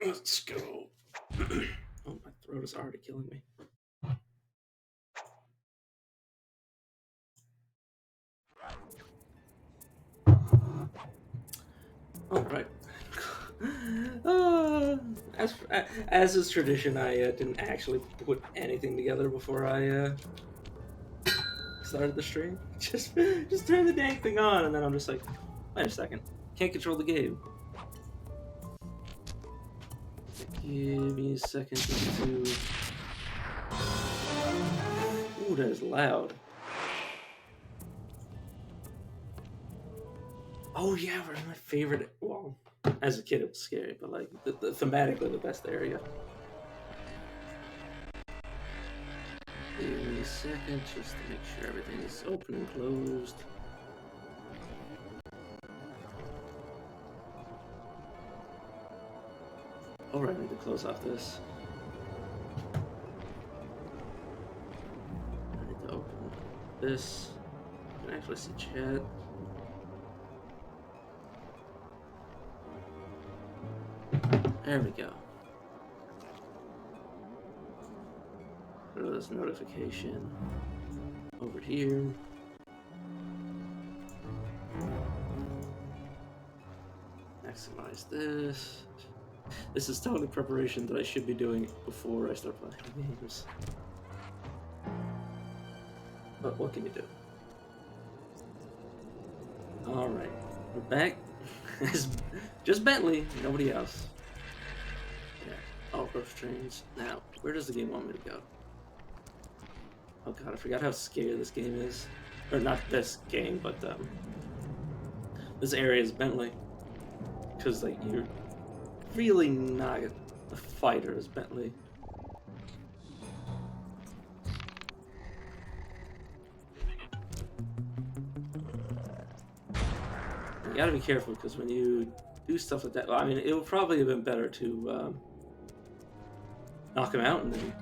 Let's go. Oh, my throat is already killing me. All right. As is tradition, I didn't actually put anything together before I started the stream. Just turn the dang thing on, and then I'm just like, wait a second, can't control the game. Give me a second just to. Ooh, that is loud. Oh yeah, my favorite. Well, as a kid it was scary, but like the thematically the best area. Give me a second just to make sure everything is open and closed. Alright, I need to close off this. I need to open this. I can actually see chat. There we go. Go to this notification over here. Maximize this. This is totally preparation that I should be doing before I start playing games. But what can you do? Alright, we're back. Just Bentley, nobody else. Yeah, all ghost trains. Now, where does the game want me to go? Oh god, I forgot how scary this game is. Or not this game, but this area is Bentley. Because like you're really not a fighter as Bentley. You gotta be careful because when you do stuff like that, well, I mean, it would probably have been better to knock him out and then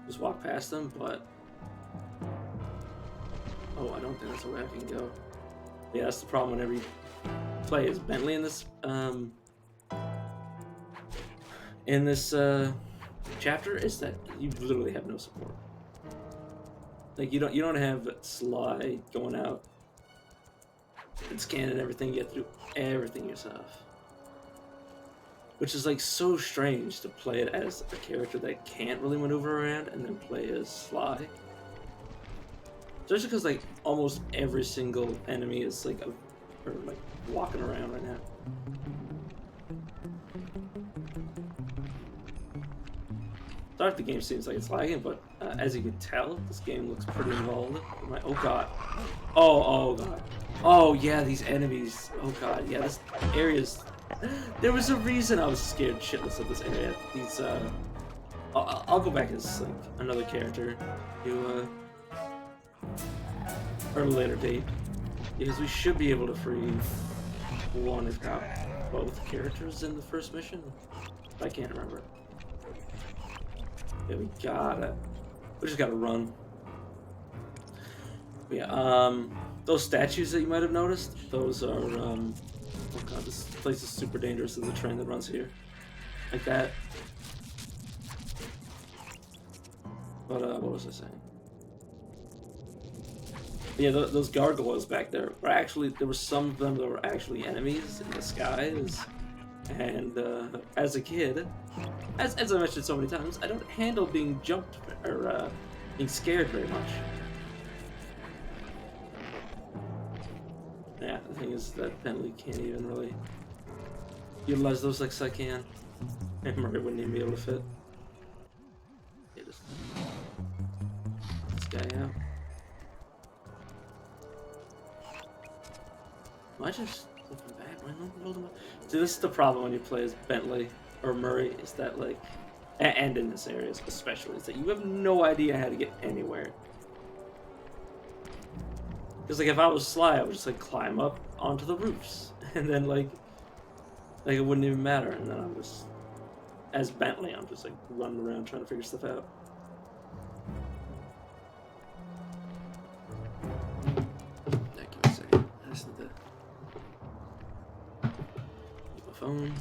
just walk past them, but oh, I don't think that's the way I can go. Yeah, that's the problem whenever you play as Bentley in this chapter, is that you literally have no support. Like you don't have Sly going out and scanning everything. You have to do everything yourself, which is like so strange to play it as a character that can't really maneuver around and then play as Sly. Especially because like almost every single enemy is like like walking around right now. Sorry if the game seems like it's lagging, but as you can tell, this game looks pretty involved. Oh god. Oh god. Oh yeah, these enemies. Oh god, yeah, this area's. There was a reason I was scared shitless of this area. These I'll go back as like another character, or a later date, because we should be able to free one if not both characters in the first mission. I can't remember. Yeah, we just gotta run. But yeah, those statues that you might have noticed, those are, oh god, this place is super dangerous. There's a train that runs here. Like that. But, what was I saying? Yeah, those gargoyles back there were actually, there were some of them that were actually enemies in the skies. And as a kid, as I mentioned so many times, I don't handle being jumped or being scared very much. Yeah, the thing is that Bentley can't even really utilize those like I can. And Murray wouldn't even be able to fit. Yeah, just this guy out. Am I just looking back? Am I not holding up? See, this is the problem when you play as Bentley or Murray, is that like, and in this area especially, is that you have no idea how to get anywhere. Because like if I was Sly, I would just like climb up onto the roofs, and then like it wouldn't even matter. And then I'm just, as Bentley, I'm just like running around trying to figure stuff out. Give me a second. I just need to get my phone.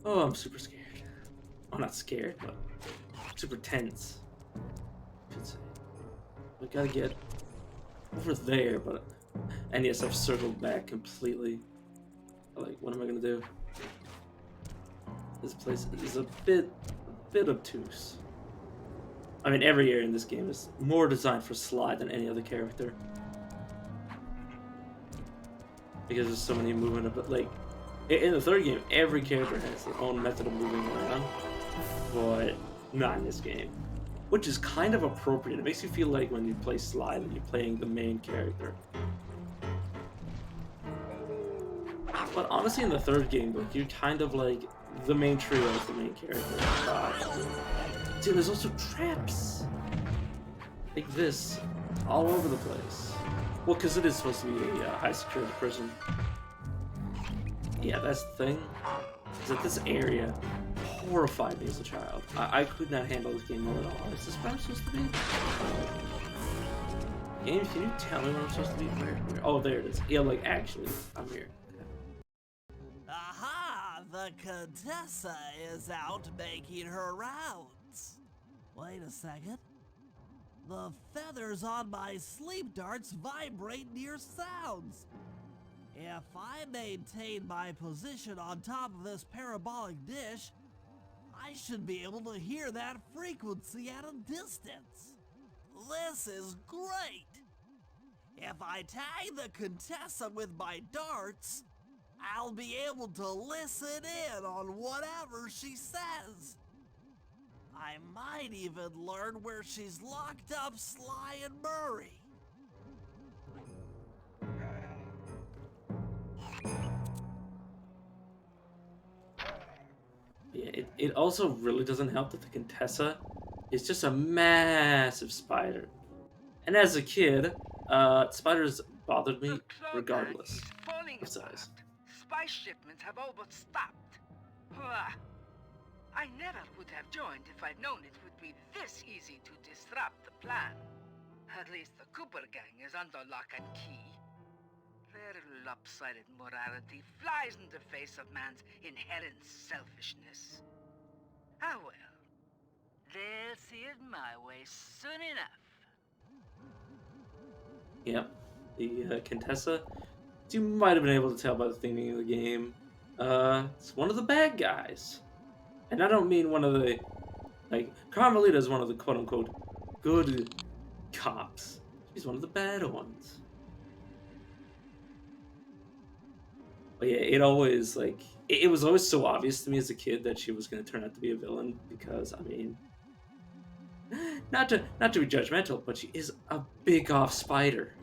Oh, I'm super scared. Oh, not scared, but super tense, I should say. I gotta get over there, but... And yes, I've circled back completely. Like, what am I gonna do? This place is a bit obtuse. I mean, every area in this game is more designed for slide than any other character. Because there's so many movement of it. Like, in the third game, every character has their own method of moving around. But not in this game. Which is kind of appropriate. It makes you feel like when you play slide that you're playing the main character. But honestly, in the third game, like, you're kind of like the main trio is the main character. Dude, there's also traps like this all over the place. Well, because it is supposed to be a high security prison. Yeah, that's the thing. Is that this area horrified me as a child. I could not handle this game at all. Is this where I'm supposed to be? Game, can you tell me where I'm supposed to be? Where? Oh, there it is. Yeah, like, actually, I'm here. Aha! The Contessa is out making her rounds. Wait a second. The feathers on my sleep darts vibrate near sounds. If I maintain my position on top of this parabolic dish, I should be able to hear that frequency at a distance. This is great! If I tag the Contessa with my darts, I'll be able to listen in on whatever she says. I might even learn where she's locked up Sly and Murray. Yeah, it also really doesn't help that the Contessa is just a massive spider. And as a kid, spiders bothered The me Clodagh regardless is falling of size. apart. Spice shipments have all but stopped. Hurrah. I never would have joined if I'd known it would be this easy to disrupt the plan. At least the Cooper gang is under lock and key. Their lopsided morality flies in the face of man's inherent selfishness. Ah well, they'll see it my way soon enough. Yep, the Contessa, as you might have been able to tell by the theming of the game, it's one of the bad guys. And I don't mean one of the, like, Carmelita is one of the quote-unquote good cops. She's one of the bad ones. But yeah, it always, like, it was always so obvious to me as a kid that she was going to turn out to be a villain because, I mean, not to be judgmental, but she is a big off spider.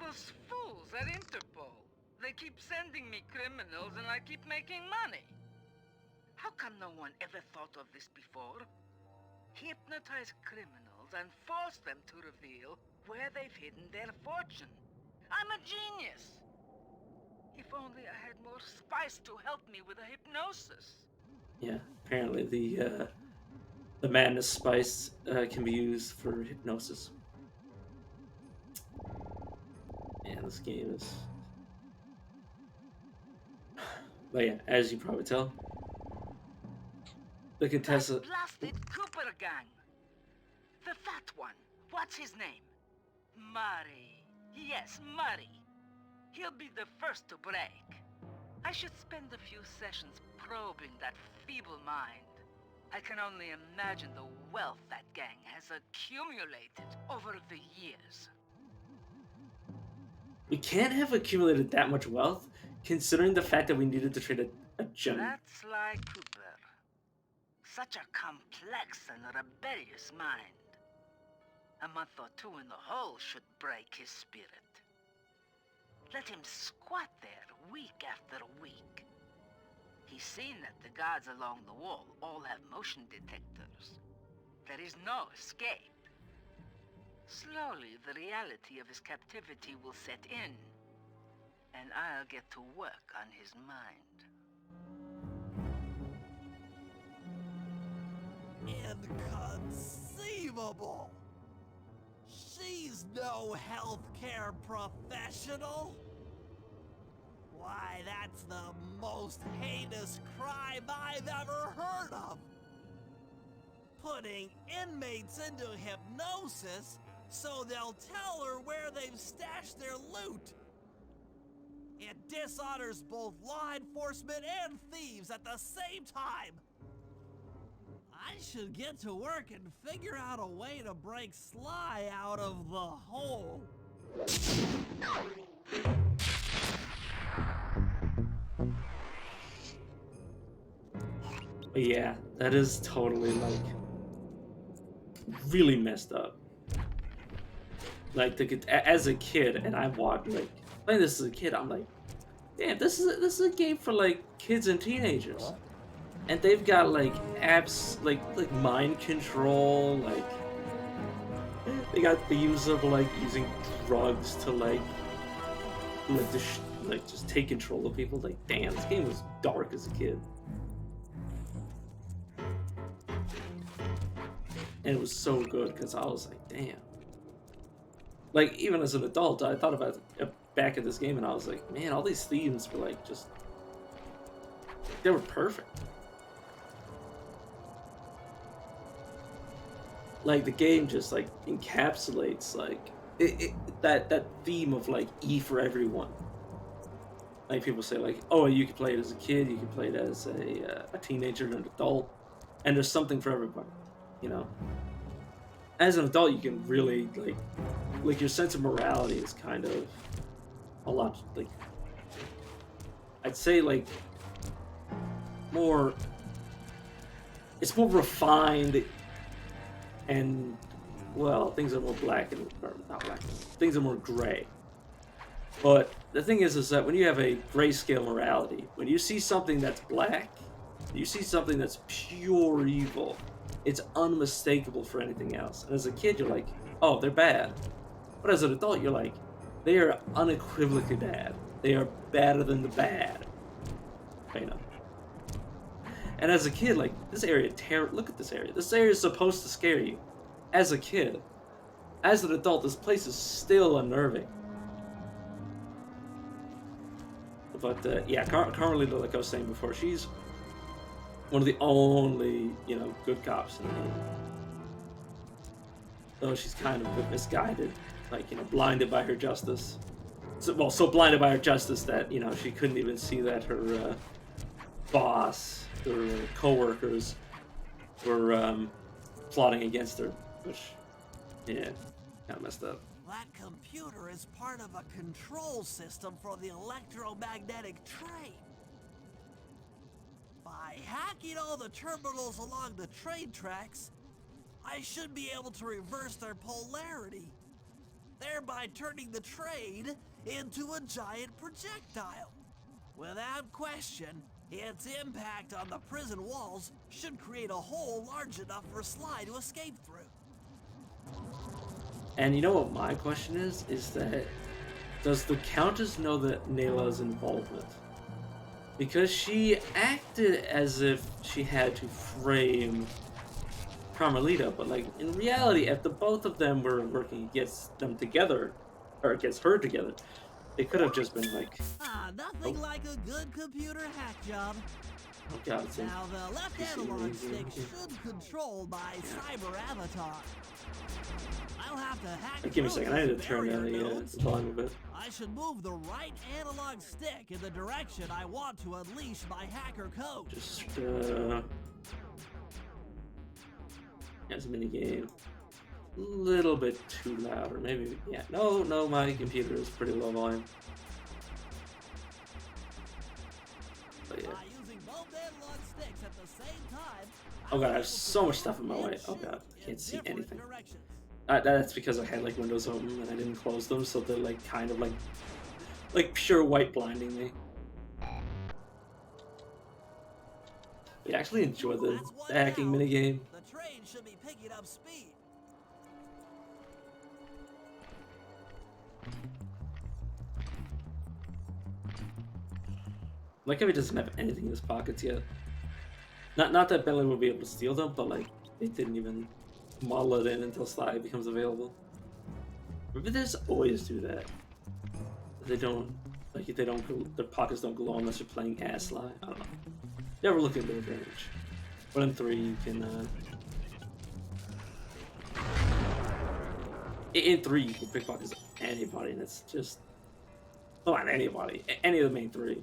Those fools at Interpol. They keep sending me criminals and I keep making money. How come no one ever thought of this before? Hypnotize criminals and force them to reveal where they've hidden their fortune. I'm a genius. If only I had more spice to help me with the hypnosis. Yeah, apparently the madness spice can be used for hypnosis. Yeah, this game is. But yeah, as you probably tell, the Contessa. That blasted Cooper gang. The fat one. What's his name? Murray. Yes, Murray. He'll be the first to break. I should spend a few sessions probing that feeble mind. I can only imagine the wealth that gang has accumulated over the years. We can't have accumulated that much wealth, considering the fact that we needed to trade a gem. That's like Cooper. Such a complex and rebellious mind. A month or two in the hole should break his spirit. Let him squat there week after week. He's seen that the guards along the wall all have motion detectors. There is no escape. Slowly, the reality of his captivity will set in, and I'll get to work on his mind. Inconceivable! She's no healthcare professional! Why, that's the most heinous crime I've ever heard of. Putting inmates into hypnosis so they'll tell her where they've stashed their loot. It dishonors both law enforcement and thieves at the same time. I should get to work and figure out a way to break Sly out of the hole. But yeah, that is totally like really messed up. Like as a kid, and I watched like playing this as a kid, I'm like, damn, this is a game for like kids and teenagers, and they've got like apps like mind control, like they got themes of like using drugs to like just take control of people. Like, damn, this game was dark as a kid. And it was so good because I was like, damn. Like, even as an adult, I thought about it back at this game and I was like, man, all these themes were like just... They were perfect. Like, the game just like encapsulates like that theme of like E for everyone. Like, people say like, oh, you can play it as a kid, you can play it as a teenager and an adult, and there's something for everybody. You know, as an adult, you can really like your sense of morality is kind of a lot like, I'd say like more. It's more refined, and well, things are more black and or not black. Things are more gray. But the thing is that when you have a grayscale morality, when you see something that's black, you see something that's pure evil. It's unmistakable for anything else. And as a kid, you're like, oh, they're bad. But as an adult, you're like, they are unequivocally bad. They are badder than the bad. You know. And as a kid, like, this area, look at this area. This area is supposed to scare you. As a kid. As an adult, this place is still unnerving. But, yeah, Carmelita, like I was saying before, she's one of the only, you know, good cops in the game. Though she's kind of a bit misguided, like, you know, blinded by her justice. So blinded by her justice that, you know, she couldn't even see that her boss, her co-workers were plotting against her, which, yeah, kind of messed up. That computer is part of a control system for the electromagnetic train. By hacking all the terminals along the train tracks, I should be able to reverse their polarity, thereby turning the train into a giant projectile. Without question, its impact on the prison walls should create a hole large enough for Sly to escape through. And you know what my question is? Is that, does the Countess know that Nayla's involvement? Because she acted as if she had to frame Carmelita, but like in reality, if the both of them were working against them together, or against her together, they could have just been like, Nothing like a good computer hack job. oh god, it's Now the left analog stick should control my cyber avatar. I'll have to hack. give me a second, I need to turn down the volume a bit. I should move the right analog stick in the direction I want to unleash my hacker code. Just, as a mini game. A little bit too loud, or maybe, yeah. No, my computer is pretty low volume. But yeah. By using both analog sticks at the same time, Oh god, I have so much stuff in my way. Oh god, I can't see anything. That's because I had like windows open and I didn't close them, so they're like kind of like pure white blinding me. We actually enjoy the hacking minigame. The train should be picking up speed. Like if he doesn't have anything in his pockets yet. Not that Bentley will be able to steal them, but like they didn't even model it in until Sly becomes available. Maybe they just always do that. They don't Like they don't, their pockets don't glow unless you're playing as Sly. I don't know. Never looked into it very much. But in 3, you can. In 3, you can pickpocket anybody, and it's just. Well, not anybody. Any of the main 3.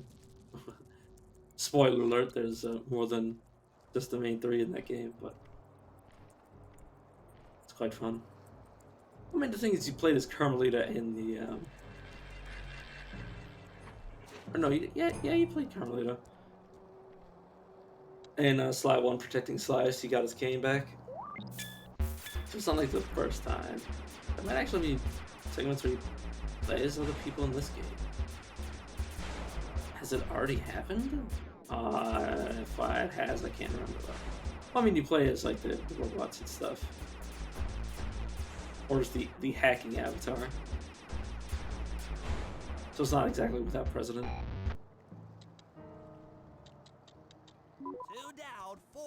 Spoiler alert: there's more than just the main 3 in that game, but it's quite fun. I mean, the thing is, you played as Carmelita in the. Or no, yeah, you played Carmelita. And Sly 1 protecting Sly, so he got his cane back. So it's not like the first time. It might actually be segments where he plays other people in this game. Has it already happened? If it has, I can't remember that. Well, I mean, you play as like the robots and stuff. Or is the hacking avatar. So it's not exactly without President.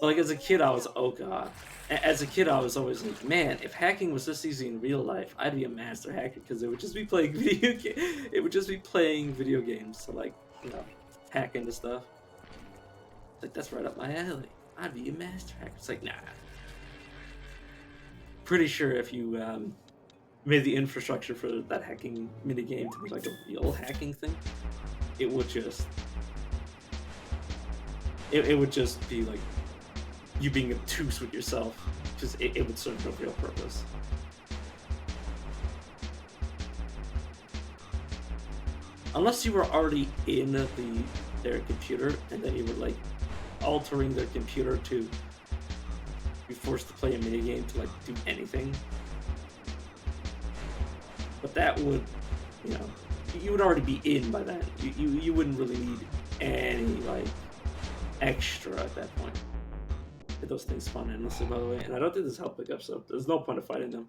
But like as a kid, I was, oh god. As a kid, I was always like, man, if hacking was this easy in real life, I'd be a master hacker because it would just be playing It would just be playing video games to like, you know, hack into stuff. It's like that's right up my alley. I'd be a master hacker. It's like, nah. Pretty sure if you made the infrastructure for that hacking minigame to be like a real hacking thing, it would just it would just be like you being obtuse with yourself, because it would serve no real purpose. Unless you were already in their computer and then you were like altering their computer to be forced to play a minigame to like do anything. But that would, you know, you would already be in by then. You wouldn't really need any like extra at that point. Those things spawn endlessly, by the way, and I don't think there's health pickup, so there's no point of fighting them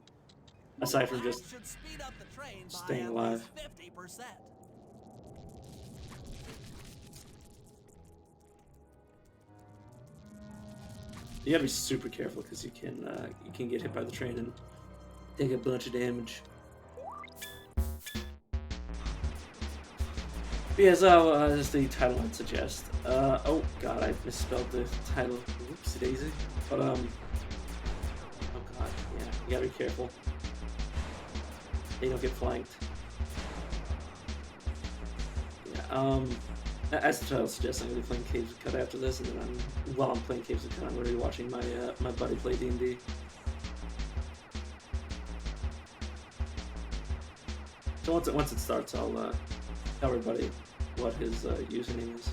aside from just staying alive. 50%. You gotta be super careful because you can get hit by the train and take a bunch of damage. Yeah, so as the title would suggest. Oh god, I misspelled the title. Whoopsie daisy. But oh god, yeah, you gotta be careful. You don't get flanked. Yeah, as the title suggests, I'm gonna be playing Caves of Cut after this, and then while I'm playing Caves of Cut, I'm gonna be watching my my buddy play D&D. So once it starts, I'll tell everybody what his username is.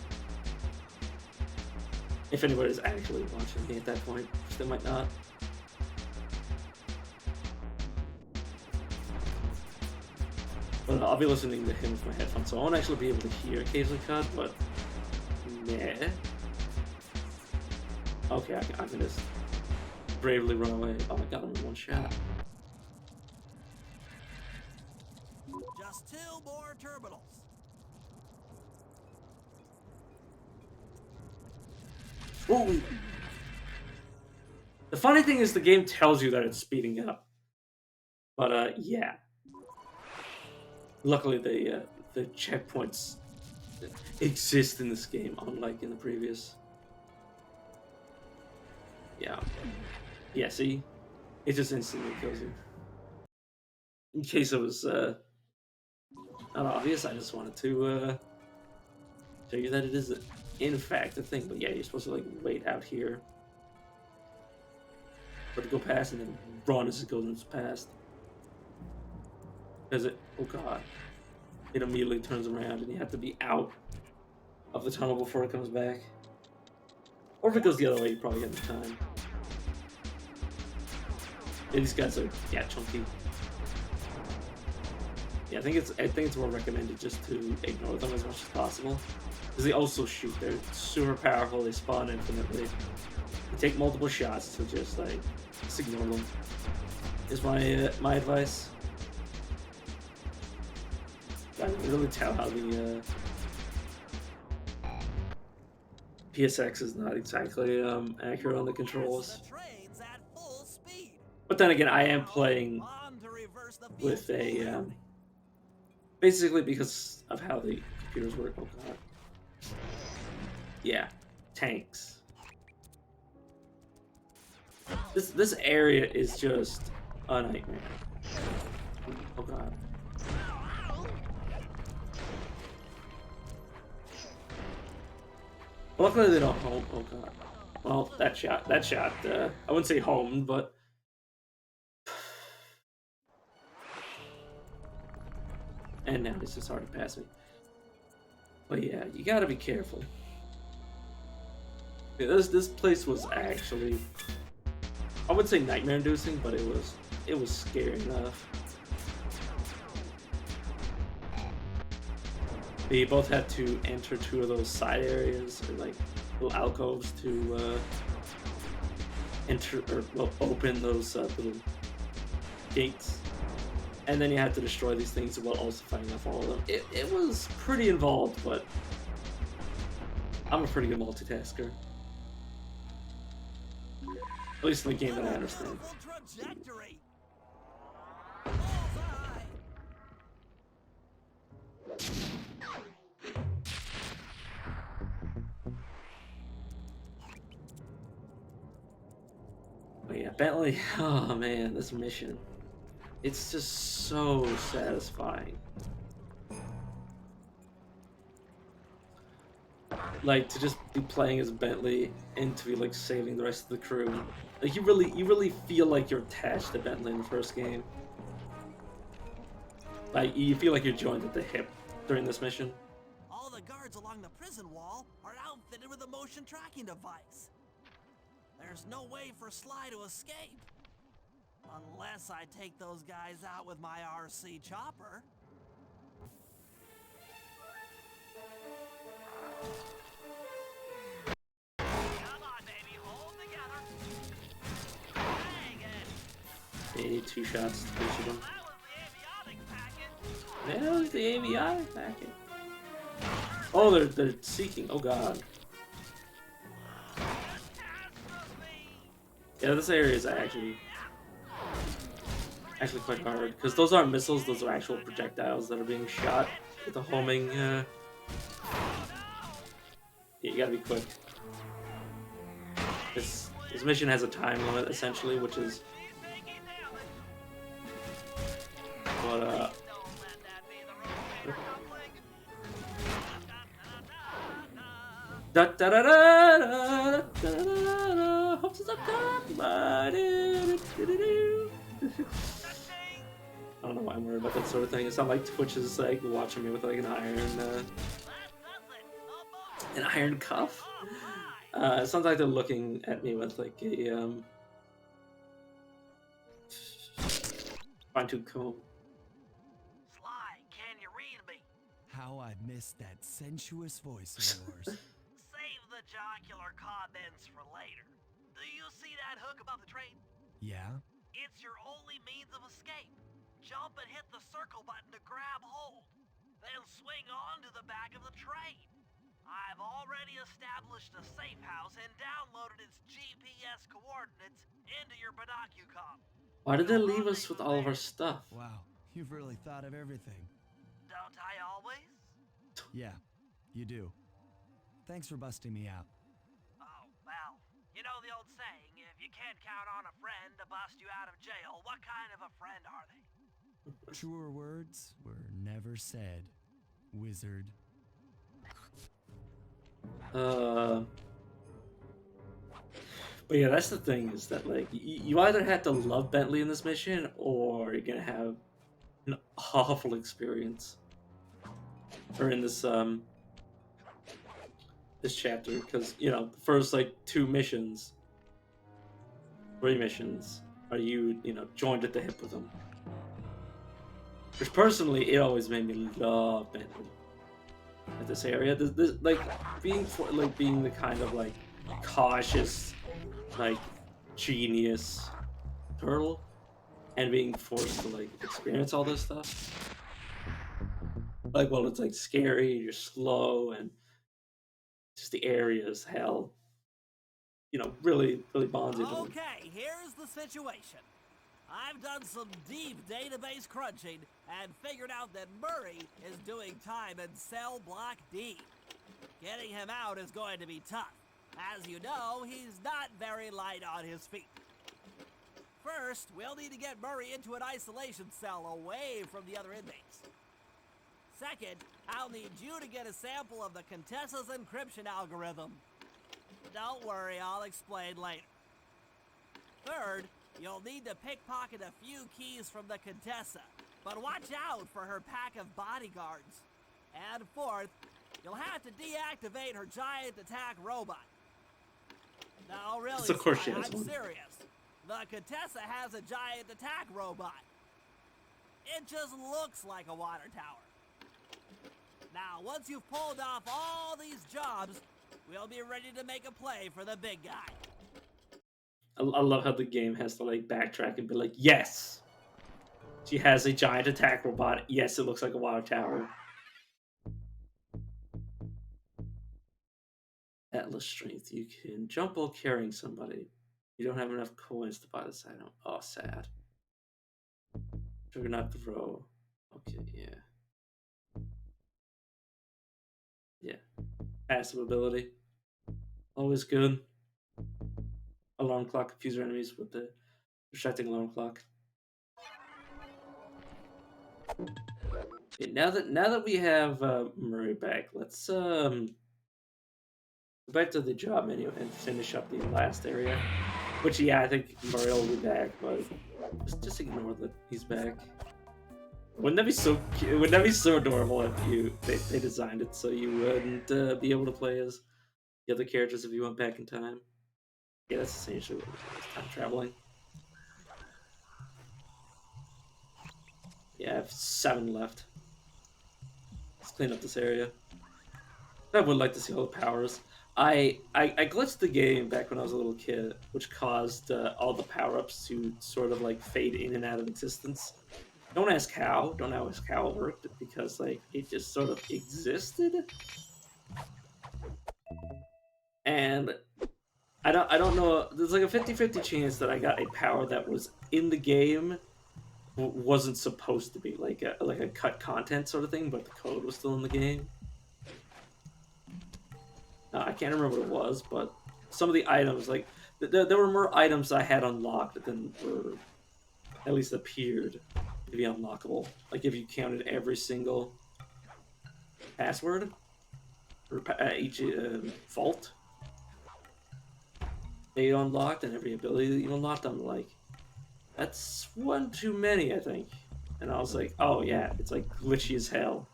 If anybody's actually watching me at that point, which they might not. But I'll be listening to him with my headphones, so I won't actually be able to hear Caves of Cut, but nah. Okay, I can just bravely run away. Oh, I got him in one shot. Just 2 more terminals. Ooh. The funny thing is the game tells you that it's speeding up. But yeah. Luckily the checkpoints exist in this game, unlike in the previous. Yeah. Yeah, see? It just instantly kills you. In case it was not obvious, I just wanted to show you that it is in fact a thing. But yeah, you're supposed to like wait out here for it to go past and then run as it goes past. Because oh god, it immediately turns around and you have to be out of the tunnel before it comes back. Or if it goes the other way, you probably get the time. Yeah, these guys are chunky. Yeah, I think it's more recommended just to ignore them as much as possible. Because they also shoot. They're super powerful. They spawn infinitely. They take multiple shots, so just like ignore them. Is my advice. I can really tell how the PSX is not exactly accurate on the controls. But then again, I am playing with a basically because of how the computers work. Oh god. Yeah, tanks. This area is just a nightmare. Oh god. Luckily they don't home. Oh god. Well, that shot. I wouldn't say homed, but and now this is hard to pass me. But yeah, you gotta be careful. Yeah, this place was actually, I wouldn't say nightmare inducing, but it was scary enough. We both had to enter two of those side areas or like little alcoves to enter or well, open those little gates, and then you had to destroy these things while also fighting off all of them. It was pretty involved, but I'm a pretty good multitasker. At least in the game that I understand. Trajectory. But yeah, Bentley, oh man, this mission. It's just so satisfying. Like to just be playing as Bentley and to be like saving the rest of the crew. Like you really feel like you're attached to Bentley in the first game. Like you feel like you're joined at the hip during this mission. All the guards along the prison wall are outfitted with a motion tracking device. There's no way for Sly to escape. Unless I take those guys out with my RC chopper. Come on, baby, hold together. Dang it. 82 shots to finish them. That was the avionics packet. That was the avionics packet. Oh, they're seeking. Oh god. Yeah, this area is actually quite hard because those aren't missiles; those are actual projectiles that are being shot with the homing. Yeah, you gotta be quick. This mission has a time limit essentially, which is but da da da da da da da. Hopes is up top. I don't know why I'm worried about that sort of thing. It's not like Twitch is like watching me with like an iron cuff. It sounds like they're looking at me with like a fine-tooth comb. Sly, can you read me? How I missed that sensuous voice of yours. Save the jocular comments for later. Do you see that hook above the train? Yeah? It's your only means of escape. Jump and hit the circle button to grab hold. Then swing on to the back of the train. I've already established a safe house and downloaded its GPS coordinates into your binocucom. Why did they leave us with all of our stuff? Wow, you've really thought of everything. Don't I always? Yeah, you do. Thanks for busting me out. Oh, well, you know the old saying, if you can't count on a friend to bust you out of jail, what kind of a friend are they? Truer words were never said, wizard. But yeah, that's the thing is that like you either had to love Bentley in this mission or you're gonna have an awful experience. Or in this this chapter, because you know the first like 3 missions are you know joined at the hip with them. Which personally, it always made me love Bentley at this area. This like being the kind of like cautious, like genius turtle, and being forced to like experience all this stuff. Like, well, it's like scary. You're slow, and just the area is hell. You know, really bonds you to them. Okay, here's the situation. I've done some deep database crunching and figured out that Murray is doing time in cell block D. Getting him out is going to be tough. As you know, he's not very light on his feet. First, we'll need to get Murray into an isolation cell away from the other inmates. Second, I'll need you to get a sample of the Contessa's encryption algorithm. Don't worry, I'll explain later. Third, you'll need to pickpocket a few keys from the Contessa, but watch out for her pack of bodyguards. And fourth, you'll have to deactivate her giant attack robot. No, really, Yes, of course she Sly, has I'm one. serious. The Contessa has a giant attack robot. It just looks like a water tower. Now, once you've pulled off all these jobs, we'll be ready to make a play for the big guy. I love how the game has to like backtrack and be like, yes, she has a giant attack robot. Yes, it looks like a water tower. Atlas strength. You can jump while carrying somebody. You don't have enough coins to buy this item. Oh, sad. Juggernaut throw. Okay, yeah. Yeah. Passive ability. Always good. Alarm clock. Confuse your enemies with the distracting alarm clock. Okay, now that we have Murray back, let's go back to the job menu and finish up the last area. Which, yeah, I think Murray will be back, but just ignore that he's back. Wouldn't that be so cute? Wouldn't that be so adorable if they designed it so you wouldn't be able to play as the other characters if you went back in time? Yeah, that's essentially what it is, time traveling. Yeah, I have 7 left. Let's clean up this area. I would like to see all the powers. I glitched the game back when I was a little kid, which caused all the power-ups to sort of like fade in and out of existence. Don't ask how. Don't ask how it worked because like it just sort of existed, and I don't know. There's like a 50-50 chance that I got a power that was in the game, wasn't supposed to be like a cut content sort of thing, but the code was still in the game. I can't remember what it was, but some of the items, like there were more items I had unlocked than were at least appeared to be unlockable. Like if you counted every single password or each vault that you unlocked and every ability that you unlocked, I'm like, that's one too many, I think. And I was like, oh yeah, it's like glitchy as hell.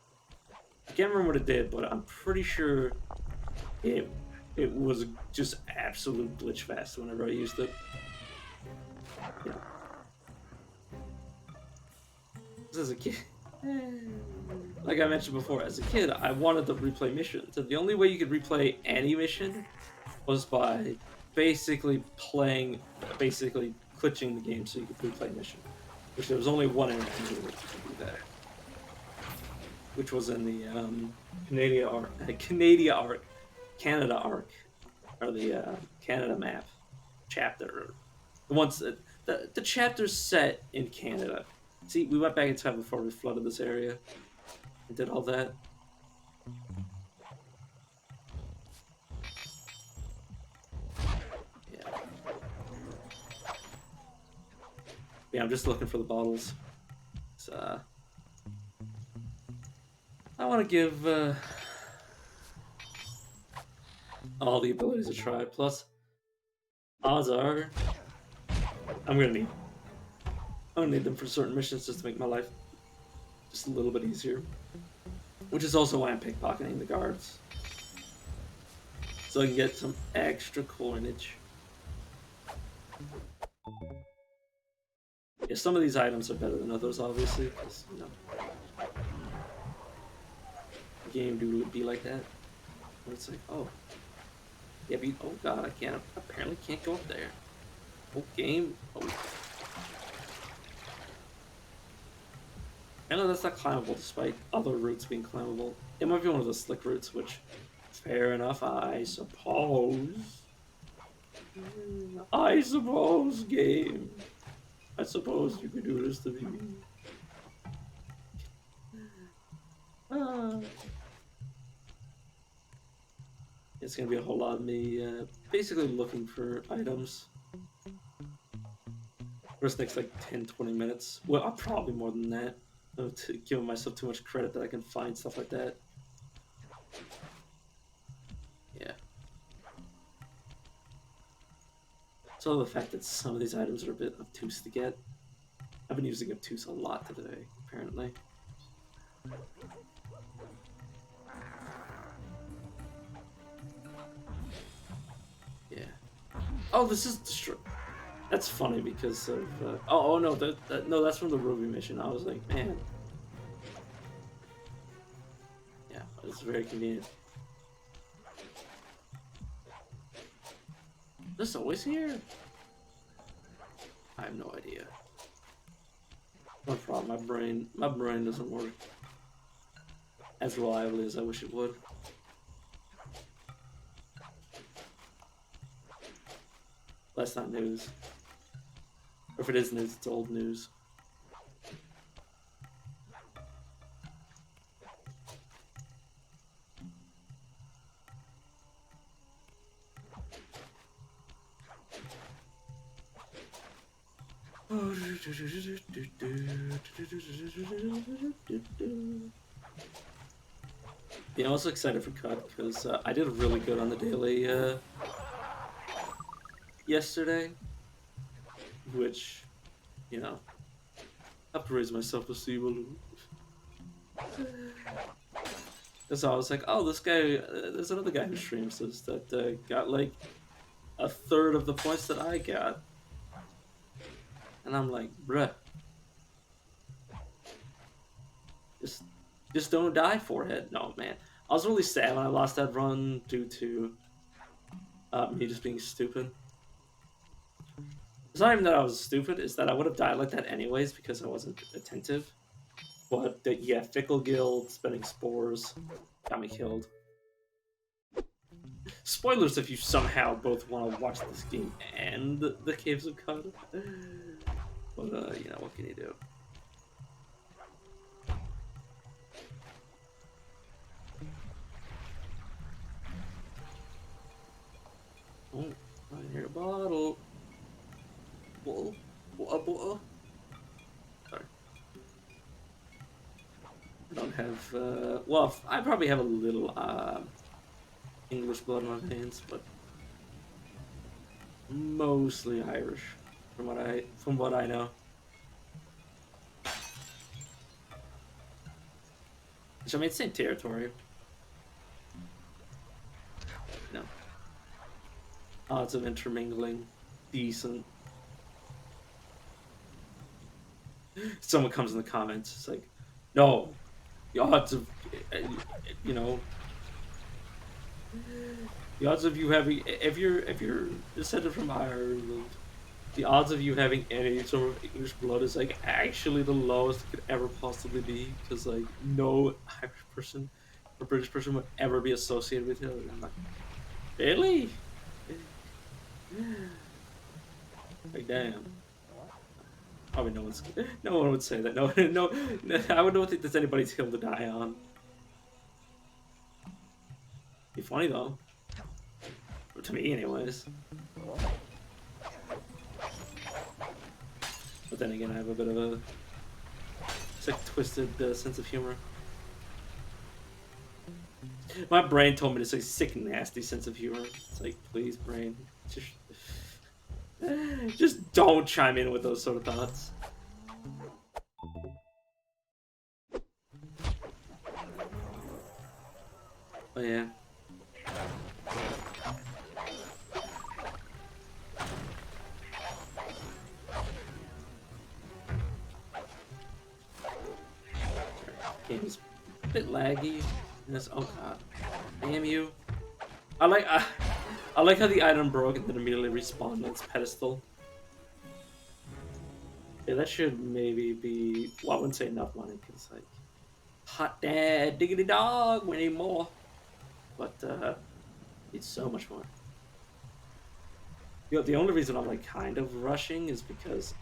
I can't remember what it did, but I'm pretty sure it was just absolute glitch fast whenever I used it. Yeah. As a kid, like I mentioned before, as a kid, I wanted to replay missions. So the only way you could replay any mission was by basically glitching the game so you could replay mission. Which there was only one internet to do that, which was in the Canada arc, or the Canada map chapter. The ones that the chapters set in Canada. See, we went back in time before we flooded this area and did all that. Yeah, I'm just looking for the bottles. So, I want to give all the abilities a try. Plus, odds are I'm gonna need them for certain missions just to make my life just a little bit easier. Which is also why I'm pickpocketing the guards, so I can get some extra coinage. Yeah, some of these items are better than others, obviously, because, you know, the game do be like that. Where it's like, oh, yeah, oh god, apparently can't go up there. Oh, game, oh. I know that's not climbable despite other routes being climbable. It might be one of the slick routes, which, fair enough, I suppose. I suppose, game. I suppose you could do this to me. Ah. It's gonna be a whole lot of me basically looking for items for this next like 10-20 minutes. Well, probably more than that. To giving myself too much credit that I can find stuff like that. Yeah. So the fact that some of these items are a bit obtuse to get. I've been using obtuse a lot today, apparently. Yeah. Oh, this is That's funny because of. Oh no, no, that's from the Ruby mission. I was like, man. Yeah, it's very convenient. This always here? I have no idea. No problem. My brain doesn't work as reliably as I wish it would. That's not news. Or if it is news, it's old news. Yeah, I'm also excited for Cut because I did really good on the daily yesterday, which, you know, I have to raise my self-esteem a little. Because I was like, oh, this guy, there's another guy who streams this that got like a third of the points that I got. And I'm like, bruh, just don't die, forehead. No, man. I was really sad when I lost that run due to me just being stupid. It's not even that I was stupid, it's that I would have died like that anyways because I wasn't attentive. But yeah, Fickle Guild, spending spores, got me killed. Spoilers if you somehow both want to watch this game and the Caves of Cud. But, you know, what can you do? Oh, I hear a bottle. Bottle. Bottle. Sorry. I don't have, well, I probably have a little, English blood in my veins, but mostly Irish, from what I know. Which I mean, same territory. No. Odds of intermingling, decent. Someone comes in the comments, it's like, no, the odds of, you know, the odds of you having, if you're descended from Ireland, the odds of you having any sort of English blood is like actually the lowest it could ever possibly be, because like no Irish person or British person would ever be associated with you. I'm like, really? Like, damn. Probably no one would say that. No, I would not think there's anybody's hill to die on. Be funny though. Or to me, anyways. But then again, I have a bit of a sick, twisted sense of humor. My brain told me to say sick, nasty sense of humor. It's like, please, brain, just don't chime in with those sort of thoughts. Oh yeah. Game's a bit laggy. Oh god, damn you! I like how the item broke and then immediately respawned on its pedestal. Yeah, that should maybe be. Well, I wouldn't say enough money because like, hot dad, diggity dog, we need more. But it's so much more. You know, the only reason I'm like kind of rushing is because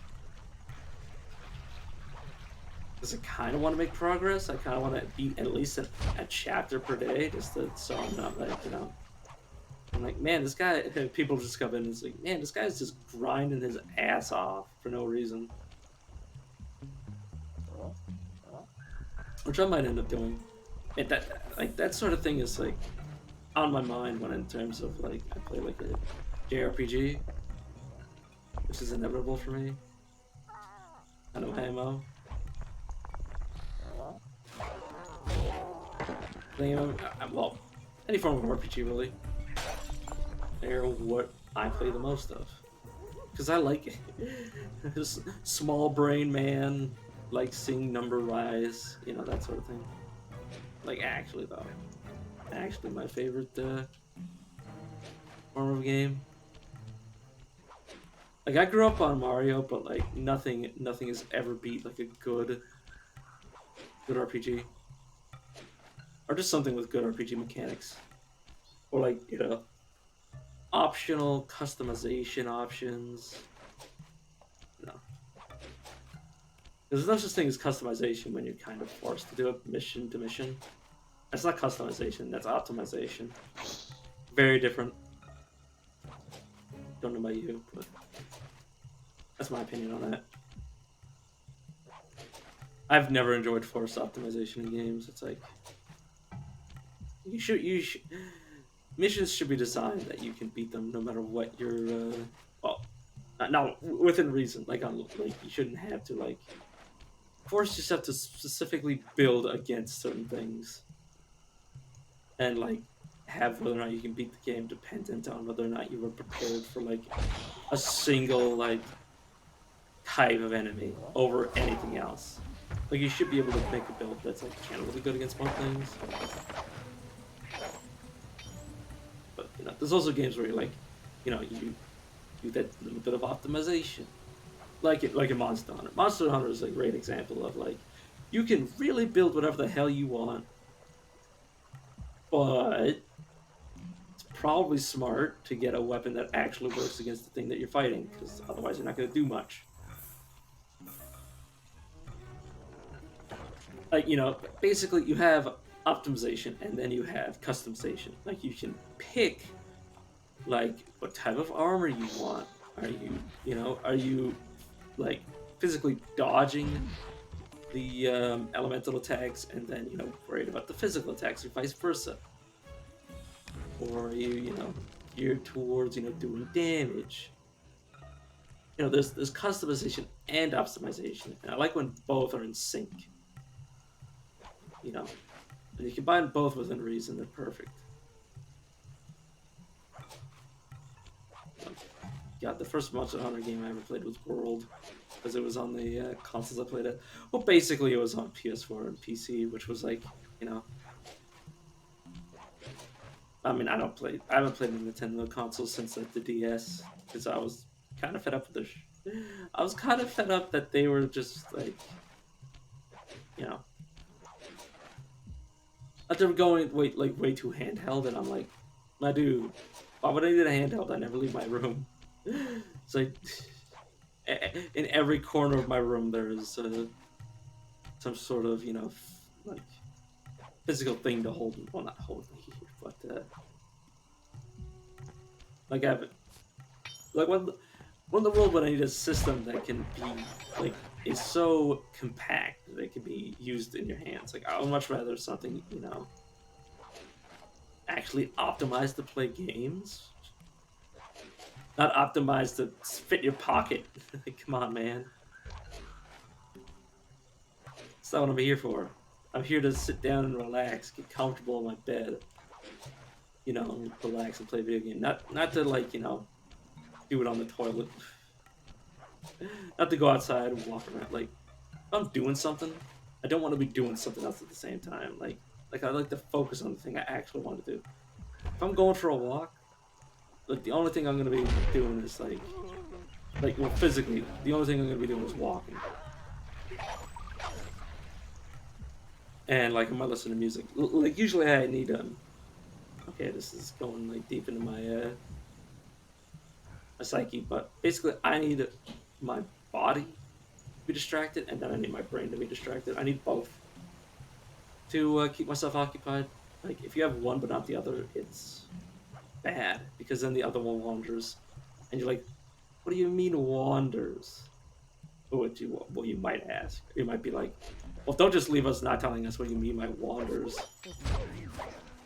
Because I kind of want to make progress. I kind of want to beat at least a chapter per day, just to, so I'm not like, you know, I'm like, man, this guy. People just come in and it's like, man, this guy's just grinding his ass off for no reason, which I might end up doing. And that sort of thing is like on my mind when in terms of like I play like a JRPG, which is inevitable for me. I know MMO. Well, any form of RPG really. They're what I play the most of. Because I like it. This small brain man, like seeing number rise, you know, that sort of thing. Like, actually, though. Actually, my favorite form of game. Like, I grew up on Mario, but, like, nothing has ever beat, like, a good RPG. Or just something with good RPG mechanics. Or, like, you know, optional customization options. You know. There's no such thing as customization when you're kind of forced to do it mission to mission. That's not customization, that's optimization. Very different. Don't know about you, but that's my opinion on that. I've never enjoyed forced optimization in games. It's like you should missions should be designed that you can beat them no matter what your well, not within reason. Like you shouldn't have to like force yourself to specifically build against certain things, and like have whether or not you can beat the game dependent on whether or not you were prepared for like a single like type of enemy over anything else. Like you should be able to make a build that's like generally good against both things. But you know, there's also games where you're like, you know, you do that little bit of optimization. Like in Monster Hunter. Monster Hunter is a great example of like you can really build whatever the hell you want, but it's probably smart to get a weapon that actually works against the thing that you're fighting, because otherwise you're not going to do much. Like, you know, basically you have optimization and then you have customization. Like you can pick like what type of armor you want. Are you like physically dodging the elemental attacks and then, you know, worried about the physical attacks or vice versa? Or are you know, geared towards, you know, doing damage? You know, there's customization and optimization. And I like when both are in sync. You know, and you combine both within reason, they're perfect. God, the first Monster Hunter game I ever played was World, because it was on the consoles I played it. Well, basically it was on PS4 and PC, which was like, you know, I mean, I haven't played the Nintendo consoles since like the DS, because I was kind of fed up with I was kind of fed up that they were just like, you know, that they were going way too handheld, and I'm like, my dude, why would I need a handheld? I never leave my room. It's like in every corner of my room there is some sort of, you know, like physical thing to hold. Well, not hold me, but like I have like when the world when I need a system that can be like is so compact that it can be used in your hands. Like I would much rather something, you know, actually optimized to play games, not optimized to fit your pocket. Come on, man. That's not what I'm here for. I'm here to sit down and relax, get comfortable in my bed, you know, relax and play video game. Not to like, you know, do it on the toilet. Not to go outside and walk around. Like, if I'm doing something, I don't want to be doing something else at the same time. Like I like to focus on the thing I actually want to do. If I'm going for a walk, like the only thing I'm gonna be doing is like well physically, the only thing I'm gonna be doing is walking. And like I might listen to music. Like usually I need okay, this is going like deep into my psyche, but basically I need my body be distracted, and then I need my brain to be distracted. I need both to keep myself occupied. Like, if you have one but not the other, it's bad, because then the other one wanders, and you're like, what do you mean wanders? What you might ask. You might be like, well, don't just leave us not telling us what you mean by wanders.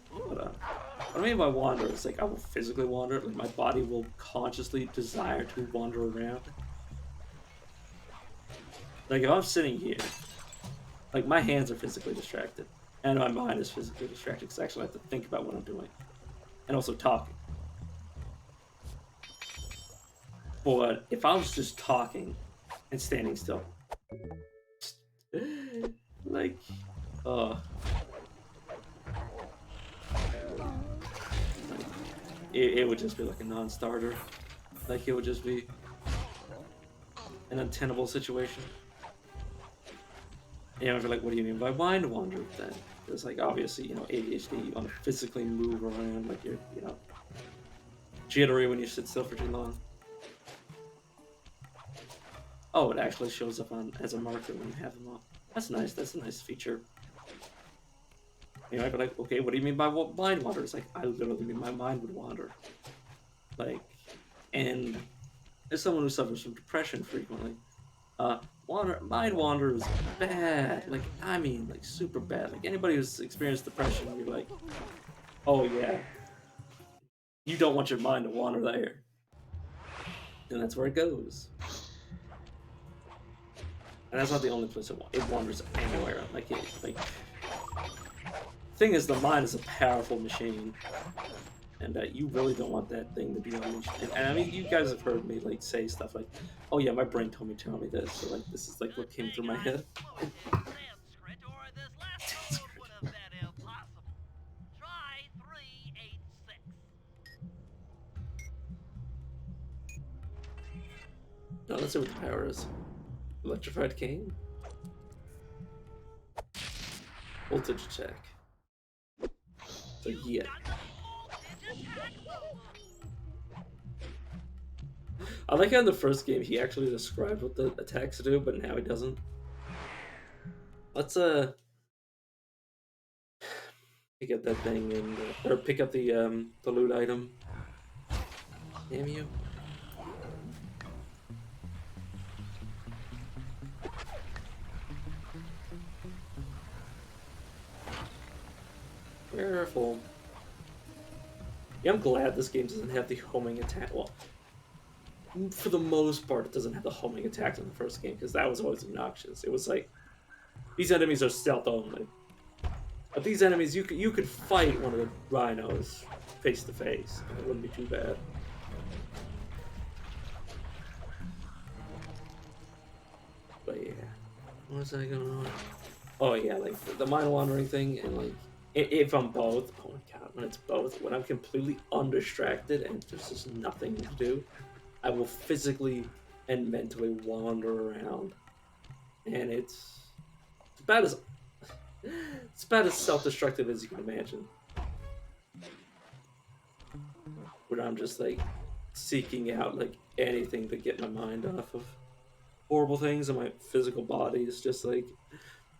But what I mean by wander is like I will physically wander, like my body will consciously desire to wander around. Like if I'm sitting here, like my hands are physically distracted, and my mind is physically distracted because I actually have to think about what I'm doing, and also talking. But if I was just talking and standing still, like, uh, it would just be like a non-starter. Like it would just be an untenable situation. You know, if you're like, what do you mean by mind wander then? Because like obviously, you know, ADHD, you want to physically move around, like you're, you know, jittery when you sit still for too long. Oh, it actually shows up on as a marker when you have them off. That's nice. That's a nice feature. You know, I'd be like, okay, what do you mean by what mind wander? It's like I literally mean my mind would wander. Like, and as someone who suffers from depression frequently, mind wander is bad. Like, I mean, like super bad. Like anybody who's experienced depression, you're like, oh yeah, you don't want your mind to wander there, and that's where it goes. And that's not the only place it wanders anywhere. Like, thing is, the mind is a powerful machine, and you really don't want that thing to be unleashed. And I mean, you guys have heard me like say stuff like, "Oh yeah, my brain told me to tell me this," so like this is like what came through my head. Sanskrit, or this last code would have been impossible. Try 386. Now let's see what the power is. Electrified cane, voltage attack. So yeah. I like how in the first game he actually described what the attacks do, but now he doesn't. Let's pick up that thing and or pick up the loot item. Damn you. Careful. Yeah, I'm glad this game doesn't have the homing attack. Well, for the most part, it doesn't have the homing attack in the first game, because that was always obnoxious. It was like, these enemies are stealth only. But these enemies, you could fight one of the rhinos face to face, and it wouldn't be too bad. But yeah, what was I going on? Oh yeah, like the mind wandering thing, and like if I'm both, oh my god, when it's both, when I'm completely undistracted and there's just nothing to do, I will physically and mentally wander around, and it's about as self-destructive as you can imagine. Where I'm just like seeking out like anything to get my mind off of horrible things, and my physical body is just like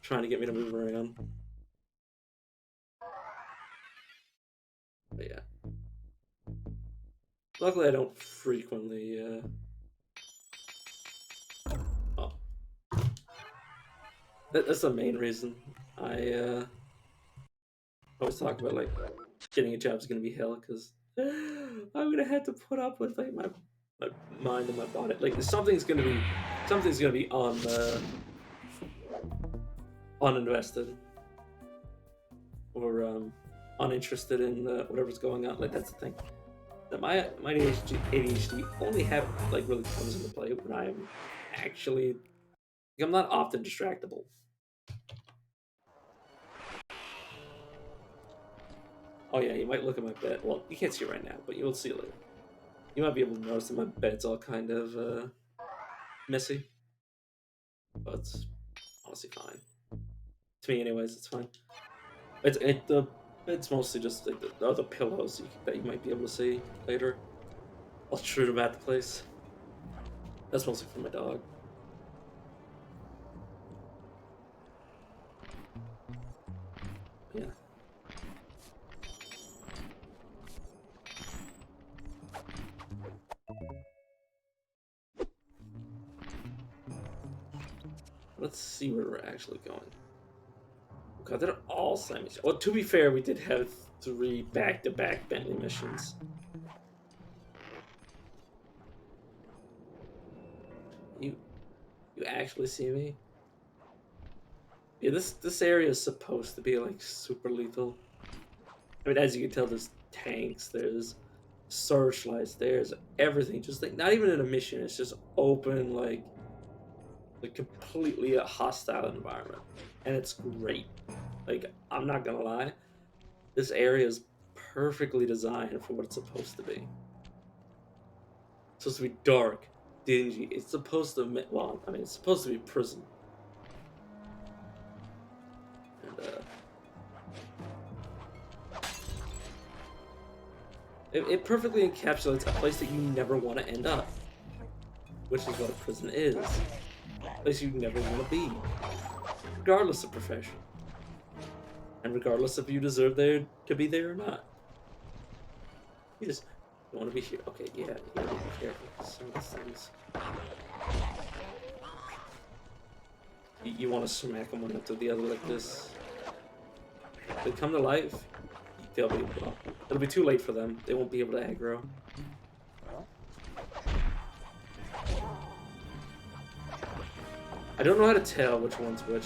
trying to get me to move around. But yeah, luckily I don't frequently. Oh, that's the main reason I always talk about like getting a job is gonna be hell, because I'm gonna have to put up with like my mind and my body. Like something's gonna be on uninvested or uninterested in whatever's going on. Like that's the thing. That my ADHD only have like really comes into play when I'm actually like, I'm not often distractible. Oh yeah, you might look at my bed. Well, you can't see it right now, but you'll see it later. You might be able to notice that my bed's all kind of messy, but it's honestly fine. To me, anyways, it's fine. The bed's mostly just like the other pillows that you might be able to see later. I'll shoot them at the place. That's mostly for my dog. Yeah. Let's see where we're actually going. God, they're all side missions. Well, to be fair, we did have 3 back-to-back Bentley missions. You actually see me? Yeah, this area is supposed to be like super lethal. I mean, as you can tell, there's tanks, there's searchlights, there's everything. Just like not even in a mission. It's just open, like completely a hostile environment, and it's great. Like I'm not gonna lie, this area is perfectly designed for what it's supposed to be. It's supposed to be dark, dingy. It's supposed to, well, I mean, it's supposed to be prison. And it perfectly encapsulates a place that you never want to end up, which is what a prison is. A place you never want to be, regardless of profession, and regardless if you deserve there to be there or not. You just want to be here. Okay, yeah, you gotta be careful. Some of these things. You want to smack them one after the other like this. If they come to life, they'll be, well, it'll be too late for them. They won't be able to aggro. I don't know how to tell which one's which.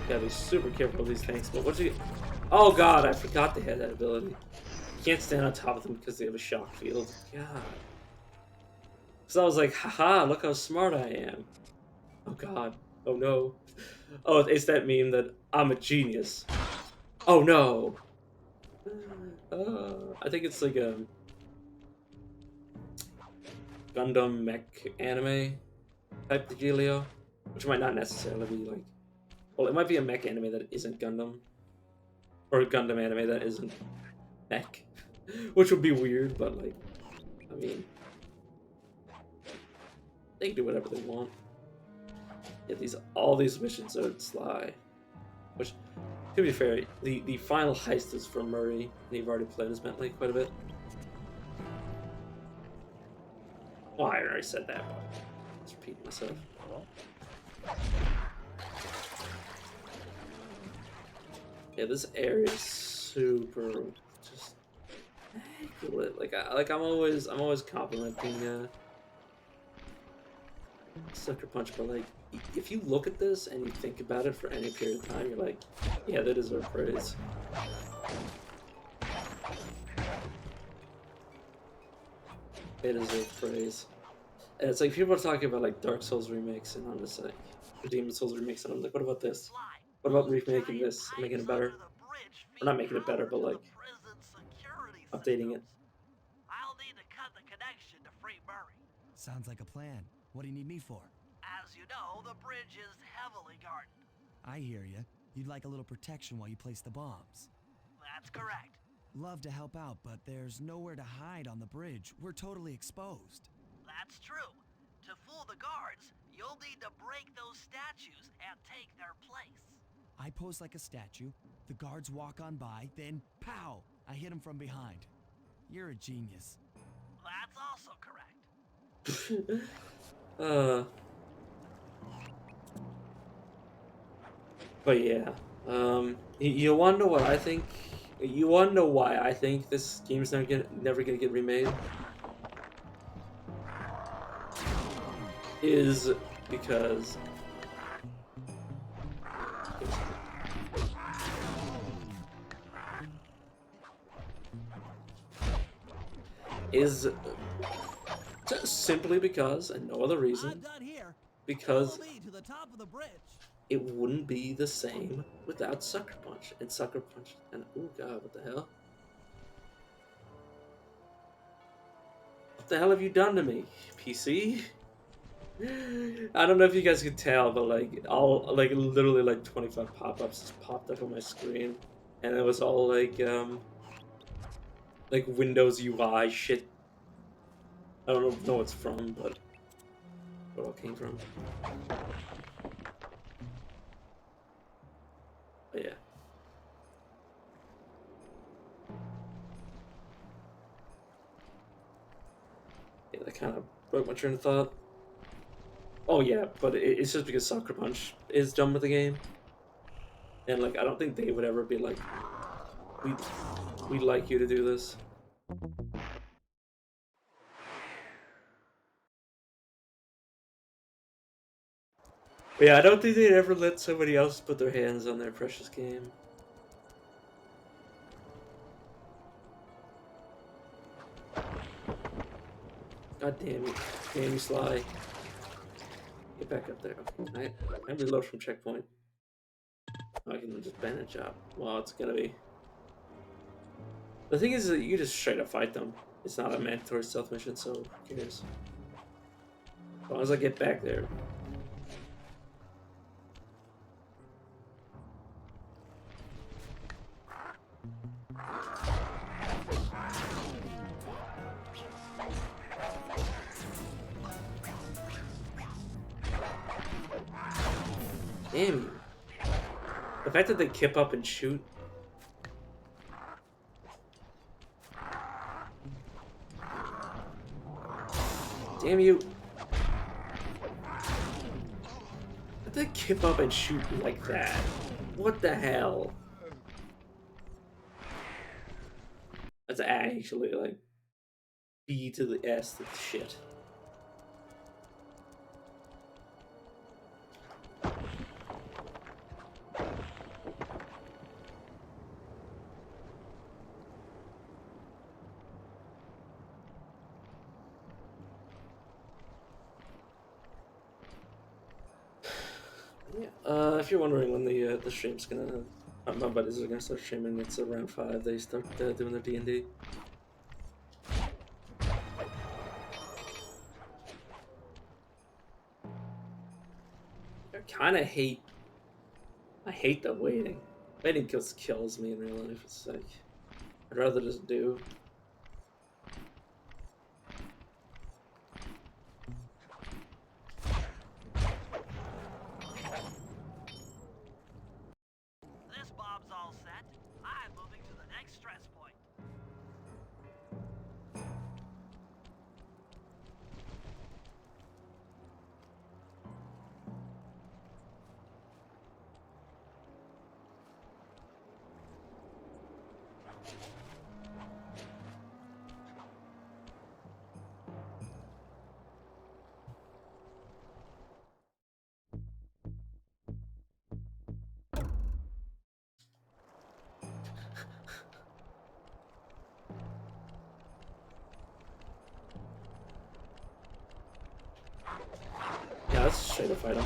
Gotta be super careful with these things. But what's he? Oh god, I forgot they had that ability. You can't stand on top of them because they have a shock field. God. So I was like, haha, look how smart I am. Oh god. Oh no. Oh, it's that meme that I'm a genius. Oh no. I think it's like a Gundam mech anime type dealio, which might not necessarily be like. Well, it might be a mech anime that isn't Gundam, or a Gundam anime that isn't mech, which would be weird. But like, I mean, they can do whatever they want. Yeah, all these missions are sly, which, to be fair, the final heist is from Murray, and you've already played as Bentley quite a bit. Well, I already said that, but I'm just repeating myself. Yeah, this area is super just immaculate. Like I'm always complimenting Sucker Punch, but like if you look at this and you think about it for any period of time, you're like, yeah, they deserve praise. They deserve praise. And it's like people are talking about like Dark Souls remakes, and I'm just like, Demon Souls remakes, and I'm like, what about this? What about remaking this, making it better? Or not making it better, but like updating it. I'll need to cut the connection to Free Murray. Sounds like a plan. What do you need me for? As you know, the bridge is heavily guarded. I hear you. You'd like a little protection while you place the bombs. That's correct. Love to help out, but there's nowhere to hide on the bridge. We're totally exposed. That's true. To fool the guards, you'll need to break those statues and take their place. I pose like a statue, the guards walk on by, then pow! I hit them from behind. You're a genius. That's also correct. But yeah, you wanna know what I think? You wanna know why I think this game's never gonna get remade? Is because just simply because, and no other reason, I'm done here. because Follow me to the top of the bridge. it wouldn't be the same without Sucker Punch. And Sucker Punch, and oh god, what the hell? What the hell have you done to me, PC? I don't know if you guys could tell, but like literally like 25 pop-ups just popped up on my screen, and it was all like like Windows UI shit. I don't know what it's from, but what it all came from. But yeah. Yeah, that kind of broke my train of thought. Oh yeah, but it's just because Sucker Punch is done with the game, and like I don't think they would ever be like, we we'd like you to do this. But yeah, I don't think they'd ever let somebody else put their hands on their precious game. God damn you, Sly. Get back up there. Okay, I reload from checkpoint. Oh, I can just bandage up. Well, it's gonna be. The thing is that you just straight up fight them. It's not a mandatory stealth mission, so who cares? As long as I get back there. Damn you. The fact that they kip up and shoot. Damn you. Did they kip up and shoot like that? What the hell? That's actually like B to the S to the shit. Yeah. If you're wondering when the stream's gonna, my buddies are gonna start streaming. It's around 5. They start doing their D&D. I kind of hate. I hate the waiting. Waiting kills me in real life. It's like I'd rather just do. This bomb's all set. I'm moving to the next stress point. Yeah, let's straight up fight him.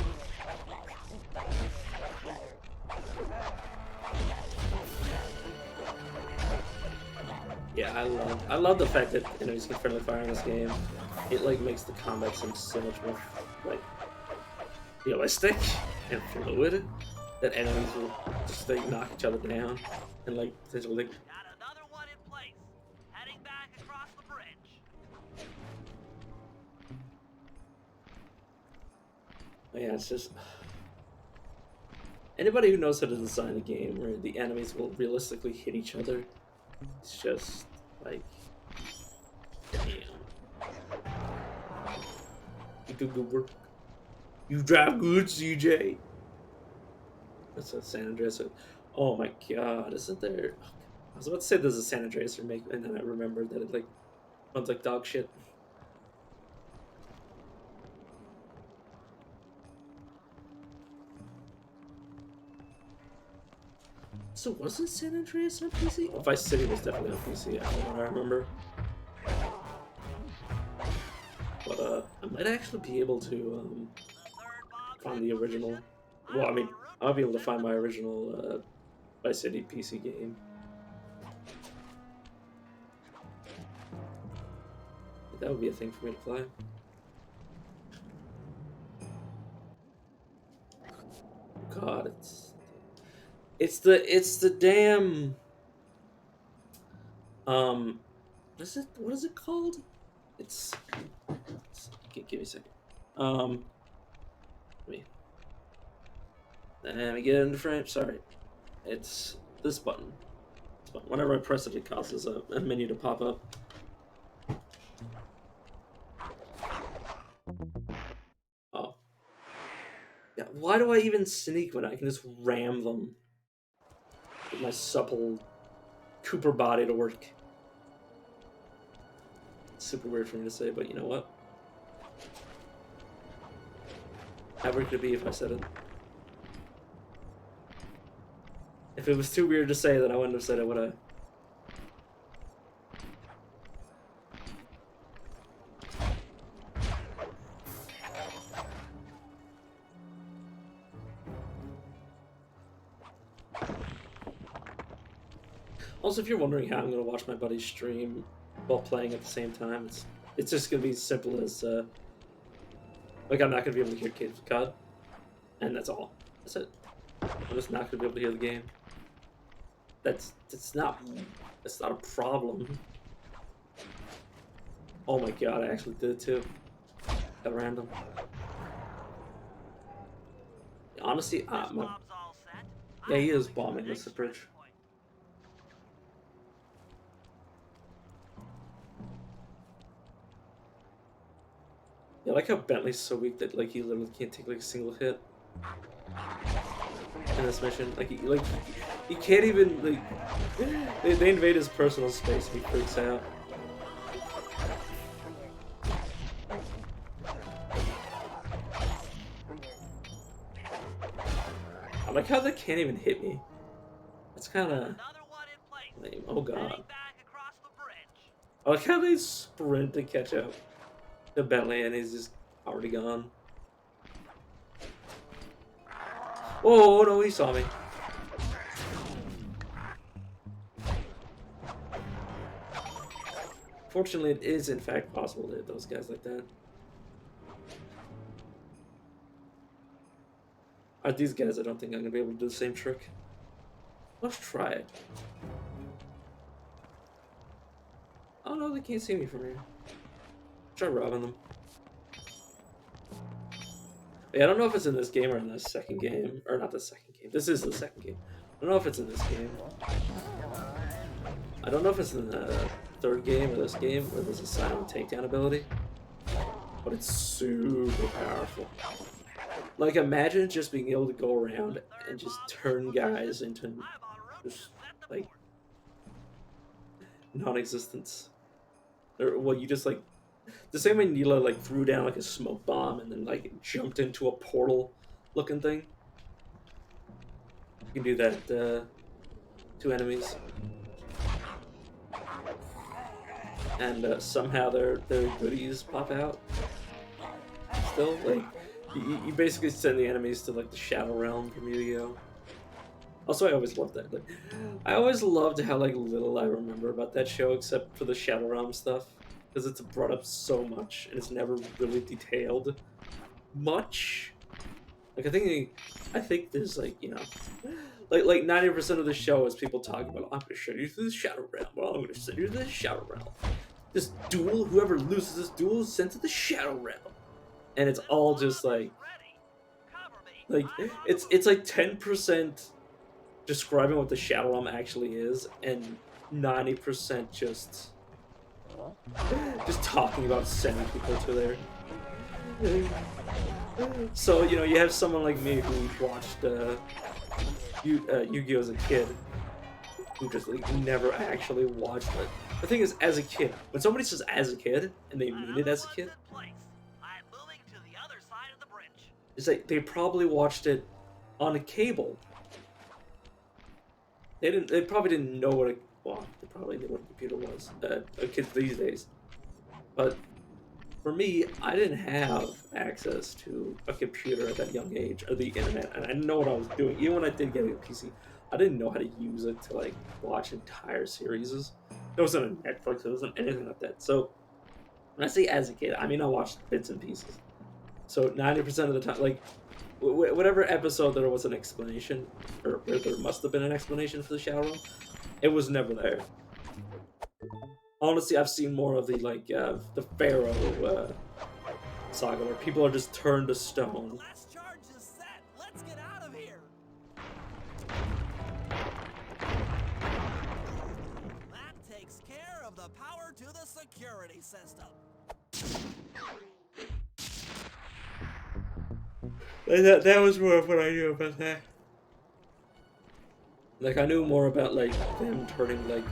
Yeah, I love the fact that enemies can friendly fire in this game. It like makes the combat seem so much more like realistic and fluid. That enemies will just like knock each other down and like potentially. Got another one in place. Heading back across the bridge. Yeah, it's just anybody who knows how to design a game where the enemies will realistically hit each other. It's just like, damn. You do good work. You drive good, CJ. That's what San Andreas. Oh my god, isn't there? I was about to say there's a San Andreas remake, and then I remembered that it like runs like dog shit. So wasn't San Andreas on PC? Oh, Vice City was definitely on PC. I don't know what I remember. But I might actually be able to find the original. Well, I mean, I'll be able to find my original Vice City PC game. That would be a thing for me to play. God, it's the damn What is it called? It's give me a second. Let me get into frame. Sorry, it's this button. Whenever I press it, it causes a menu to pop up. Oh. Yeah, why do I even sneak when I can just ram them with my supple Cooper body to work? It's super weird for me to say, but you know what? How weird could it be if I said it? If it was too weird to say, then I wouldn't have said it, would I? Also, if you're wondering how I'm going to watch my buddy stream while playing at the same time, it's just going to be as simple as, like, I'm not going to be able to hear Kids with COD, and that's all. That's it. I'm just not going to be able to hear the game. That's not a problem. Oh my god, I actually did it too. At random. Honestly, yeah, he is bombing this bridge. Yeah, I like how Bentley's so weak that like he literally can't take like a single hit in this mission. Like he can't even like they invade his personal space and he freaks out. I like how they can't even hit me. That's kind of lame. Oh god. I like how they sprint to catch up to Bentley and he's just already gone. Oh no, he saw me. Fortunately, it is in fact possible to hit those guys like that. These guys, I don't think I'm gonna be able to do the same trick. Let's try it. Oh no, they can't see me from here. Try robbing them. Yeah, I don't know if it's in this game or in the second game. Or not the second game. This is the second game. I don't know if it's in this game. I don't know if it's in the third game or this game where there's a silent takedown ability. But it's super powerful. Like, imagine just being able to go around and just turn guys into just, like, non-existence. Or, well, you just, like, the same way Neela, like, threw down, like, a smoke bomb and then, like, jumped into a portal-looking thing. You can do that, to enemies. And, somehow their goodies pop out. Still, like... You basically send the enemies to like the Shadow Realm from Yu-Gi-Oh. Also, I always loved that. Like, I always loved how like little I remember about that show, except for the Shadow Realm stuff, because it's brought up so much and it's never really detailed much. Like I think there's like like 90% of the show is people talking about I'm gonna send you to the Shadow Realm. Well, I'm gonna send you to the Shadow Realm. This duel, whoever loses this duel is sent to the Shadow Realm. And it's all just like it's like 10% describing what the Shadow Realm actually is, and 90% just talking about sending people to there. So you have someone like me who watched Yu-Gi-Oh as a kid, who just like never actually watched it. The thing is, as a kid, when somebody says as a kid and they mean it as a kid. Is like they probably watched it on a cable. They probably didn't know what they probably knew what a computer was. Kids these days. But for me, I didn't have access to a computer at that young age or the internet, and I didn't know what I was doing. Even when I did get a PC, I didn't know how to use it to like watch entire series. There wasn't a Netflix. There wasn't anything like that. So when I say as a kid, I mean I watched bits and pieces. So 90% of the time, like, whatever episode there was an explanation, or where there must have been an explanation for the Shadow Realm, it was never there. Honestly, I've seen more of the the Pharaoh saga where people are just turned to The stone. last charge is set. Let's get out of here. That takes care of the power to the security system. That was more of what I knew about that. Like I knew more about like them turning like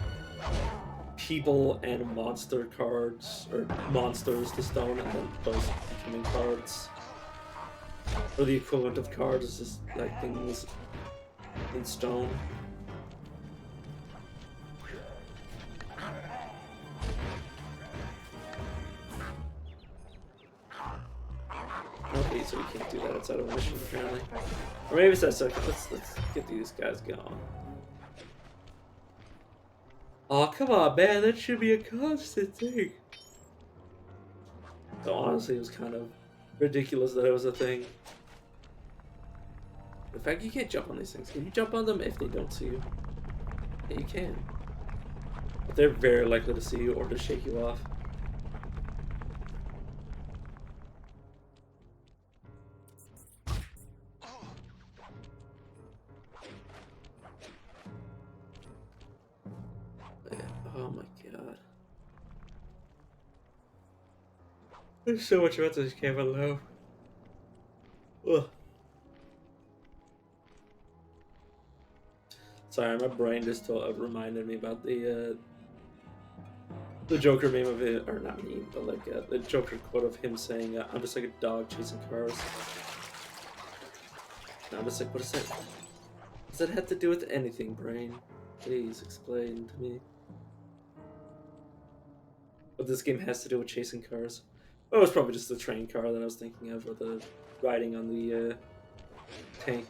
people and monster cards or monsters to stone and then those becoming cards. Or the equivalent of cards is just like things in stone. Okay, so we can't do that outside of a mission apparently. Or maybe it's that second. Let's get these guys going. Oh come on, man! That should be a constant thing. So honestly, it was kind of ridiculous that it was a thing. The fact you can't jump on these things. Can you jump on them if they don't see you? Yeah, you can. But they're very likely to see you or to shake you off. Yeah. Oh my god. There's so much about this game alone. Ugh. Sorry, my brain just reminded me about the Joker meme of it, or not meme, but like the Joker quote of him saying, "I'm just like a dog chasing cars." And I'm just like, what does that? Does that have to do with anything, brain? Please explain to me what this game has to do with chasing cars. Oh, it's probably just the train car that I was thinking of, or the riding on the tank.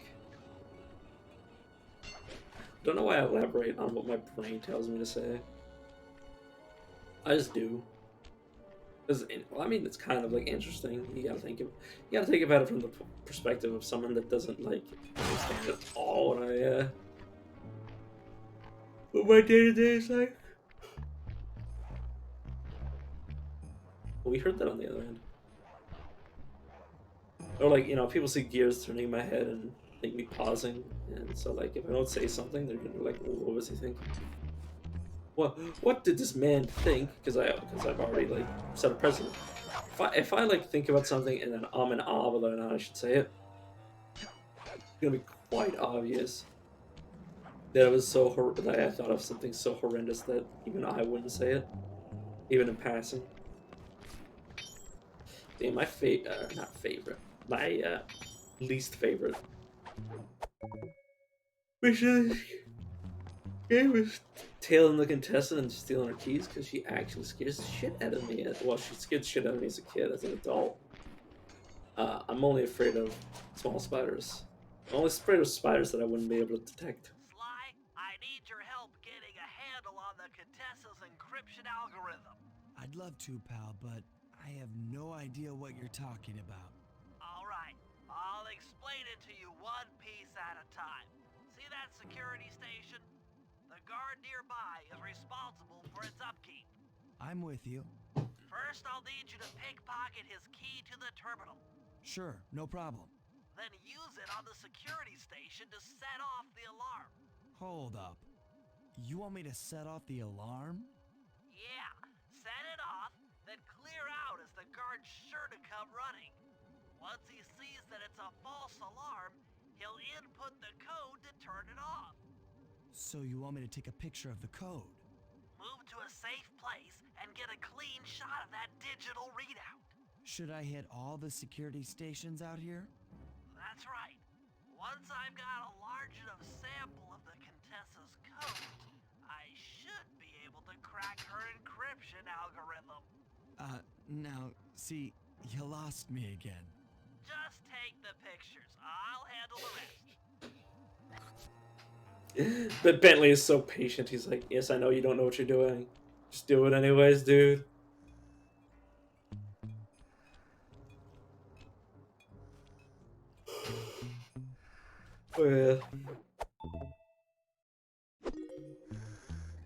Don't know why I elaborate on what my brain tells me to say. I just do. Cause, well, I mean, it's kind of like interesting. You gotta think about it from the perspective of someone that doesn't like understand at all what my day to day is like. But we heard that on the other end. Or like people see gears turning in my head and think me pausing, and so like if I don't say something, they're gonna be like, well, "What was he thinking? What did this man think?" Because I've already like set a precedent. If I like think about something and then I'm in awe whether or not I should say it, it's gonna be quite obvious that it was that I thought of something so horrendous that even I wouldn't say it, even in passing. Damn, not favorite, my least favorite mission game was tailing the contestant and stealing her keys because she actually scares the shit out of me. Well, she scared the shit out of me as a kid. As an adult, I'm only afraid of small spiders. I'm only afraid of spiders that I wouldn't be able to detect. Sly, I need your help getting a handle on the Contessa's encryption algorithm. I'd love to, pal, but I have no idea what you're talking about. All right, I'll explain it to you one piece at a time. See that security station? The guard nearby is responsible for its upkeep. I'm with you. First, I'll need you to pickpocket his key to the terminal. Sure, no problem. Then use it on the security station to set off the alarm. Hold up. You want me to set off the alarm? Yeah, set it off, then clear out as the guard's sure to come running. Once he sees that it's a false alarm, he'll input the code to turn it off. So you want me to take a picture of the code? Move to a safe place and get a clean shot of that digital readout. Should I hit all the security stations out here? That's right. Once I've got a large enough sample of the Contessa's code, I should be able to crack her encryption algorithm. Now, see, you lost me again. Just take the pictures. I'll handle the rest. But Bentley is so patient. He's like, "Yes, I know you don't know what you're doing. Just do it anyways, dude." Well,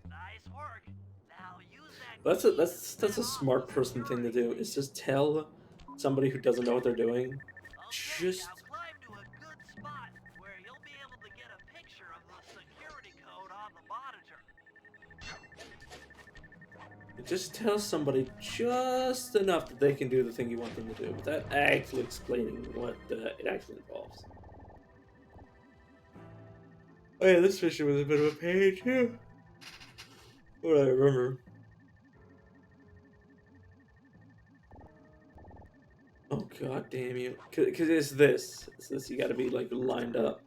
Nice work. Now use that That's a smart person thing to do. Is just tell somebody who doesn't know what they're doing. Okay, Just now climb to a good spot where you'll be able to get a picture of the security code on the monitor. just tell somebody just enough that they can do the thing you want them to do, without actually explaining what it actually involves. Oh yeah, this mission was a bit of a pain too. What I remember. Oh god damn you! Cause it's this. It's this. You got to be like lined up.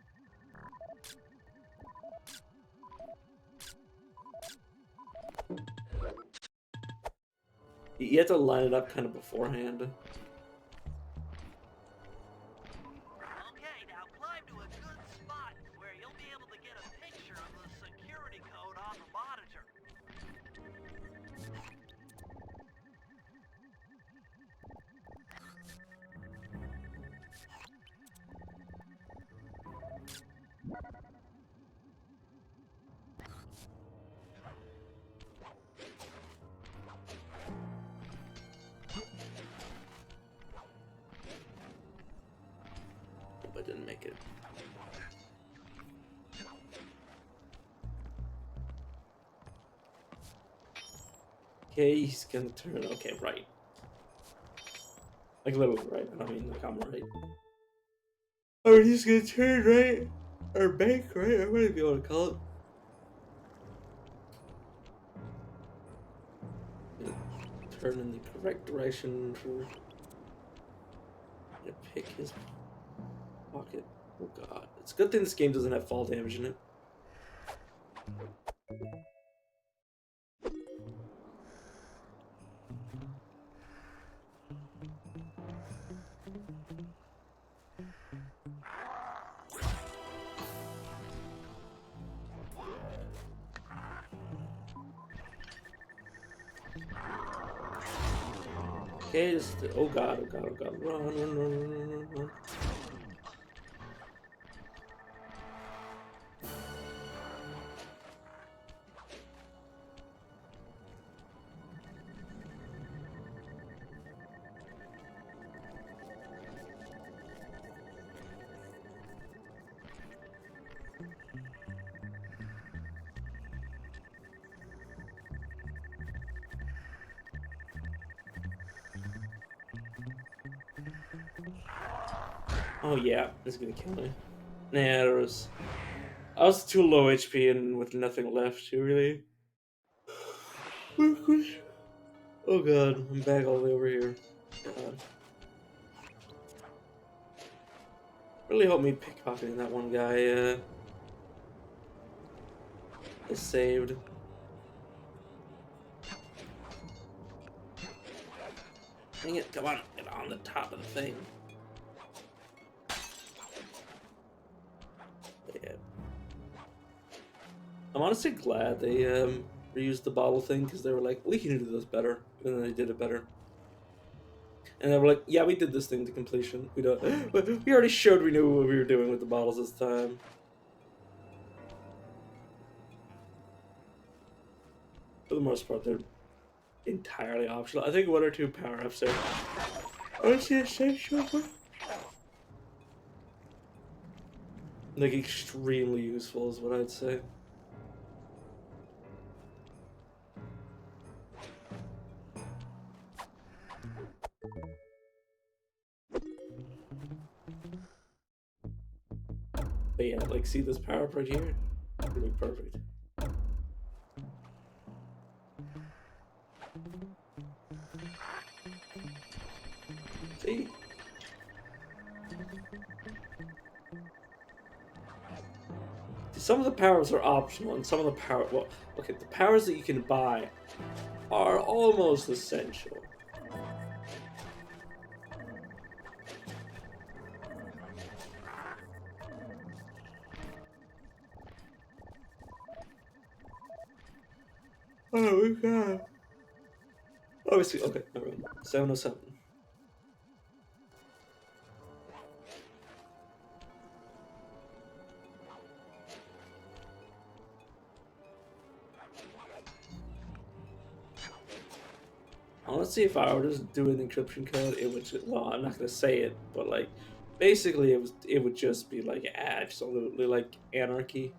You have to line it up kind of beforehand. Okay, now climb to a good spot where you'll be able to get a picture of the security code on the monitor. Hope I didn't make it. Okay, he's gonna turn. Okay, right. Like literally right. I don't mean like I'm right. Oh, he's gonna turn right or bank right. Or whatever you want to call it. Turn in the correct direction for to pick his pocket. Oh god. It's a good thing this game doesn't have fall damage in it. Okay, just oh god, oh god, oh god. Run, run, run, run, run, run, run. Oh yeah, this is gonna kill me. Nah, I was too low HP and with nothing left to really. Oh god, I'm back all the way over here. God. Really helped me pickpocketing that one guy, is saved. Dang it, come on, get on the top of the thing. Yeah. I'm honestly glad they reused the bottle thing, because they were like, we can do this better, and then they did it better. And they were like, yeah, we did this thing to completion. We don't. We already showed we knew what we were doing with the bottles this time. For the most part, they're entirely optional. I think one or two power-ups are honestly essential. Like, extremely useful is what I'd say. But yeah, like, see this power-up right here? Really perfect. See? Some of the powers are optional, and some of the well, okay, the powers that you can buy are almost essential. Oh, we got. Obviously, okay, never mind. 707. let's see if I were to do an encryption code, it would. Well, I'm not gonna say it, but like, basically, it would just be like absolutely like anarchy.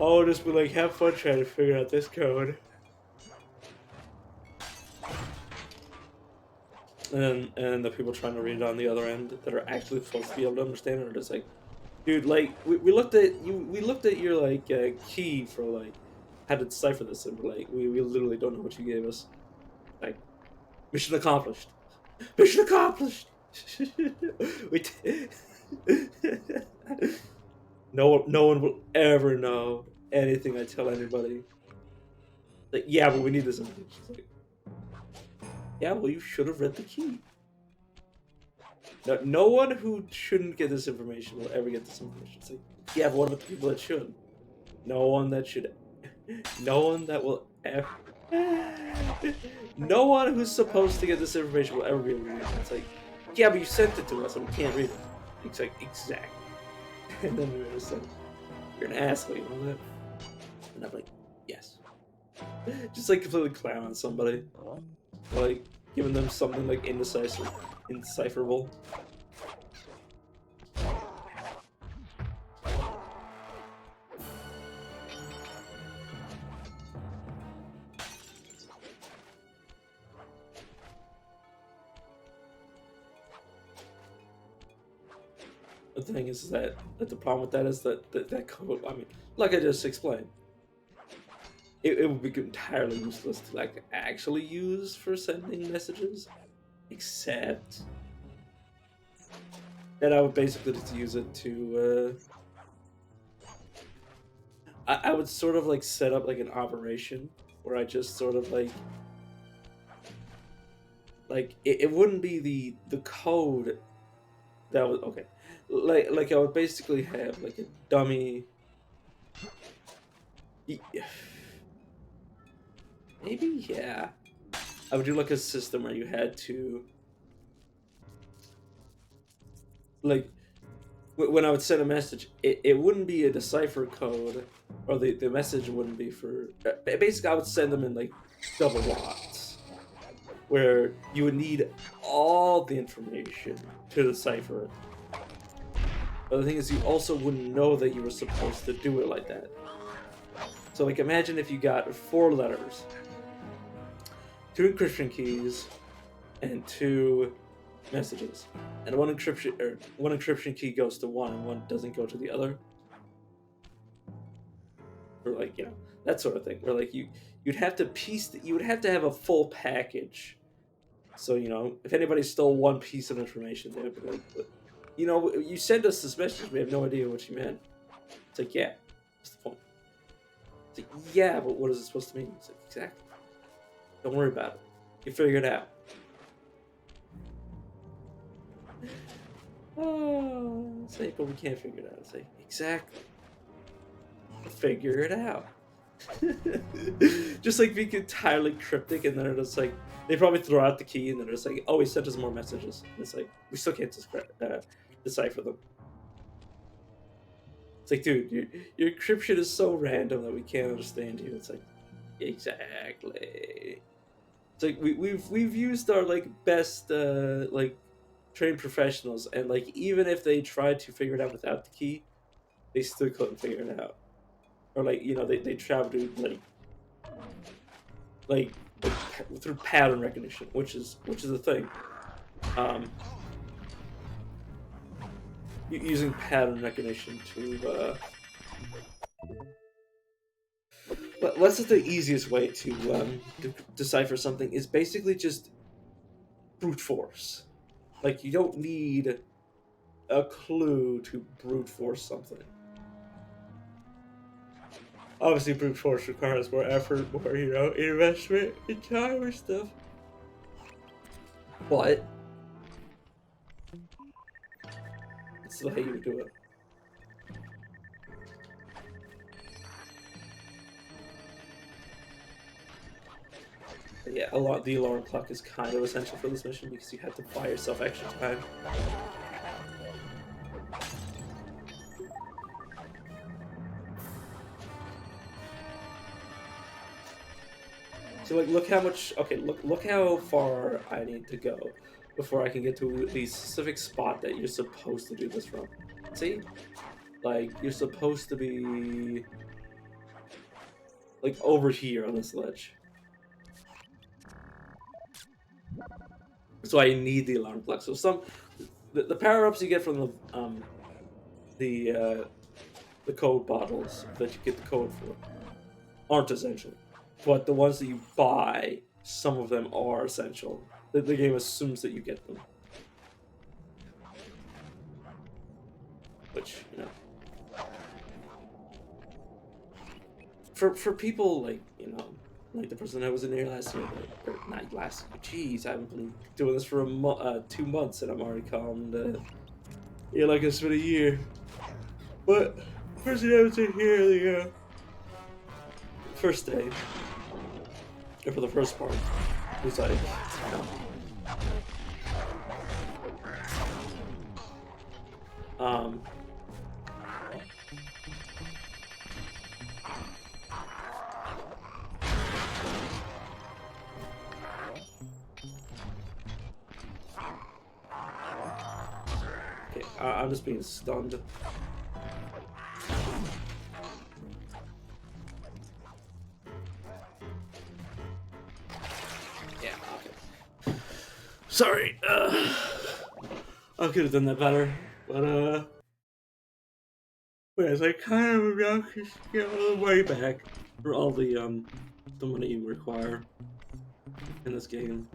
I'll just be like, have fun trying to figure out this code. And the people trying to read it on the other end that are actually supposed to be able to understand it are just like, dude, like we looked at you, we looked at your like key for like how to decipher this, and we're like, we literally don't know what you gave us. Like, mission accomplished. Mission accomplished. we no one will ever know anything I tell anybody. Like, yeah, but we need this information. Like, yeah, well, you should have read the key. No one who shouldn't get this information will ever get this information. It's like, yeah, but what about the people that should? No one that should. No one that will ever. No one who's supposed to get this information will ever be able to read it. It's like, yeah, but you sent it to us and we can't read it. It's like, exactly. And then we're just like, you're an asshole, you know that? And I'm like, yes. Just like completely clown on somebody. Like, giving them something like indecipherable. The thing is that the problem with that is that code. I mean, like I just explained, it would be entirely useless to like actually use for sending messages, except that I would basically just use it to. I would sort of like set up like an operation where I just sort of like it wouldn't be the code that was okay. Like I would basically have like a dummy. Maybe, yeah. I would do like a system where you had to like when I would send a message, it wouldn't be a decipher code, or the message wouldn't be for. Basically, I would send them in like double lots, where you would need all the information to decipher it. But the thing is, you also wouldn't know that you were supposed to do it like that. So, like, imagine if you got 4 letters, 2 encryption keys, and 2 messages, and one encryption key goes to one and one doesn't go to the other, or like, you know, that sort of thing. Where like you'd have to you would have to have a full package. So, you know, if anybody stole one piece of information, they would be like, you know, you sent us this message, we have no idea what you meant. It's like, yeah, what's the point? It's like, yeah, but what is it supposed to mean? It's like, exactly. Don't worry about it. You figure it out. Oh, it's like, but we can't figure it out. It's like, exactly. Figure it out. Just like being entirely cryptic, and then they're just like, they probably throw out the key, and they're just like, oh, he sent us more messages. And it's like, we still can't decipher them. It's like, dude, your encryption is so random that we can't understand you. It's like, exactly. It's like we've used our like best like trained professionals, and like even if they tried to figure it out without the key, they still couldn't figure it out. Or like, you know, they travel to like through pattern recognition, which is a thing. Using pattern recognition to let's say the easiest way to decipher something is basically just brute force. Like, you don't need a clue to brute force something. Obviously, brute force requires more effort, more, you know, investment in time and stuff. But it's the way you would do it. But yeah, the alarm clock is kind of essential for this mission because you have to buy yourself extra time. So like, look how much. Okay, look how far I need to go before I can get to the specific spot that you're supposed to do this from. See, like you're supposed to be like over here on this ledge. So I need the alarm clock. So the power ups you get from the uh, the code bottles that you get the code for aren't essential, but the ones that you buy, some of them are essential. The game assumes that you get them, which for people like like the person that was in here last year, or not last year. Jeez, I haven't been doing this for 2 months, and I'm already calling like it's been a year. But the person that was in here the first day, or for the first part, was like, um, okay, I'm just being stunned. Yeah, okay. Sorry, I could have done that better, but it's like kind of obnoxious to get all the money back for all the money you require in this game.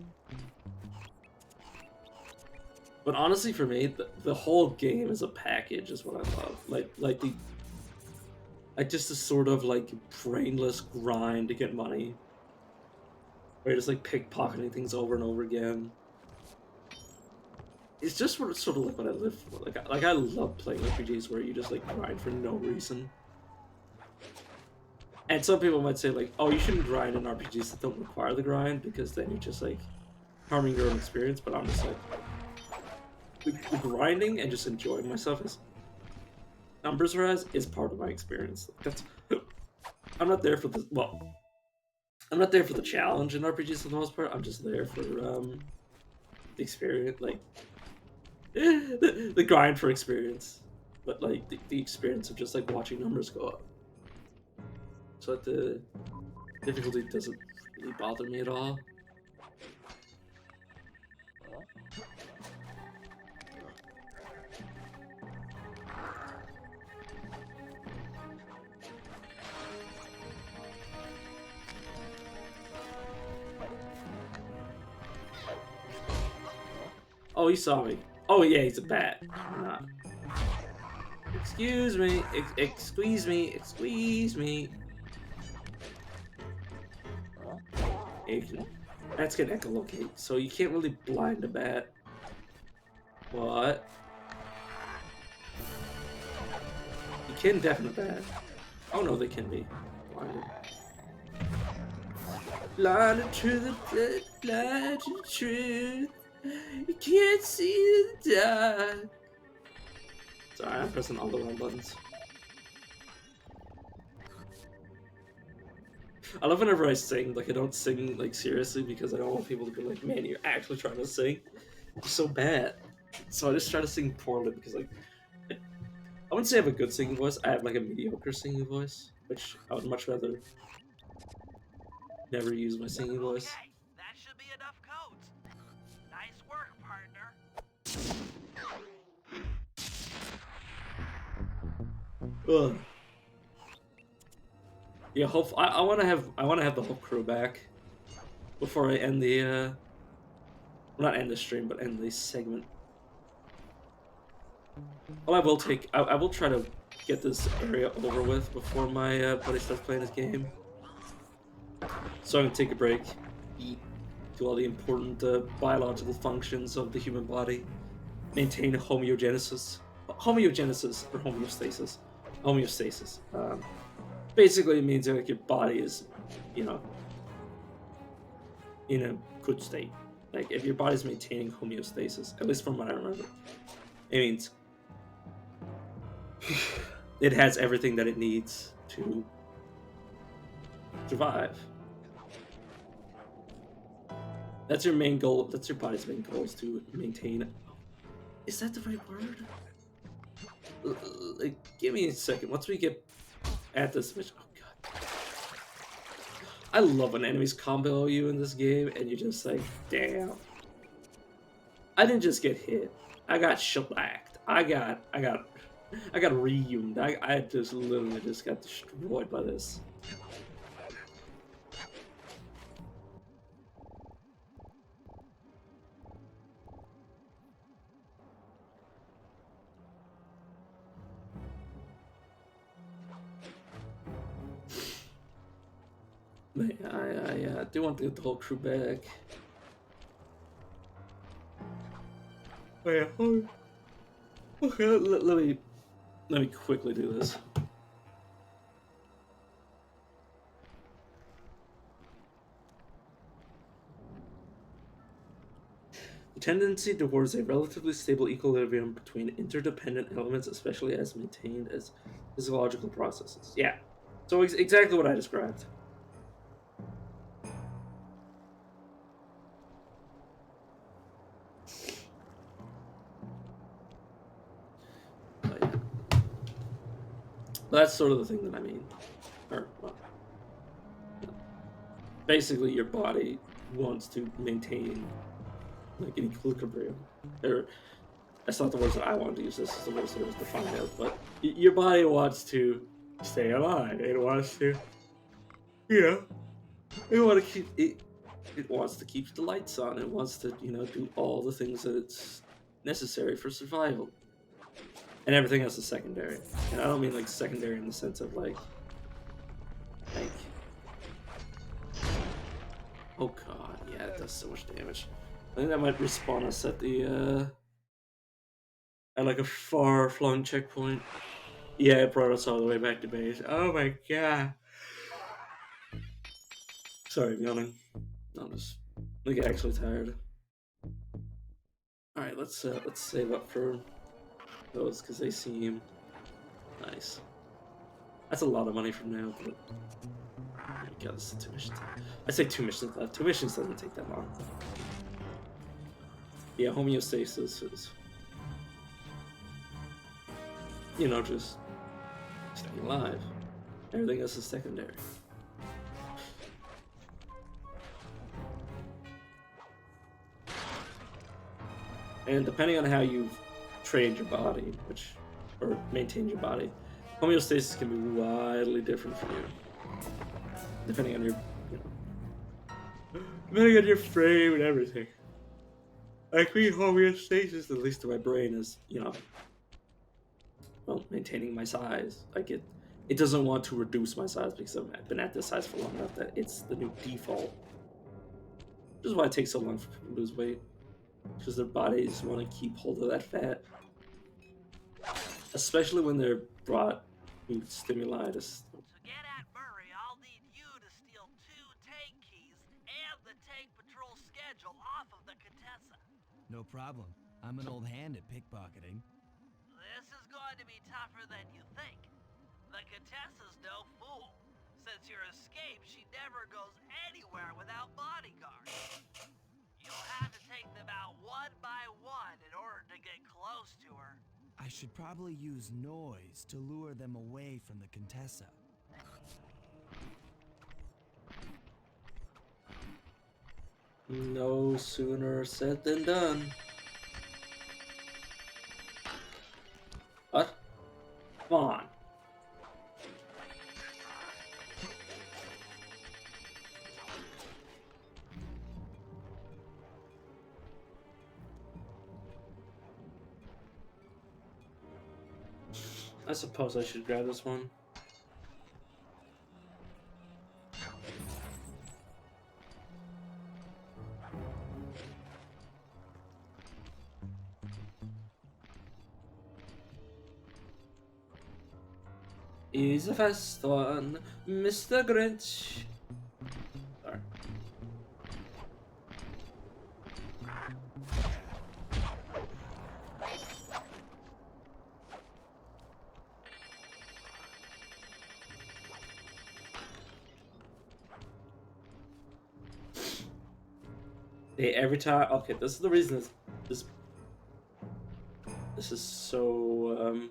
But honestly, for me, the whole game is a package, is what I love. Like just a sort of like brainless grind to get money, where you're just like pickpocketing things over and over again. It's just sort of like what I live for. Like I love playing RPGs where you just like grind for no reason. And some people might say like, oh, you shouldn't grind in RPGs that don't require the grind because then you're just like harming your own experience. But I'm just like, the grinding and just enjoying myself as numbers wise is part of my experience. That's I'm not there for the I'm not there for the challenge in RPGs for the most part. I'm just there for the experience, like the grind for experience, but like the experience of just like watching numbers go up. So that the difficulty doesn't really bother me at all. Oh, he saw me. Oh yeah, he's a bat. I'm not. Excuse me. Excuse me. Excuse me. Bats can echolocate, so you can't really blind a bat. What? You can deafen a bat. Oh no, they can be blinded. Blinded to the blind to the truth. You can't see the dark. Sorry, I'm pressing all the wrong buttons. I love whenever I sing, like I don't sing like seriously because I don't want people to be like, man, you're actually trying to sing. You're so bad. So I just try to sing poorly because like I wouldn't say I have a good singing voice. I have like a mediocre singing voice, which I would much rather never use my singing voice. Okay, that should be enough codes. Nice work, partner. Ugh. Yeah, I want to have the whole crew back before I end the well, not end the stream, but end the segment. Well, I will try to get this area over with before my buddy starts playing his game. So I can take a break, eat, do all the important biological functions of the human body, maintain homeogenesis or homeostasis. Homeostasis. Basically, it means that like, your body is, in a good state. Like if your body's maintaining homeostasis, at least from what I remember, it means it has everything that it needs to survive. That's your main goal. That's your body's main goal, is to maintain. Is that the right word? Like, give me a second. Once we get at this mission, oh god, I love when enemies combo you in this game, and you're just like, damn. I didn't just get hit. I got shellacked. I got reamed. I just literally just got destroyed by this. Man, I do want to get the whole crew back. Oh yeah. Okay, let me quickly do this. The tendency towards a relatively stable equilibrium between interdependent elements, especially as maintained as physiological processes. Yeah, so exactly what I described. But yeah. That's sort of the thing that I mean. Or, well, basically, your body wants to maintain like an equilibrium. Or that's not the words that I wanted to use. This is the words that was defined out. But your body wants to stay alive. It wants to, you know, it want to keep it. It wants to keep the lights on. It wants to, do all the things that it's necessary for survival. And everything else is secondary. And I don't mean like secondary in the sense of like, oh god, yeah, it does so much damage. I think that might respawn us at the at like a far-flung checkpoint. Yeah, it brought us all the way back to base. Oh my god. Sorry, I'm yawning. I'm just like actually tired. All right, let's save up for those because they seem nice. That's a lot of money from now, but oh my god, this is 2 missions. I say 2 missions left. 2 missions doesn't take that long. Yeah, homeostasis is, just staying alive. Everything else is secondary. And depending on how you've trained your body, or maintained your body, homeostasis can be widely different for you. Depending on depending on your frame and everything. Like me, homeostasis, at least to my brain, is, maintaining my size. Like it doesn't want to reduce my size because I've been at this size for long enough that it's the new default. Which is why it takes so long for people to lose weight. Because their bodies want to keep hold of that fat. Especially when they're brought with stimuli to... To get at Murray, I'll need you to steal 2 tank keys and the tank patrol schedule off of the Contessa. No problem. I'm an old hand at pickpocketing. This is going to be tougher than you think. The Contessa's no fool. Since your escape, she never goes anywhere without bodyguards. You'll have to take them out one by one in order to get close to her. I should probably use noise to lure them away from the Contessa. No sooner said than done. What? Come on. I suppose I should grab this one. He's a fast one, Mr. Grinch. Sorry. every time. Okay, this is the reason this this is so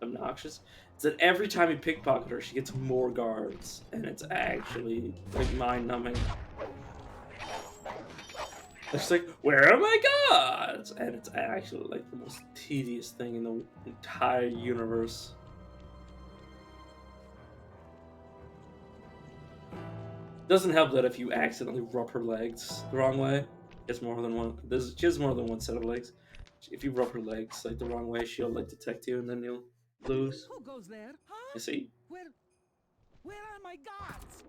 obnoxious. It's that every time you pickpocket her, she gets more guards, and it's actually like mind-numbing. It's like, where are my gods? And it's actually like the most tedious thing in the entire universe. Doesn't help that if you accidentally rub her legs the wrong way, it's more than one. She has more than one set of legs. If you rub her legs like the wrong way, she'll like detect you, and then you'll lose. Who goes there? Huh? You see? Where are my gods?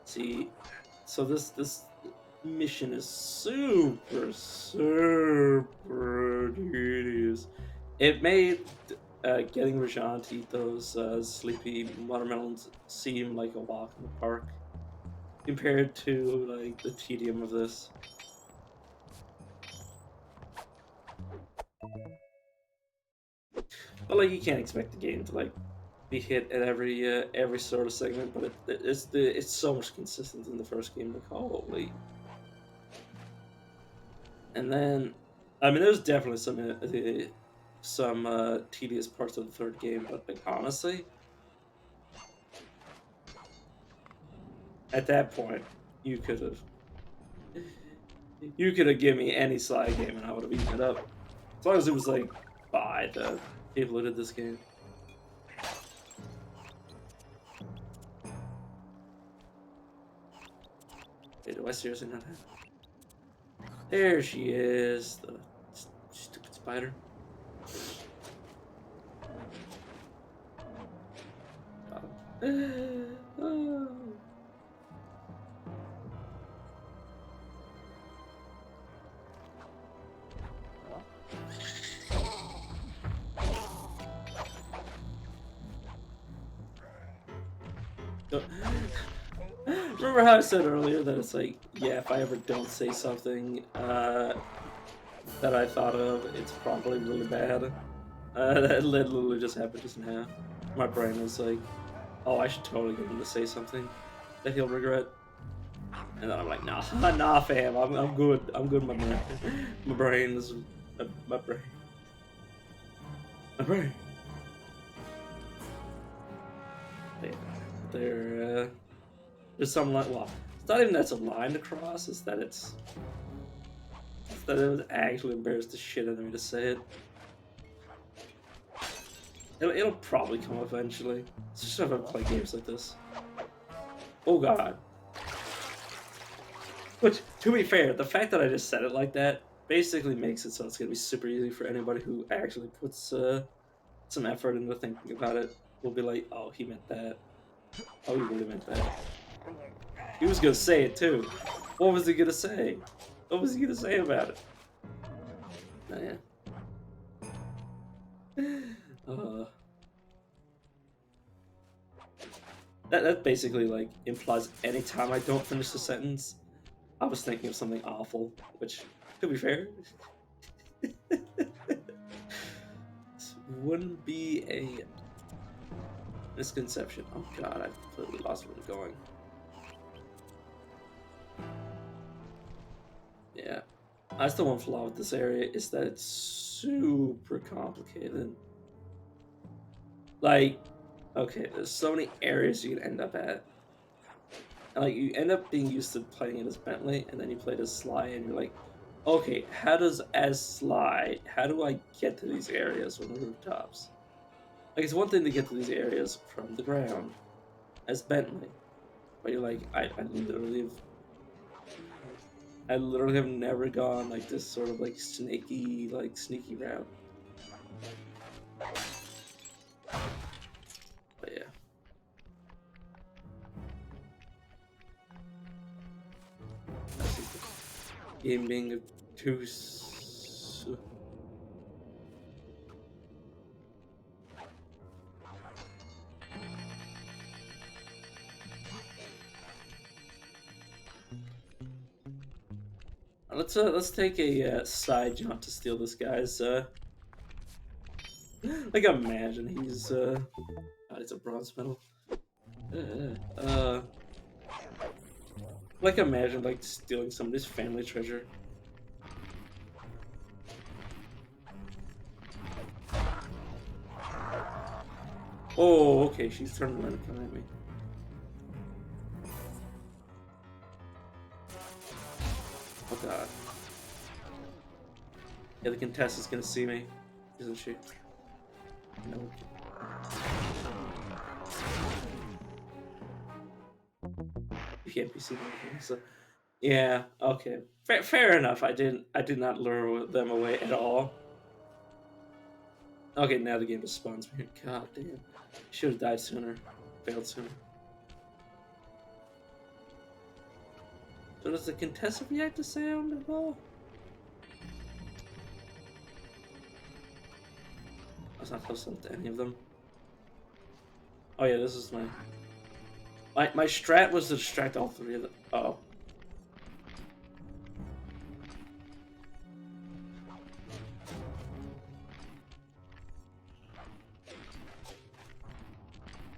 See, so this mission is super tedious. It made getting Rajan to eat those sleepy watermelons seem like a walk in the park compared to like the tedium of this. But like you can't expect the game to like be hit at every sort of segment, but it's so much consistent in the first game. Like holy. And then, I mean, there's definitely some tedious parts of the third game, but like honestly, at that point, you could have given me any Sly game and I would have eaten it up. As long as it was like by the people who did this game. Hey, do I seriously not have? There she is, the stupid spider. Oh. Remember how I said earlier that it's like, yeah, if I ever don't say something that I thought of, it's probably really bad. That literally just happened just now. My brain was like, oh, I should totally get him to say something that he'll regret. And then I'm like, nah, nah, fam, I'm good. I'm good, my brain. My brain is my brain. My brain. There's some like, well, it's not even that's a line to cross. It's that it was actually embarrassed the shit out of me to say it. It'll probably come eventually. It's just if I play games like this. Oh god. Which, to be fair, the fact that I just said it like that basically makes it so it's gonna be super easy for anybody who actually puts some effort into thinking about it. Will be like, oh, he meant that. Oh, he really meant that. He was gonna say it too. What was he gonna say? What was he gonna say about it? Oh, yeah. That basically like implies anytime I don't finish the sentence, I was thinking of something awful. Which, to be fair, this wouldn't be a misconception. Oh god, I've completely lost where I'm going. Yeah. That's the one flaw with this area is that it's super complicated. Like, okay, there's so many areas you can end up at. And like you end up being used to playing it as Bentley, and then you play it as Sly, and you're like, okay, how do I get to these areas on the rooftops? Like it's one thing to get to these areas from the ground as Bentley, but you're like, I literally have never gone like this sort of like sneaky route. But yeah. Game being obtuse. Let's take a side jaunt to steal this guy's Like imagine he's God, it's a bronze medal. Uh, like imagine like stealing somebody's family treasure. Oh, okay, she's turning around and coming at me. Oh god. Yeah, the Contessa's gonna see me, isn't she? No. You can't be seen anything, so yeah, okay. Fair enough. I did not lure them away at all. Okay, now the game just spawns me. God damn. Should have died sooner. Failed sooner. So does the Contessa react to sound at all? I was not close enough to any of them. Oh yeah, this is my strat was to distract all three of them. Oh.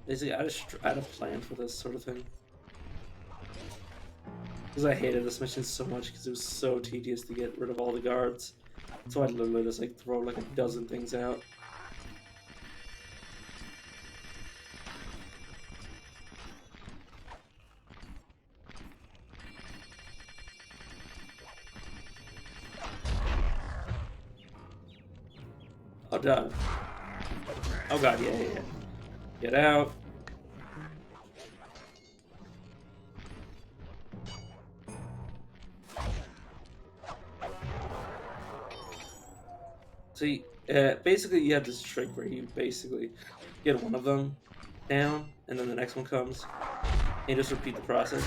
Basically, I had a plan for this sort of thing. Because I hated this mission so much because it was so tedious to get rid of all the guards. So I'd literally just like throw like a dozen things out. Oh, done. Oh god, yeah. Get out. See, basically you have this trick where you basically get one of them down, and then the next one comes, and you just repeat the process.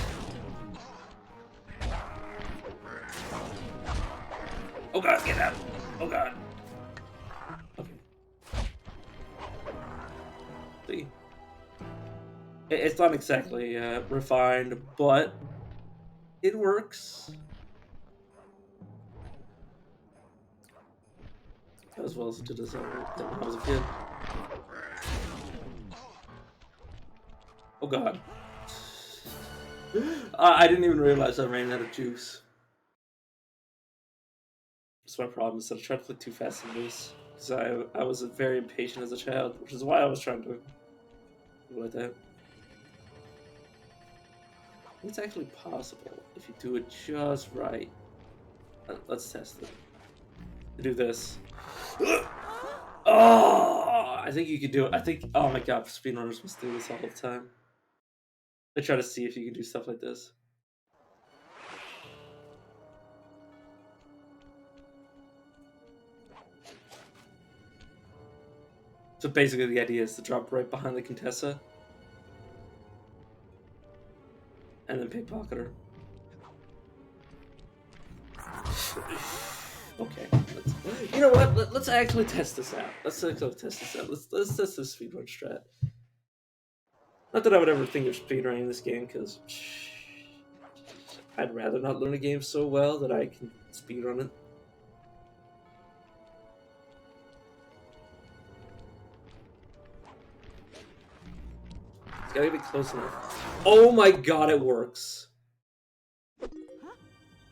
Oh god, get out! Oh god. Okay. See? It's not exactly refined, but it works. As well as it did as when I was a kid. Oh god. I didn't even realize I ran out of juice. That's my problem, is that I tried to click too fast and loose. Because I was very impatient as a child, which is why I was trying to do like that. It's actually possible if you do it just right. Let's test it. Do this. Oh, I think you could do it. I think, oh my god, speedrunners must do this all the time. They try to see if you can do stuff like this. So basically the idea is to drop right behind the Contessa. And then pickpocket her. Okay. You know what? Let's actually test this out. Let's actually test this out. Let's test this speedrun strat. Not that I would ever think of speedrunning this game, because I'd rather not learn a game so well that I can speedrun it. It's gotta be close enough. Oh my god, it works. Huh?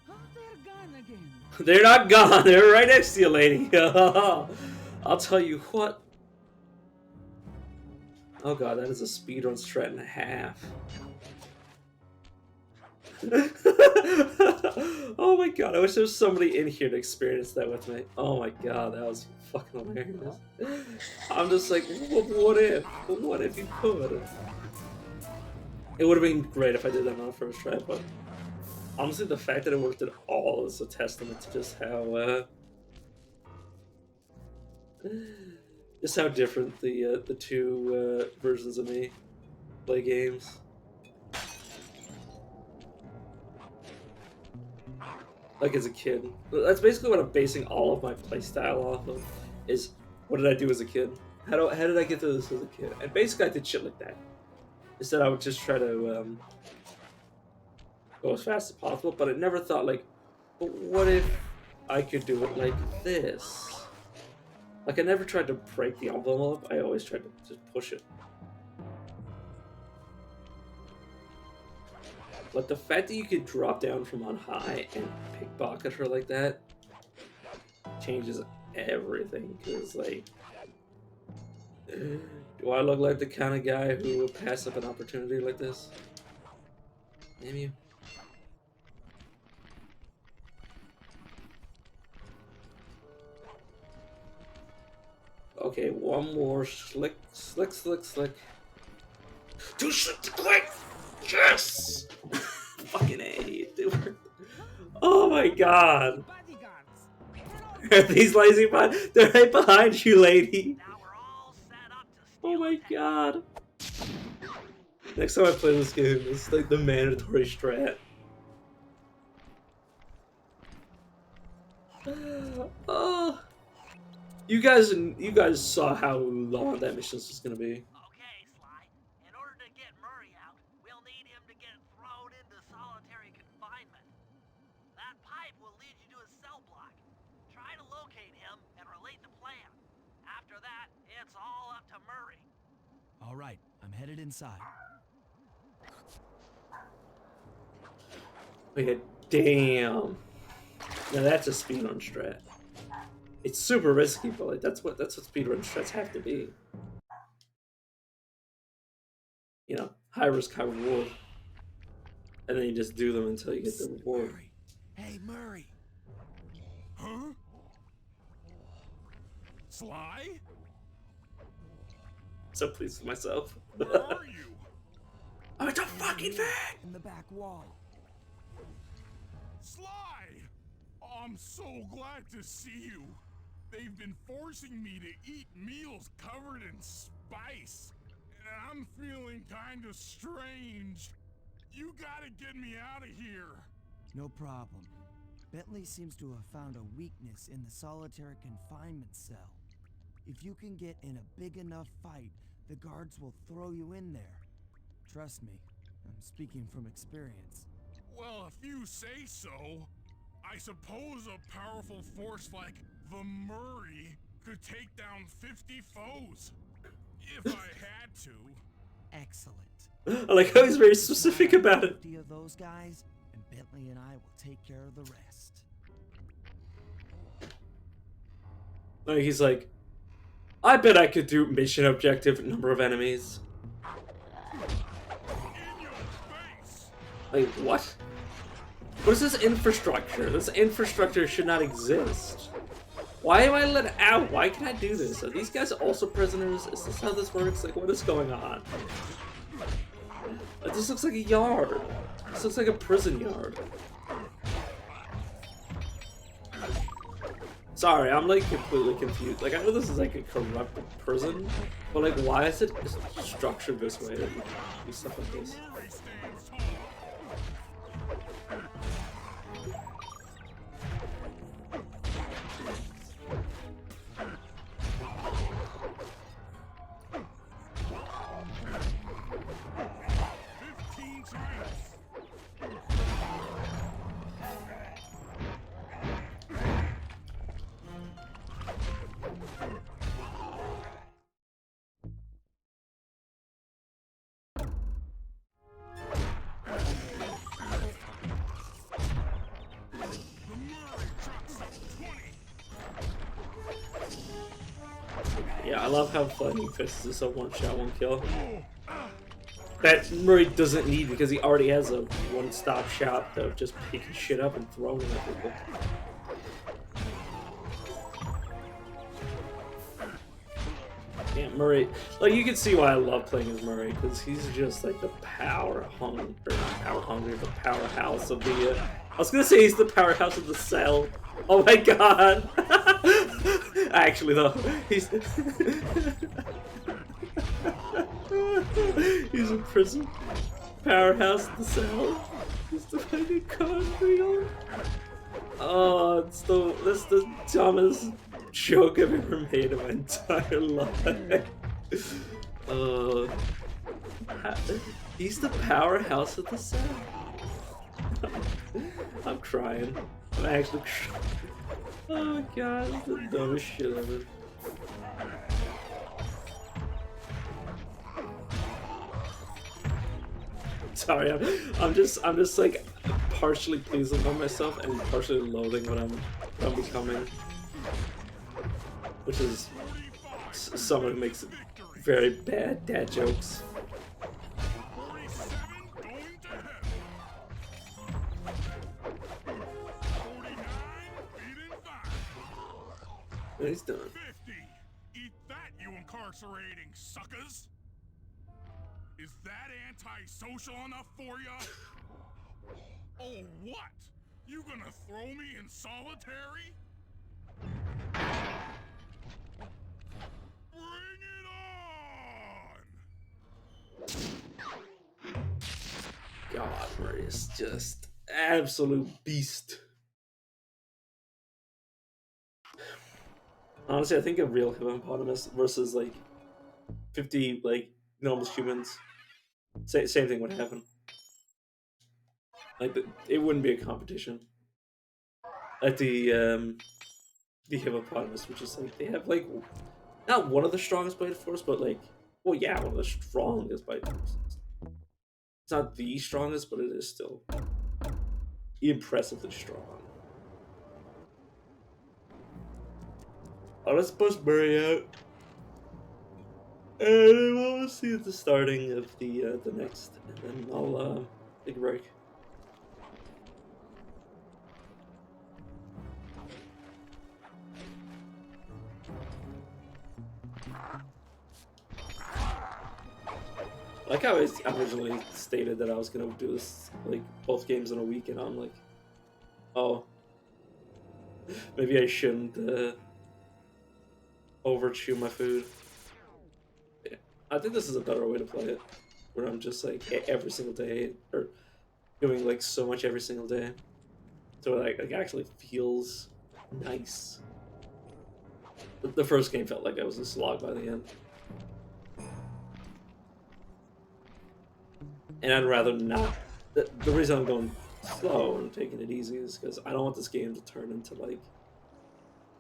Oh, they're gone again. They're not gone. They're right next to you, lady. I'll tell you what. Oh god, that is a speedrun strat and a half. Oh my god, I wish there was somebody in here to experience that with me. Oh my god, that was fucking hilarious. I'm just like, what if? What if you could? It would have been great if I did that on the first try, but honestly, the fact that it worked at all is a testament to just how different the two versions of me play games. Like as a kid, that's basically what I'm basing all of my playstyle off of. Is what did I do as a kid? How did I get to this as a kid? And basically, I did shit like that. Instead, I would just try to go as fast as possible, but I never thought like, but what if I could do it like this? Like, I never tried to break the envelope, I always tried to just push it. But the fact that you could drop down from on high and pickpocket her like that changes everything, because, like, do I look like the kind of guy who would pass up an opportunity like this? Damn you. Okay, one more slick. Too slick to click! Yes! Fucking A, dude. Oh my god. These lazy bots, they're right behind you, lady. Now we're all set up to Oh steal my the god. Next time I play this game, it's like the mandatory strat. Oh. You guys saw how long that mission was gonna be. Okay, Sly. In order to get Murray out, we'll need him to get thrown into solitary confinement. That pipe will lead you to his cell block. Try to locate him and relate the plan. After that, it's all up to Murray. All right, I'm headed inside. Okay, damn. Now that's a speedrun strat. It's super risky, but like that's what speedrun strats have to be. You know, high risk, high reward. And then you just do them until you get the reward. Murray. Hey, Murray. Huh? Sly? So pleased with myself. Where are you? Oh, it's a fucking thing! In the back wall. Sly! Oh, I'm so glad to see you. They've been forcing me to eat meals covered in spice. And I'm feeling kind of strange. You gotta get me out of here. No problem. Bentley seems to have found a weakness in the solitary confinement cell. If you can get in a big enough fight, the guards will throw you in there. Trust me, I'm speaking from experience. Well, if you say so, I suppose a powerful force like the Murray could take down 50 foes. If I had to. Excellent. I like how he's very specific about it. 50 of those guys, and Bentley and I will take care of the rest. Like he's like, I bet I could do mission objective number of enemies. In your face! Like what? What is this infrastructure? This infrastructure should not exist. Why am I let out? Why can I do this? Are these guys also prisoners? Is this how this works? Like, what is going on? This looks like a yard. This looks like a prison yard. Sorry, I'm like completely confused. Like, I know this is like a corrupt prison, but like, why is it structured this way? That you do stuff like this. Murray stands tall. Yeah, I love how Flying Fist is a one-shot, one-kill. That Murray doesn't need because he already has a one-stop shop of just picking shit up and throwing it at people. Yeah, Murray. Like, you can see why I love playing as Murray, because he's just like the powerhouse of the. I was gonna say he's the powerhouse of the cell. Oh my god! Actually, though, he's he's a prison powerhouse of the cell. He's the fucking cornfield. Oh, that's the dumbest joke I've ever made in my entire life. He's the powerhouse of the cell. I'm crying. I'm actually crying. Oh my god, it's the dumbest shit ever. Sorry, I'm just like partially pleasing on myself and partially loathing what I'm becoming, which is someone who makes very bad dad jokes. 47 going to heaven. 49 feeding fire. What he's doing? 50. Eat that, you incarcerating suckers. Is that antisocial enough for ya? Oh, what? You gonna throw me in solitary? Bring it on! God, Murray is just absolute beast. Honestly, I think a real hippopotamus versus like 50 like normal humans, same thing would happen. Like it wouldn't be a competition. Like the hippopotamus, which is like they have like not one of the strongest bite force, but like well yeah, one of the strongest bite forces. It's not the strongest, but it is still impressively strong. Oh, let's push Murray out. And we'll see at the starting of the next, and then I'll take a break. Like how I originally stated that I was gonna do this like both games in a week, and I'm like, oh, maybe I shouldn't overchew my food. Yeah. I think this is a better way to play it, where I'm just like every single day or doing like so much every single day, so it actually feels nice. The first game felt like I was a slog by the end. And I'd rather not. The reason I'm going slow and taking it easy is because I don't want this game to turn into like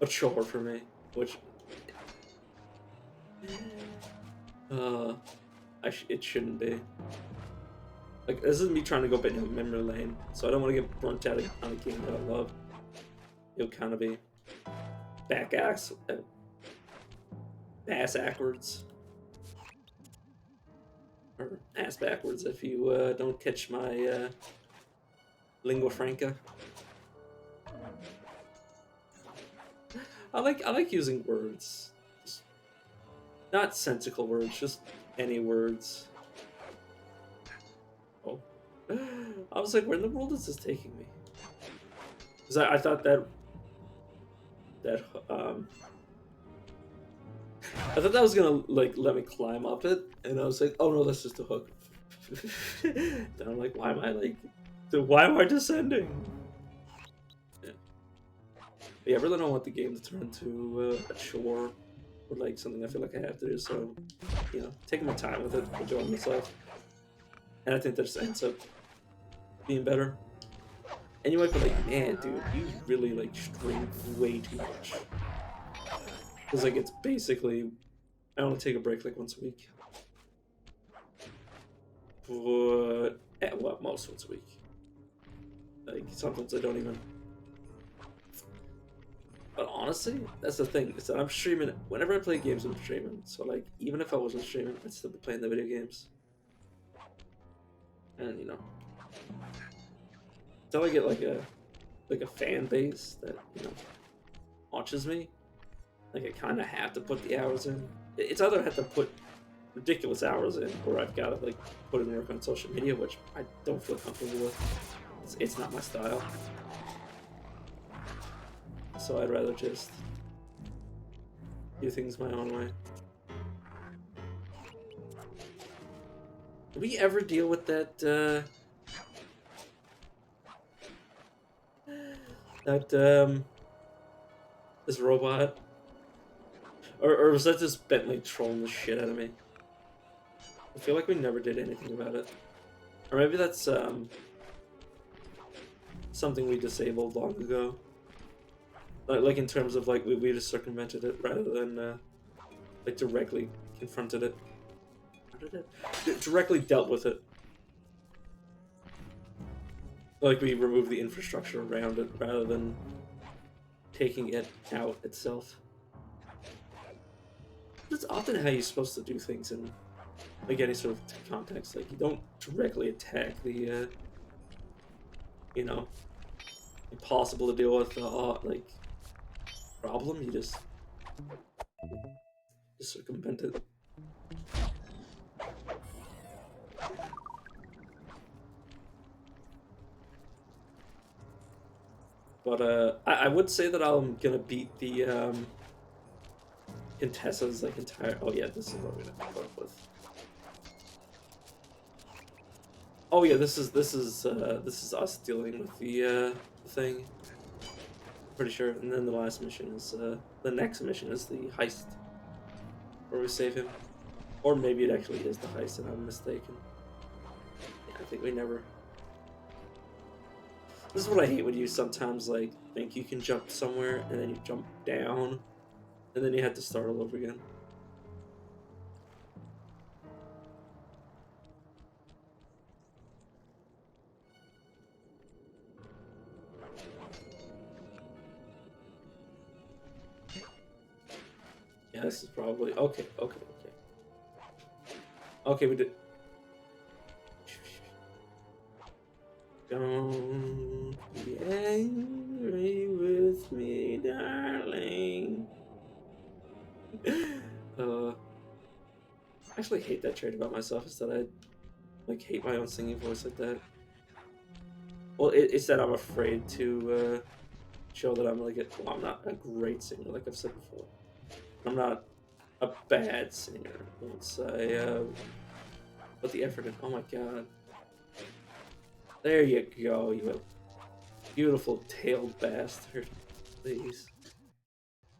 a chore for me, which it shouldn't be. Like this is me trying to go bit in memory lane, so I don't want to get burnt out on a game that I love. It'll kind of be ass backwards. Or ass backwards if you don't catch my lingua franca. I like using words, just not sensical words, just any words. Oh, I was like, where in the world is this taking me? Because I thought that I thought that was gonna like let me climb up it, and I was like, oh no, that's just a hook. Then I'm like, why am I descending? Yeah. Yeah, I really don't want the game to turn into a chore or like something I feel like I have to do. So, you know, taking my time with it, enjoying myself, and I think that just ends up being better. And you might be like, man, dude, you really like stream way too much. Because like it's basically, I only take a break like once a week. But most once a week. Like sometimes I don't even. But honestly, that's the thing. Is that I'm streaming whenever I play games. I'm streaming. So like, even if I wasn't streaming, I'd still be playing the video games. And you know, until I get like a fan base that watches me, like I kind of have to put the hours in. It's either I have to put ridiculous hours in, or I've got to like put in work on social media, which I don't feel comfortable with. It's not my style. So I'd rather just do things my own way. Did we ever deal with that this robot? Or was that just Bentley trolling the shit out of me? I feel like we never did anything about it. Or maybe that's something we disabled long ago. Like in terms of like we just circumvented it rather than like directly confronted it. How did it? Directly dealt with it. Like we removed the infrastructure around it rather than taking it out itself. That's often how you're supposed to do things in like any sort of context. Like you don't directly attack the you know, impossible to deal with like problem. You just circumvent it. But I would say that I'm gonna beat the Contessa's like entire. Oh yeah, this is what we're gonna put up with. Oh yeah, this is us dealing with the thing. Pretty sure. And then the last mission is the next mission is the heist, where we save him, or maybe it actually is the heist and I'm mistaken. Yeah, I think we never. This is what I hate when you sometimes like think you can jump somewhere and then you jump down, and then you have to start all over again. Yeah, this is probably okay. Okay, we did. Don't be angry with me, darling. I actually hate that trait about myself, is that I like hate my own singing voice like that. Well, it's that I'm afraid to show that I'm like well, I'm not a great singer, like I've said before. I'm not a bad singer once I put the effort in. Oh my god. There you go, you beautiful tailed bastard. Please.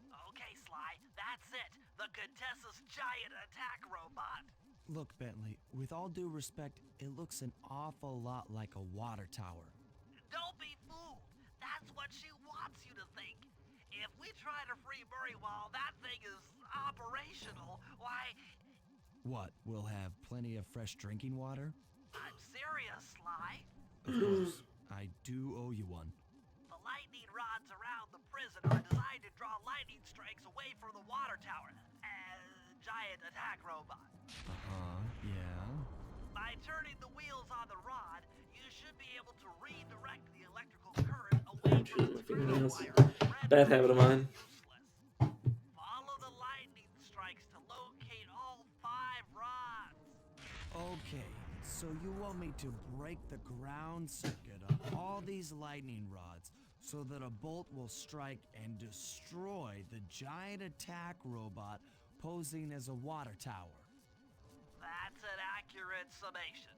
Okay, Sly, that's it. The Contessa's giant attack robot. Look, Bentley, with all due respect, it looks an awful lot like a water tower. Don't be fooled. That's what she wants you to think. If we try to free Murray while that thing is operational, why... What, we'll have plenty of fresh drinking water? I'm serious, Sly. Of course, I do owe you one. The lightning rods around the prison are designed to draw lightning strikes away from the water tower. Giant attack robot. Yeah. By turning the wheels on the rod, you should be able to redirect the electrical current away from the prison wire. Bad habit of mine. Useless. Follow the lightning strikes to locate all 5 rods. Okay, so you want me to break the ground circuit of all these lightning rods so that a bolt will strike and destroy the giant attack robot posing as a water tower. That's an accurate summation.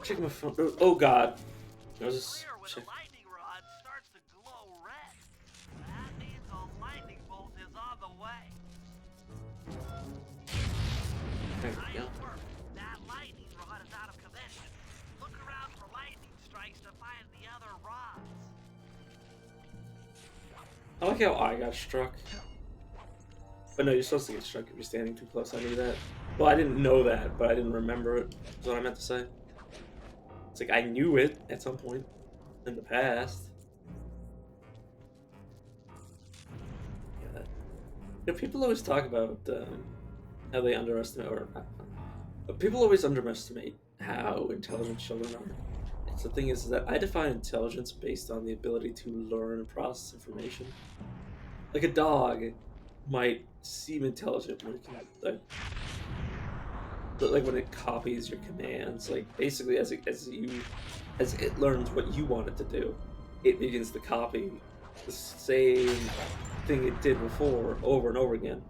Check my phone. Oh god. I was just Clear when check. the lightning rod starts to glow red. That means a lightning bolt is on the way. There we Nice go. work. That lightning rod is out of commission. Look around for lightning strikes to find the other rods. I like how I got struck. But no, you're supposed to get struck if you're standing too close. I knew that. Well, I didn't know that, but I didn't remember it. That's what I meant to say. It's like I knew it at some point in the past. Yeah. You know, people always talk about how they underestimate, or people always underestimate how intelligent children are. It's the thing is that I define intelligence based on the ability to learn and process information. Like a dog might seem intelligent when it can, like when it copies your commands, like basically as it learns what you want it to do, it begins to copy the same thing it did before over and over again.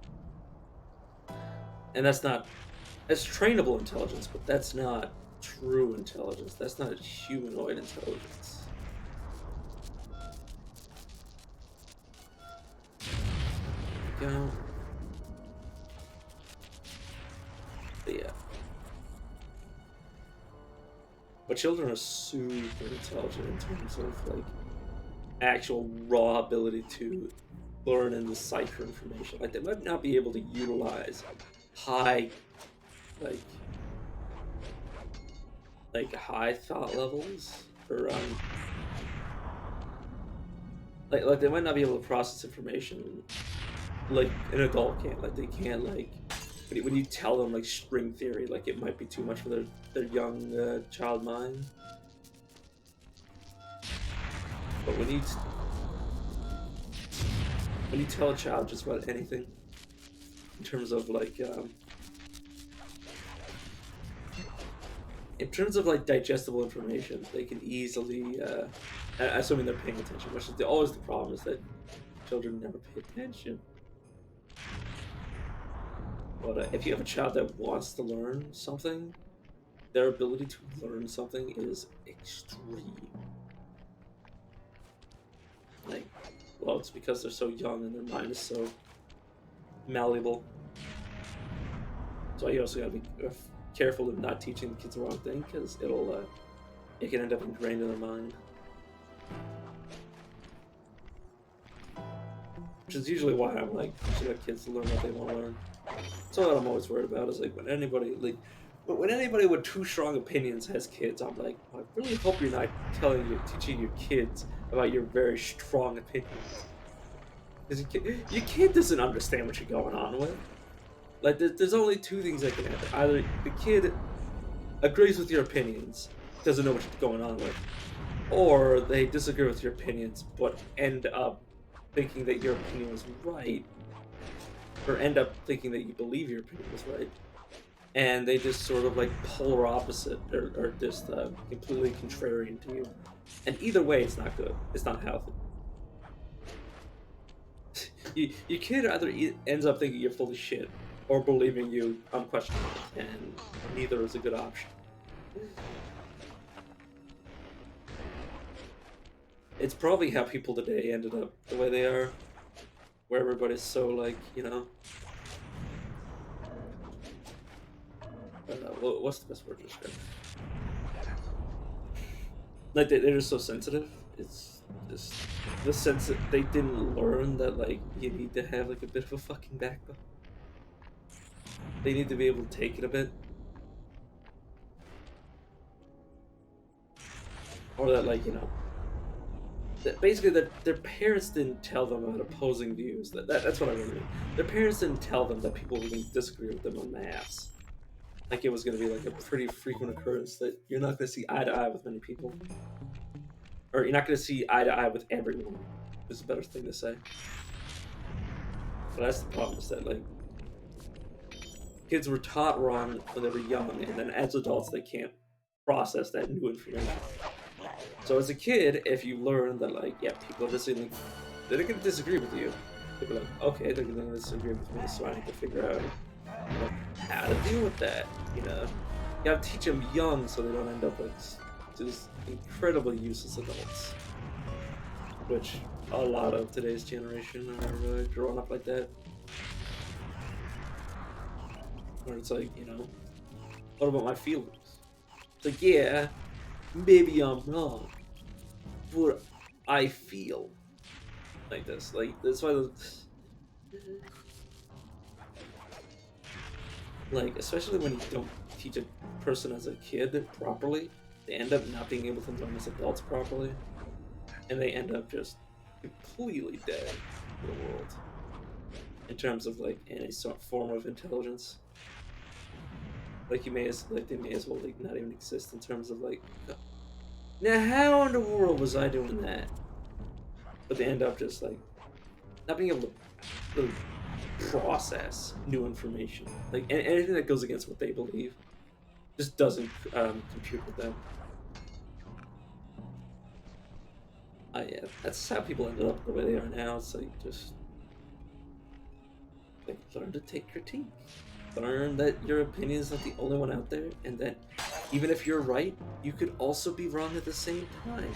And that's trainable intelligence, but that's not true intelligence. That's not humanoid intelligence. Go. But yeah. But children are super intelligent in terms of like actual raw ability to learn and decipher information. Like they might not be able to utilize high like high thought levels or like they might not be able to process information like an adult can't. Like they can't like when you tell them like string theory, like it might be too much for their young child mind. But when you tell a child just about anything, in terms of like digestible information, they can easily. Assuming they're paying attention, which is always the problem is that children never pay attention. But if you have a child that wants to learn something, their ability to learn something is extreme. Like, well, it's because they're so young and their mind is so malleable. So you also gotta be careful of not teaching the kids the wrong thing, because it can end up ingrained in their mind. Which is usually why I'm like teaching my kids to learn what they want to learn. So what I'm always worried about is like when anybody with too strong opinions has kids, I'm like, I really hope you're not teaching your kids about your very strong opinions. Because your kid doesn't understand what you're going on with. Like, there's only two things that can happen. Either the kid agrees with your opinions, doesn't know what you're going on with, or they disagree with your opinions, but end up thinking that your opinion was right, or end up thinking that you believe your opinion was right, and they just sort of like polar opposite, or just completely contrarian to you. And either way, it's not good. It's not healthy. Your kid either ends up thinking you're full of shit, or believing you unquestionably, and neither is a good option. It's probably how people today ended up the way they are, where everybody's so like, what's the best word to describe it? Like they're just so sensitive. It's just the sense that they didn't learn that like you need to have like a bit of a fucking backbone. They need to be able to take it a bit. Or that, like, that basically that their parents didn't tell them about opposing views. That's what I really mean. Their parents didn't tell them that people were going to disagree with them on maths. Like, it was going to be like a pretty frequent occurrence that you're not going to see eye to eye with many people. Or you're not going to see eye to eye with everyone, is a better thing to say. But that's the problem, is that, like, kids were taught wrong when they were young, and then as adults they can't process that new information. So as a kid, if you learn that, like, yeah, people are just they're going to disagree with you. They'll be like, okay, they're going to disagree with me, so I need to figure out how to deal with that. You have to teach them young so they don't end up like just incredibly useless adults. Which a lot of today's generation are growing up like that. Where it's like, what about my feelings? It's like, yeah, maybe I'm wrong, but I feel like this. Like, that's why like, especially when you don't teach a person as a kid properly, they end up not being able to learn as adults properly, and they end up just completely dead to the world in terms of like any sort of form of intelligence. Like they may as well like not even exist in terms of like, now how in the world was I doing that? But they end up just like not being able to really process new information. Like anything that goes against what they believe just doesn't compute with them. Yeah, that's how people ended up the way they are now. It's like just like learn to take critique. Learn that your opinion is not the only one out there, and that even if you're right, you could also be wrong at the same time.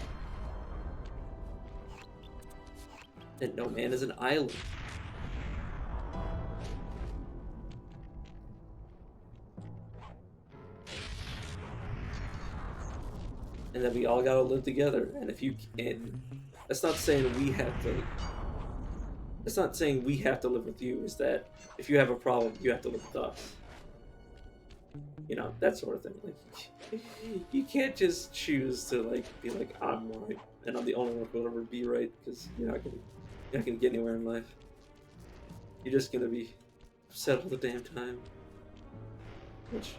That no man is an island. and that we all gotta live together. And if you and that's not saying we have to. That's not saying we have to live with you. Is that if you have a problem, you have to live with us. You know, that sort of thing. Like, you can't just choose to like be like I'm right and I'm the only one who will ever be right because you're not gonna get anywhere in life. You're just gonna be upset all the damn time. Which,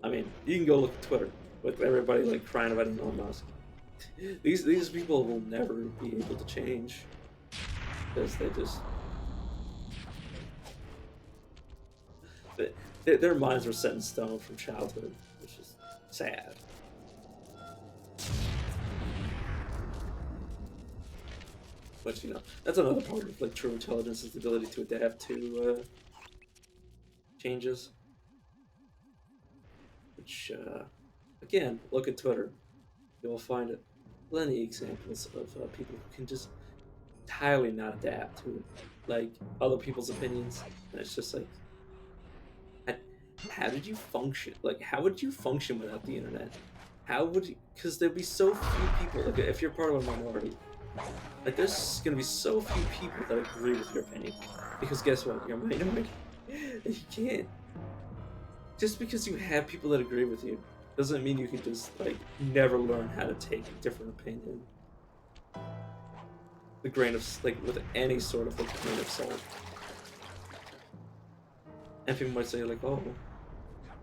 I mean, you can go look at Twitter with everybody like crying about Elon Musk. These people will never be able to change because their minds were set in stone from childhood, which is sad. But you know, that's another part of like true intelligence is the ability to adapt to changes. Which, again, look at Twitter. You will find it. Plenty examples of people who can just entirely not adapt to like other people's opinions, and it's just like, h- how did you function? Like, how would you function without the internet? How would you? Because there'd be so few people. Like, if you're part of a minority, like there's gonna be so few people that agree with your opinion. Because guess what? You're a minority. You can't. Just because you have people that agree with you doesn't mean you can just like never learn how to take a different opinion. The grain of like with any sort of like grain of salt. And people might say like, oh,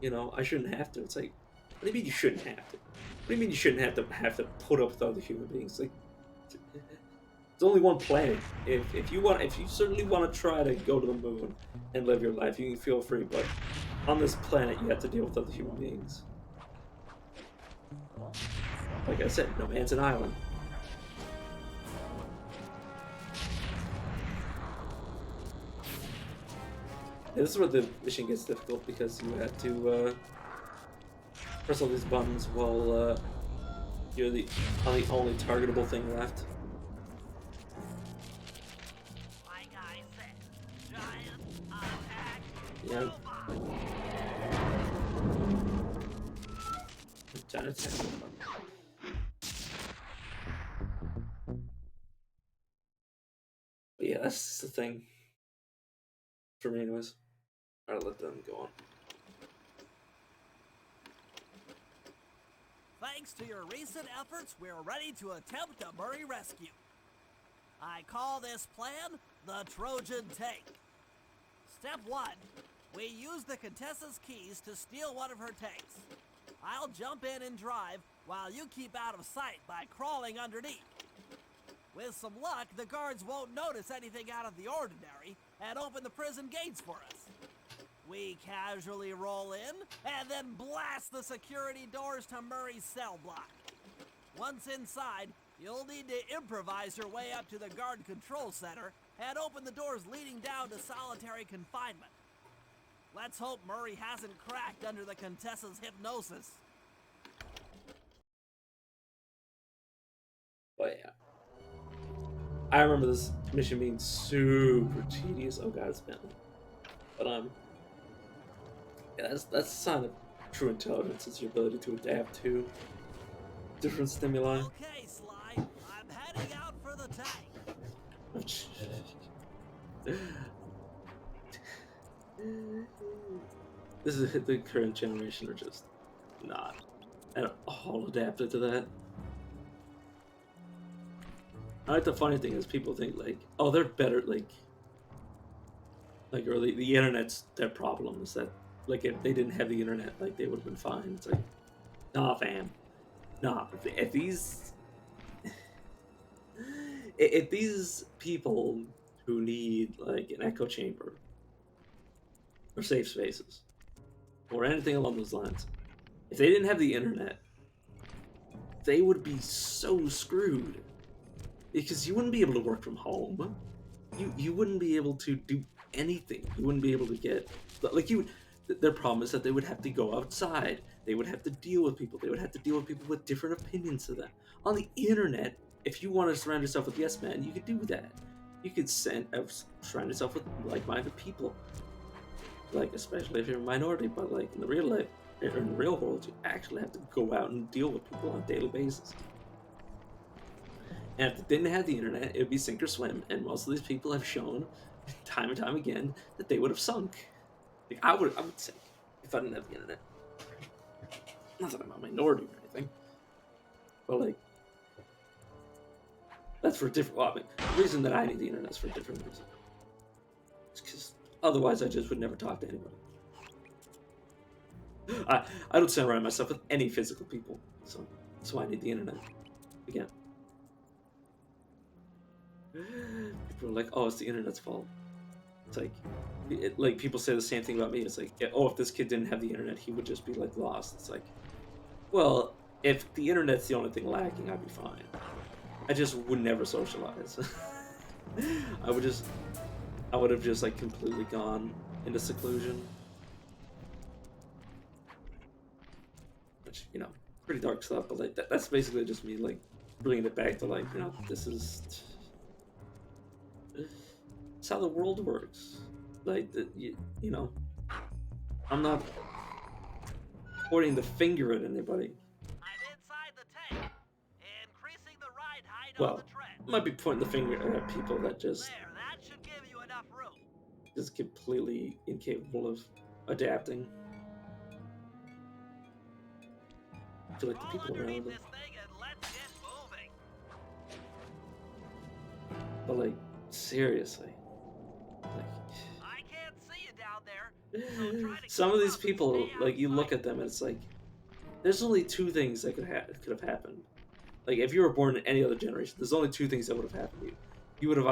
you know, I shouldn't have to. It's like, what do you mean you shouldn't have to? What do you mean you shouldn't have to put up with other human beings? Like, it's only one planet. If you certainly want to try to go to the moon and live your life, you can feel free. But on this planet, you have to deal with other human beings. Like I said, no man's an island. This is where the mission gets difficult because you have to press all these buttons while you're on the only targetable thing left. Like I said, giant attack. Yeah. Giant attack. But yeah, that's the thing. For me, anyways. Alright, let them go on. Thanks to your recent efforts, we're ready to attempt a Murray rescue. I call this plan the Trojan Tank. Step 1. We use the Contessa's keys to steal one of her tanks. I'll jump in and drive while you keep out of sight by crawling underneath. With some luck, the guards won't notice anything out of the ordinary and open the prison gates for us. We casually roll in and then blast the security doors to Murray's cell block. Once inside, you'll need to improvise your way up to the guard control center and open the doors leading down to solitary confinement. Let's hope Murray hasn't cracked under the Contessa's hypnosis. But yeah. I remember this mission being super tedious. Oh god, it's Bentley. But yeah, that's a sign of true intelligence. It's your ability to adapt to different stimuli. Okay, Sly, I'm heading out for the tank. This is the current generation are just not at all adapted to that. I like the funny thing is people think like, oh, they're better or the internet's their problem is that like if they didn't have the internet like they would have been fine. It's like, nah, fam, nah. If these people who need like an echo chamber or safe spaces or anything along those lines, if they didn't have the internet, they would be so screwed because you wouldn't be able to work from home. You wouldn't be able to do anything. You wouldn't be able to get like you. Their problem is that they would have to go outside. They would have to deal with people. They would have to deal with people with different opinions to them. On the internet, if you want to surround yourself with yes men, you could do that. You could surround yourself with like-minded people. Like especially if you're a minority, but like in the real life, or in the real world, actually have to go out and deal with people on a daily basis. And if they didn't have the internet, it would be sink or swim. And most of these people have shown, time and time again, that they would have sunk. Like I would sink if I didn't have the internet. Not that I'm a minority or anything, but like that's for a different. Well, I mean, the reason that I need the internet is for a different reason. It's because otherwise I just would never talk to anybody. I don't surround myself with any physical people, so that's why I need the internet. Again, people are like, "Oh, it's the internet's fault." It's like people say the same thing about me. It's like, "Oh, if this kid didn't have the internet, he would just be like lost." It's like, well, if the internet's the only thing lacking, I'd be fine. I just would never socialize. I would have just like completely gone into seclusion. Which, you know, pretty dark stuff, but like that's basically just me like bringing it back to like, you know, this is it's how the world works. Like you know, I'm not pointing the finger at anybody. I'm inside the tank, increasing the ride height on Well, the tread. I might be pointing the finger at people that just There, that should give you enough room. is completely incapable of adapting to like the Crawl people underneath around them. this thing and let's get moving. But like seriously, like I can't see you down there. So try to some of keep these up and people, stay like you look outside. at them and it's like there's only two things that could have happened. Like if you were born in any other generation, there's only two things that would have happened to you. You would have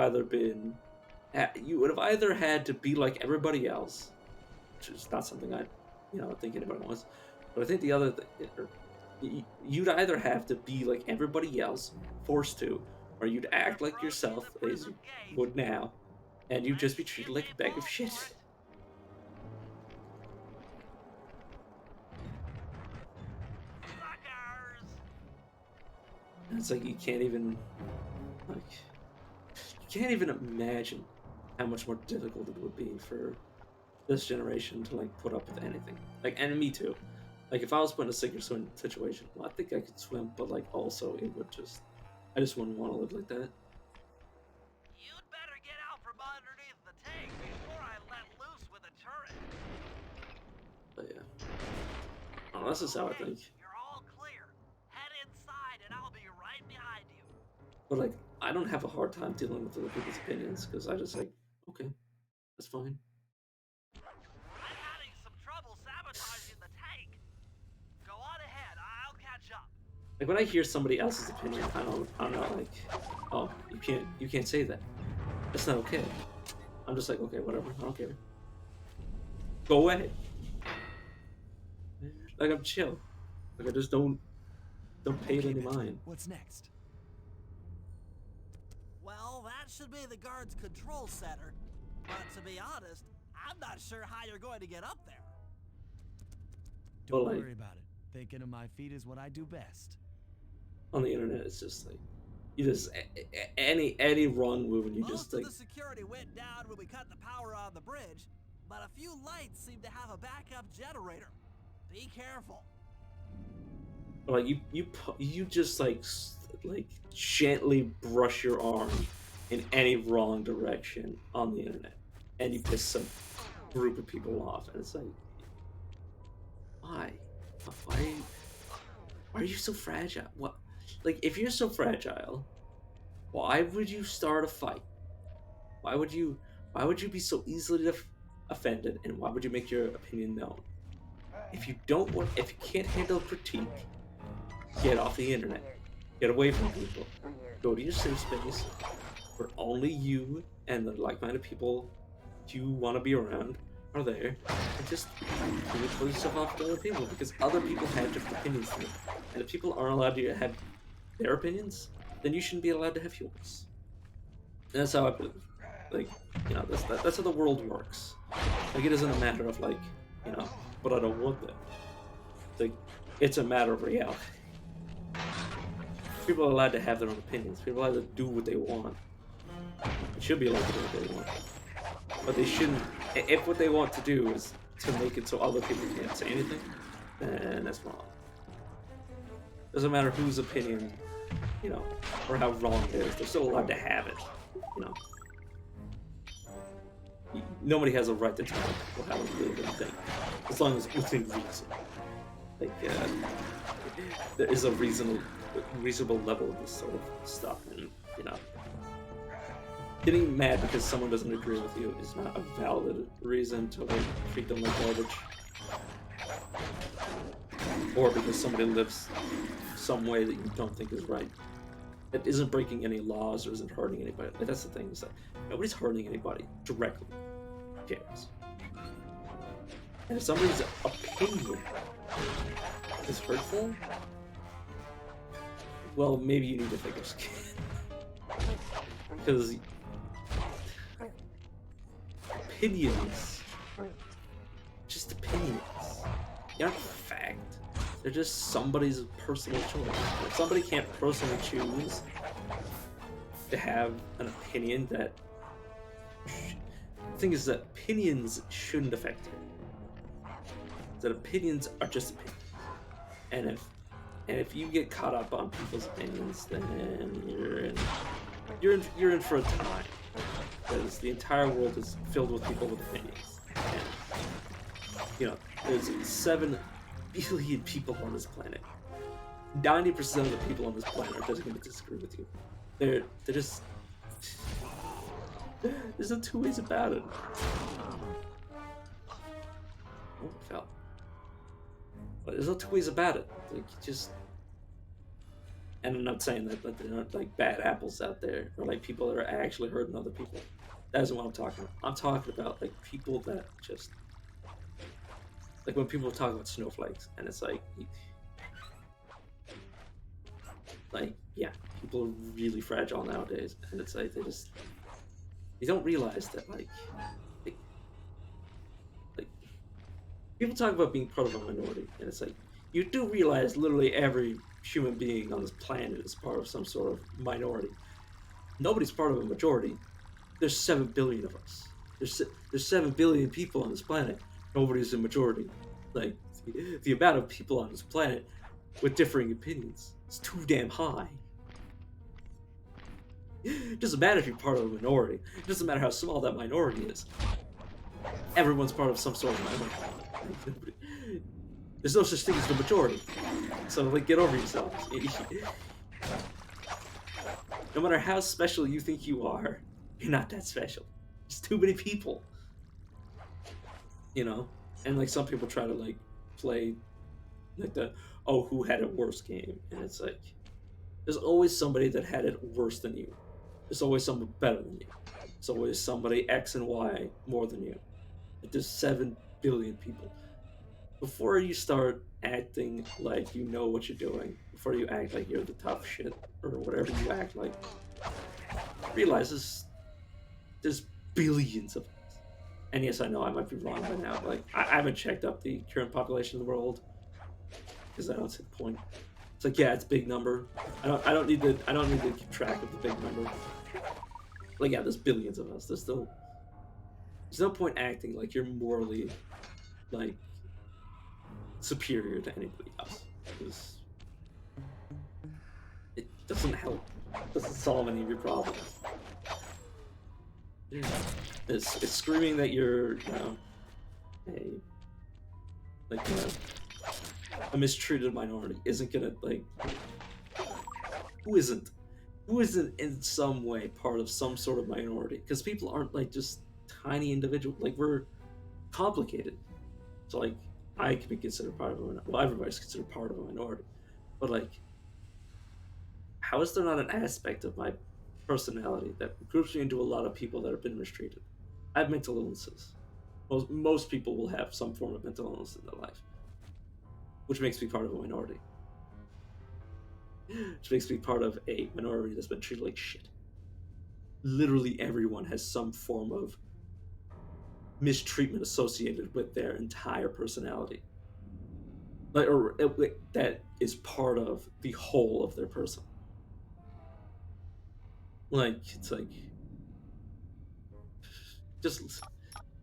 either had to be like everybody else, which is not something I, you know, think anybody wants. But I think the other thing, you'd either have to be like everybody else, forced to, or you'd act like yourself as you would now, and you'd just be treated like a bag of shit. Suckers! And it's like you can't even imagine how much more difficult it would be for this generation to like put up with anything. Like, and me too. Like if I was put in a sink or swim situation, well, I think I could swim, but like also it would just, I just wouldn't want to live like that. You'd better get out from underneath the tank before I let loose with a turret. But yeah, oh, this is how I Okay, think. you're all clear. Head inside and I'll be right behind you. But like, I don't have a hard time dealing with other people's opinions because I just like, okay, that's fine. I'm having some trouble sabotaging the tank. Go on ahead, I'll catch up. Like when I hear somebody else's opinion, I'm not like, oh, you can't say that. That's not okay. I'm just like, okay, whatever, I don't care. Go ahead. Like I'm chill. Like I just don't pay it Okay, any Bentley, mind. what's next? Well, that should be the guard's control center. But to be honest, I'm not sure how you're going to get up there. Don't Well, like- worry about it. Thinking of my feet is what I do best. On the internet, it's just like you just any wrong move and you Most just of like the security went down when we cut the power on the bridge, but a few lights seem to have a backup generator. Be careful. like you just like gently brush your arm in any wrong direction on the internet, and you piss some group of people off, and it's like, why are you so fragile? What, like if you're so fragile, why would you start a fight? Why would you be so easily offended, and why would you make your opinion known? If you can't handle critique, get off the internet. Get away from people. Go to your safe space where only you and the like-minded people you want to be around are there. And just close yourself off to other people, because other people have different opinions than you. And if people aren't allowed to have their opinions, then you shouldn't be allowed to have yours. And that's how I believe. Like, you know, that's how the world works. Like, it isn't a matter of like, you know, but I don't want that. Like, it's a matter of reality. People are allowed to have their own opinions. People are allowed to do what they want. They should be allowed to do what they want. But they shouldn't. If what they want to do is to make it so other people can't say anything, then that's wrong. Doesn't matter whose opinion, you know, or how wrong it is. They're still allowed to have it. You know, nobody has a right to tell people how to live and think, as long as within reason. Like, there is a reasonable level of this sort of stuff, and you know, getting mad because someone doesn't agree with you is not a valid reason to like treat them like garbage, or because somebody lives some way that you don't think is right. It isn't breaking any laws or isn't hurting anybody. Like, that's the thing, is that nobody's hurting anybody directly. Who cares? And if somebody's opinion is hurtful, well, maybe you need to thicker skin. Because opinions, just opinions, they aren't fact. They're just somebody's personal choice. If somebody can't personally choose to have an opinion, that the thing is that opinions shouldn't affect it. That opinions are just opinions, and if you get caught up on people's opinions, then you're in for a time, because the entire world is filled with people with opinions. And, you know, there's 7 billion people on this planet. 90% of the people on this planet are just going to disagree with you. They're just... There's no two ways about it. Oh, it fell. But there's no two ways about it. Like, you just... And I'm not saying that there aren't, like, bad apples out there, or, like, people that are actually hurting other people. That isn't what I'm talking about. I'm talking about, like, people that just... Like, when people talk about snowflakes, and it's like... Like, yeah, people are really fragile nowadays, and it's like, they don't realize that, like, people talk about being part of a minority, and it's like, you do realize literally every human being on this planet is part of some sort of minority. Nobody's part of a majority. There's 7 billion of us. There's 7 billion people on this planet. Nobody's a majority. Like, the amount of people on this planet with differing opinions is too damn high. It doesn't matter if you're part of a minority. It doesn't matter how small that minority is. Everyone's part of some sort of minority. There's no such thing as the majority. So, like, get over yourselves. No matter how special you think you are, you're not that special. There's too many people. You know? And, like, some people try to, like, play, like, who had a worse game? And it's like, there's always somebody that had it worse than you. There's always someone better than you. There's always somebody X and Y more than you. Like, there's 7 billion people. Before you start acting like you know what you're doing, before you act like you're the tough shit, or whatever you act like, realize there's billions of us. And yes, I know I might be wrong by now. Like, I haven't checked up the current population of the world, because I don't see the point. It's like, yeah, it's a big number. I don't need to keep track of the big number. Like, yeah, there's billions of us. There's no point acting like you're morally, like, superior to anybody else. Because it doesn't help. It doesn't solve any of your problems. It's screaming that you're, you know, a mistreated minority isn't gonna, like, who isn't in some way part of some sort of minority? Because people aren't, like, just tiny individuals. Like, we're complicated. So, like, I could be considered part of a minority. Well, everybody's considered part of a minority. But, like, how is there not an aspect of my personality that groups me into a lot of people that have been mistreated? I have mental illnesses. Most people will have some form of mental illness in their life, which makes me part of a minority. Which makes me part of a minority that's been treated like shit. Literally everyone has some form of mistreatment associated with their entire personality. Like, or that is part of the whole of their person. Like, it's like, just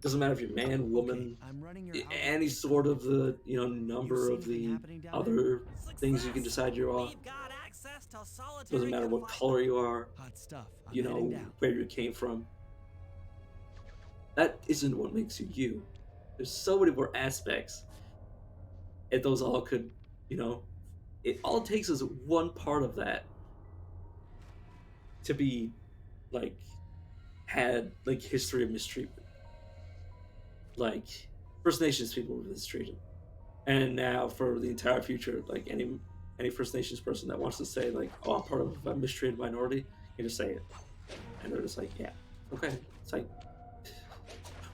Doesn't matter if you're man, woman, I'm running your any sort of the number of the other things you can decide you are. We've got access to Doesn't solitary matter what confinement. color you are, Hot stuff. I'm you heading know, down. where you came from. That isn't what makes you you. There's so many more aspects, and those all could, you know, it all it takes is one part of that to be like had like history of mistreatment. Like First Nations people were mistreated, and now for the entire future, like any First Nations person that wants to say like, "Oh, I'm part of a mistreated minority," you just say it, and they're just like, "Yeah, okay." It's like,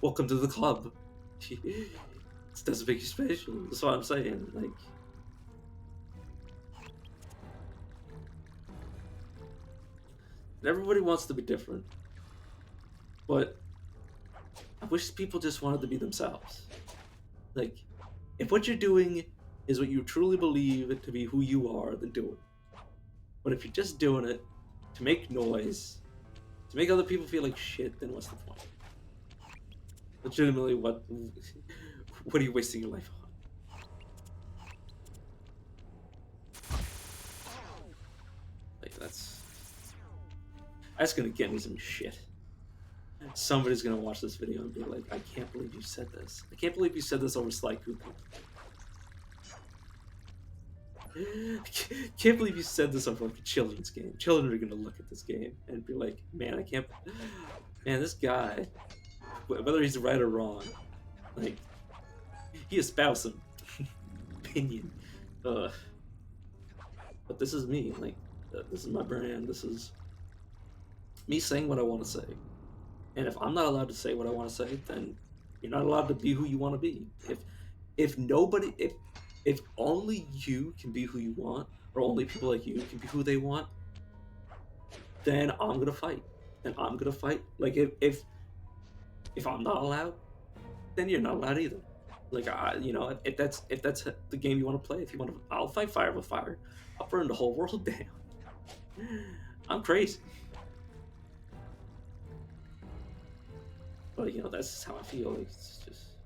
welcome to the club. It doesn't make you special. That's what I'm saying. Like, everybody wants to be different, but I wish people just wanted to be themselves. Like, if what you're doing is what you truly believe to be who you are, then do it. But if you're just doing it to make noise, to make other people feel like shit, then what's the point? Legitimately, what are you wasting your life on? Like, that's gonna get me some shit. Somebody's gonna watch this video and be like, I can't believe you said this. I can't believe you said this over Sly Cooper. Can't believe you said this over like a children's game. Children are gonna look at this game and be like, man, I can't. Man, this guy, whether he's right or wrong, like, he espoused some opinion. But this is me. Like, this is my brand. This is me saying what I want to say. And if I'm not allowed to say what I want to say, then you're not allowed to be who you want to be. If nobody, if only you can be who you want, or only people like you can be who they want, then I'm gonna fight. And I'm gonna fight. Like, if I'm not allowed, then you're not allowed either. Like, if that's the game you want to play, if you want to, I'll fight fire with fire. I'll burn the whole world down. I'm crazy. But that's just how I feel. Like, it's just,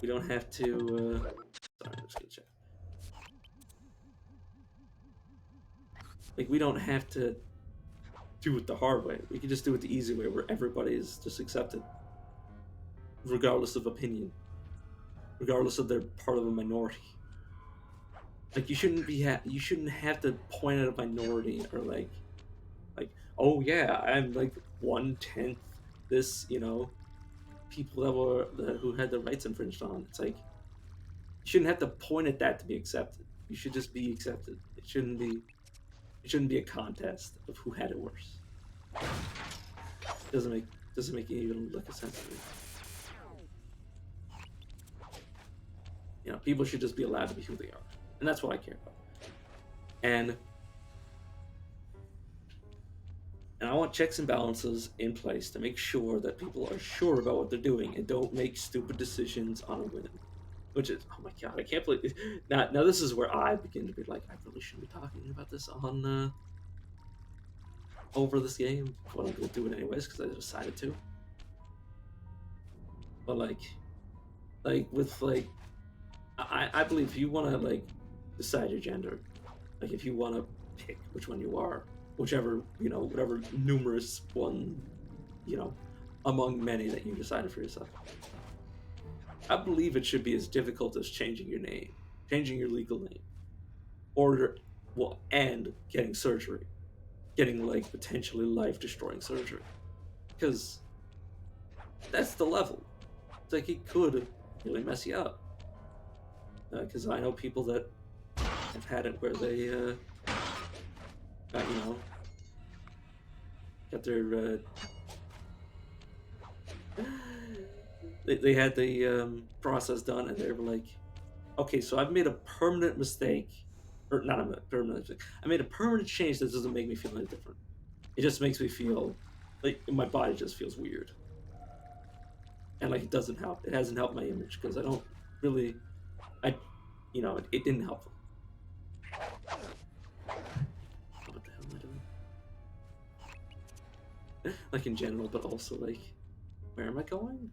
we don't have to. Sorry, I'm just gonna check. Like, we don't have to do it the hard way. We can just do it the easy way, where everybody is just accepted, regardless of opinion, regardless of their part of a minority. Like, you shouldn't have to point at a minority or like, oh yeah, I'm like 1/10 this, people who had their rights infringed on. It's like, you shouldn't have to point at that to be accepted. You should just be accepted. It shouldn't be a contest of who had it worse. Doesn't make any even look a sense to me. People should just be allowed to be who they are, and that's what I care about. And I want checks and balances in place to make sure that people are sure about what they're doing and don't make stupid decisions on a whim. Which is, oh my god, I can't believe. Now this is where I begin to be like, I really shouldn't be talking about this on over this game, but I'm gonna do it anyways because I decided to. But I believe if you want to decide your gender, like if you want to pick which one you are, whichever whatever numerous one, among many that you decided for yourself. I believe it should be as difficult as changing your name, changing your legal name, and getting surgery, getting potentially life-destroying surgery, because that's the level. It's like it could really mess you up. Because I know people that have had it where they got got their they had the process done, and they were like, okay, so I've made a permanent mistake, or not a permanent mistake. I made a permanent change that doesn't make me feel any different. It just makes me feel like my body just feels weird, and it doesn't help. It hasn't helped my image because I don't really, it didn't help them. What the hell am I doing? In general, but also Where am I going?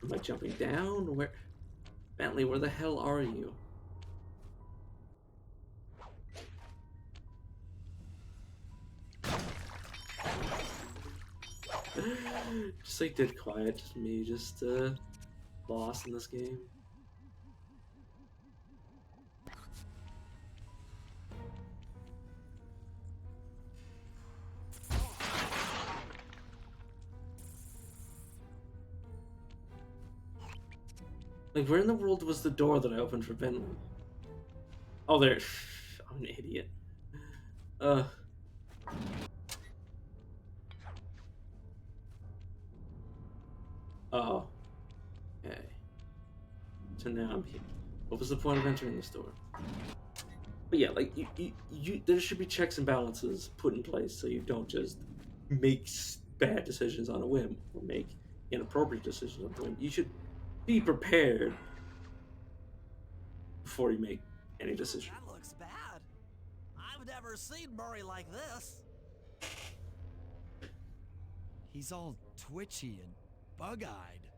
Am I jumping down? Where? Bentley, where the hell are you? Just like dead quiet, just me, just lost in this game. Like, where in the world was the door that I opened for Bentley? Oh, there. I'm an idiot. Uh. Oh. Okay. So now I'm here. What was the point of entering the store? But yeah, like there should be checks and balances put in place so you don't just make bad decisions on a whim or make inappropriate decisions on a whim. You should be prepared before you make any decision. That looks bad. I've never seen Murray like this. He's all twitchy and bug-eyed.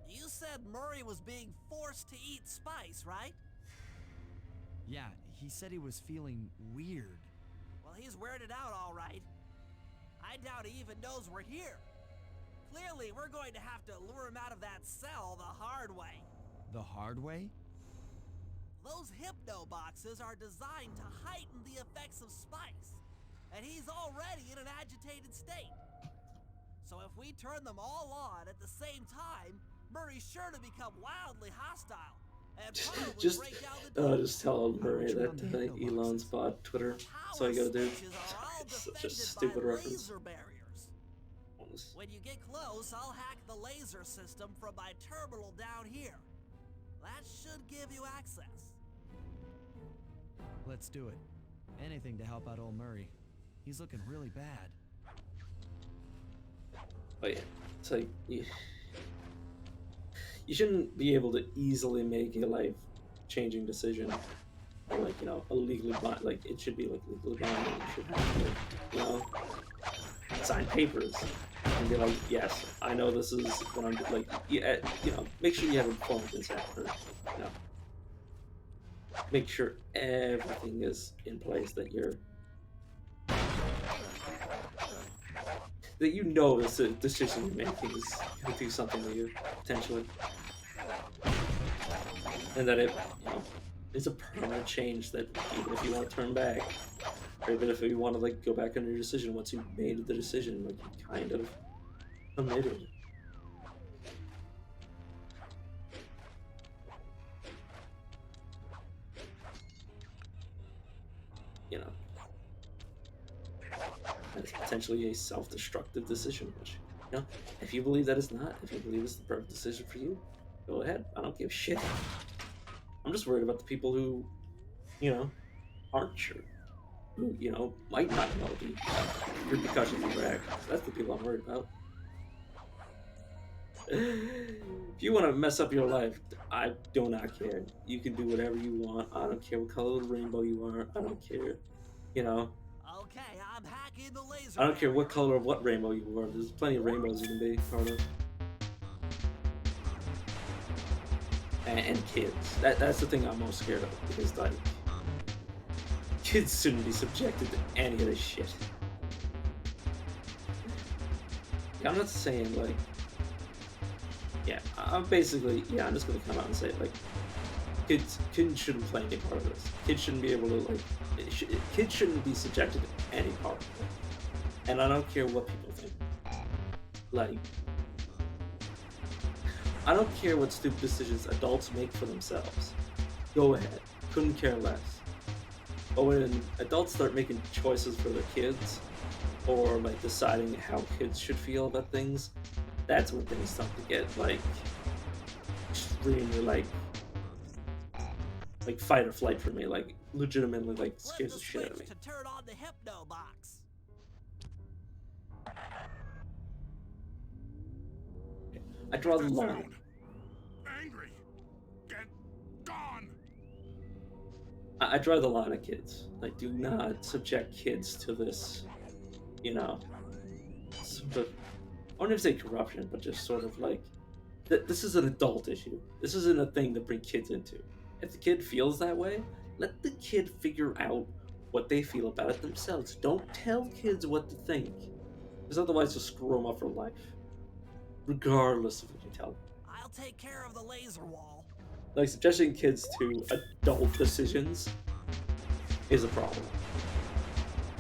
You said Murray was being forced to eat spice, right? Yeah, he said he was feeling weird. Well, he's weirded out all right. I doubt he even knows we're here. Clearly, we're going to have to lure him out of that cell the hard way. The hard way? Those hypno boxes are designed to heighten the effects of spice, and he's already in an agitated state. So if we turn them all on at the same time, Murray's sure to become wildly hostile and probably Just, break down the door. just tell Murray that Elon's bought Twitter. That's all you gotta do. Switches are all It's such a defended stupid by reference. laser barriers. When you get close, I'll hack the laser system from my terminal down here. That should give you access. Let's do it. Anything to help out old Murray. He's looking really bad. Oh yeah, it's like you shouldn't be able to easily make a life-changing decision, or like a legally bind. Like it should be like legally binding. You should have to, sign papers and be like, yes, I know this is what I'm like. Yeah, make sure you have informed consent first. Make sure everything is in place that you know this decision you're making is going to do something to you, potentially. And that it's a permanent change that even if you want to turn back, or even if you want to go back on your decision once you made the decision, you kind of committed. It's potentially a self-destructive decision, which, if you believe that it's not, if you believe it's the perfect decision for you, go ahead. I don't give a shit. I'm just worried about the people who, aren't sure. Who, might not know the repercussions of their actions. That's the people I'm worried about. If you want to mess up your life, I do not care. You can do whatever you want. I don't care what color of the rainbow you are. I don't care. Okay, I'm hacking the laser. I don't care what color of what rainbow you are. There's plenty of rainbows you can be part of. And kids. That's the thing I'm most scared of. Because, kids shouldn't be subjected to any of this shit. I'm not saying, I'm basically, I'm just gonna come out and say, kids shouldn't play any part of this. Kids shouldn't be able to, kids shouldn't be subjected to any part of it. And I don't care what people think. I don't care what stupid decisions adults make for themselves. Go ahead. Couldn't care less. But when adults start making choices for their kids, or deciding how kids should feel about things, that's when things start to get extremely fight or flight for me, legitimately scares the shit out of me. To turn on the hypno box. I draw the line. Angry. Get gone. I draw the line at kids. Do not subject kids to this, wouldn't even say corruption, but just sort of like this is an adult issue. This isn't a thing to bring kids into. If the kid feels that way, let the kid figure out what they feel about it themselves. Don't tell kids what to think, because otherwise you'll screw them up for life, regardless of what you tell them. I'll take care of the laser wall. Like, subjecting kids to adult decisions is a problem.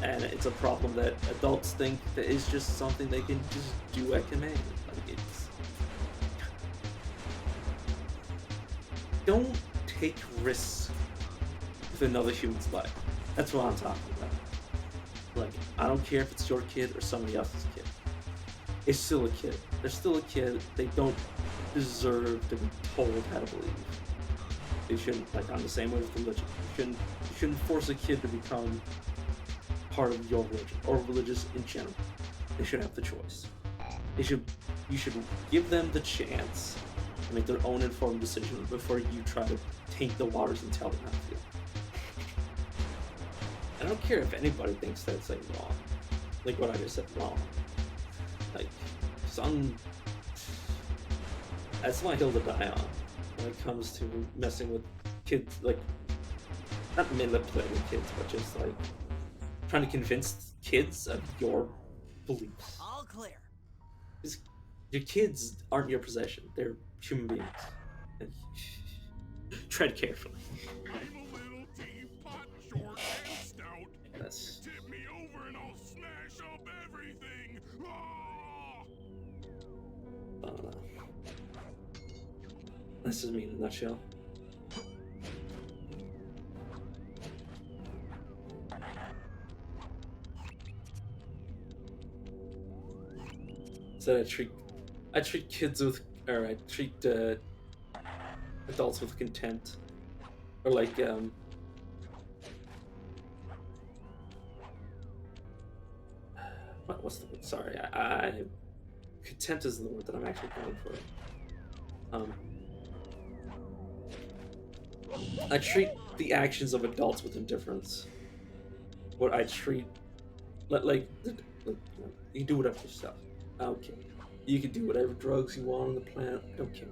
And it's a problem that adults think that is just something they can just do at command. Like, it's... Don't take risks with another human's life. That's what I'm talking about. Like, I don't care if it's your kid or somebody else's kid. It's still a kid. They're still a kid. They don't deserve to be told how to believe. They shouldn't, like, I'm the same way with religion. You shouldn't force a kid to become part of your religion, or religious in general. They should have the choice. You should give them the chance to make their own informed decision before you try to taint the waters and tell them how to feel. I don't care if anybody thinks that's like wrong. Like what I just said, wrong. Like, that's my hill to die on when it comes to messing with kids, like, not manipulating kids, but just like trying to convince kids of your beliefs. All clear. Because your kids aren't your possession. They're human beings. And tread carefully. I'm a little teapot, short and stout. That's... Tip me over and I'll smash up everything. Ah! I don't know. This is me in a nutshell. So I treat kids with, or I treat adults with contempt, or like what's the word? Sorry, I contempt is the word that I'm actually going for. I treat the actions of adults with indifference. What I treat, like you do whatever yourself. Okay. You can do whatever drugs you want on the planet. I don't care.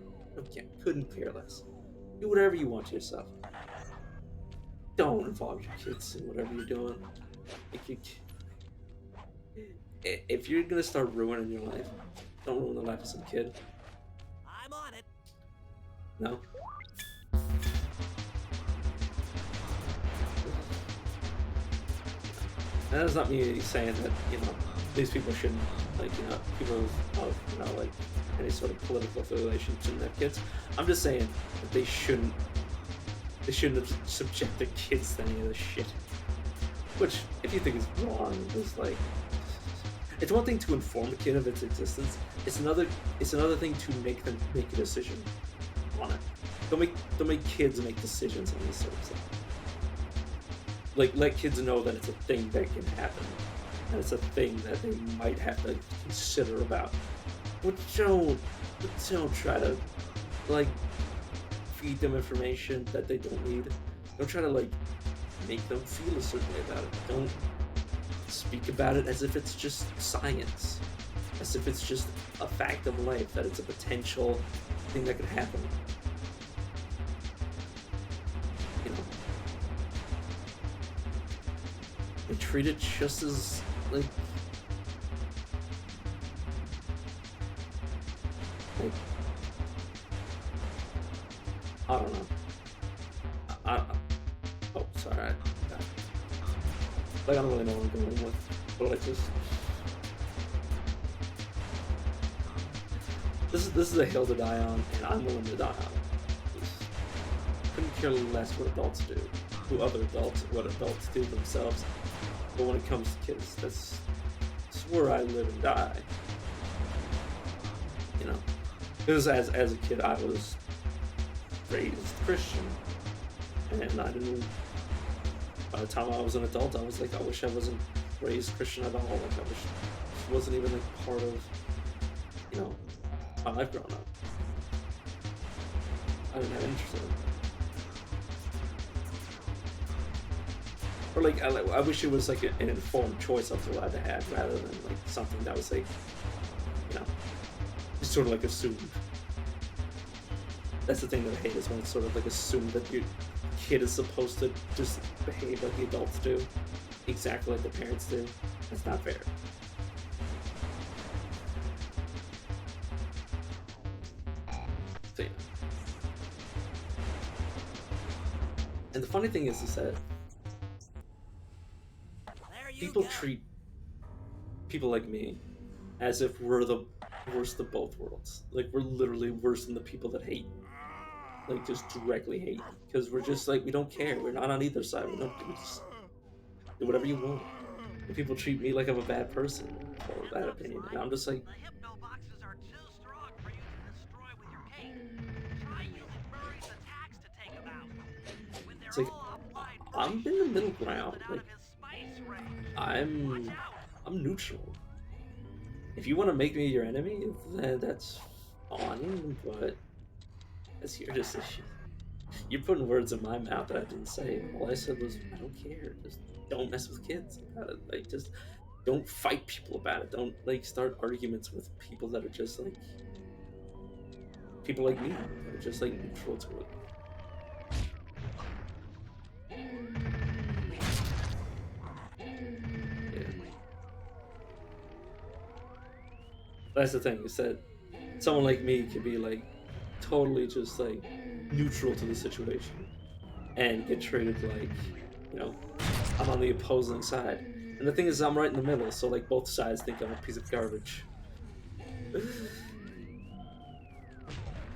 Couldn't care less. Do whatever you want to yourself. Don't involve your kids in whatever you're doing. If you're gonna start ruining your life, don't ruin the life of some kid. I'm on it. No? And that's not me saying that, these people shouldn't, people of, like, any sort of political affiliation shouldn't have kids. I'm just saying that they shouldn't have subjected kids to any of this shit. Which, if you think is wrong, is like, it's one thing to inform a kid of its existence. It's another thing to make them make a decision on it. Don't make kids make decisions on this sort of stuff. Like, let kids know that it's a thing that can happen, and it's a thing that they might have to consider about. But don't try to, like, feed them information that they don't need. Don't try to, like, make them feel a certain way about it. Don't speak about it as if it's just science, as if it's just a fact of life, that it's a potential thing that could happen. And treat it just as, like, I don't know. Oh, sorry. I don't really know what I'm going with, but like this is a hill to die on, and I'm willing to die on it. Couldn't care less what adults do, what adults do themselves. But when it comes to kids, that's where I live and die. Because as a kid, I was raised Christian, and I didn't. By the time I was an adult, I was like, I wish I wasn't raised Christian at all. Like, I wish it wasn't even like part of, how I've grown up. I didn't have interest in it. Or like, I wish it was like an informed choice I was allowed to have, rather than like something that was like you know, it's sort of like assumed. That's the thing that I hate, is when it's sort of like assumed that your kid is supposed to just behave like the adults do, exactly like the parents do. That's not fair. So, yeah. And the funny thing is that There you people go. treat people like me as if we're the worst of both worlds. Like, we're literally worse than the people that hate. Like, just directly hate. Because we're just like, we don't care. We're not on either side. We just do whatever you want. And people treat me like I'm a bad person for that opinion. And I'm just like, The hypno boxes are too strong for you to destroy with your cane. Try using Murray's attacks to take them out. When they're it's like, all offline, I'm in the middle ground. out Like, of his spice range. I'm Watch out. I'm neutral. If you want to make me your enemy, then that's fine, but that's your decision. You're putting words in my mouth that I didn't say. All I said was, I don't care. Just don't mess with kids about it. Like, just don't fight people about it. Don't, like, start arguments with people that are just, like, people like me, that are just, like, neutral to it. Yeah. That's the thing, is that someone like me could be, like, totally just, like, neutral to the situation and get treated like, you know, I'm on the opposing side. And the thing is, I'm right in the middle, so, like, both sides think I'm a piece of garbage.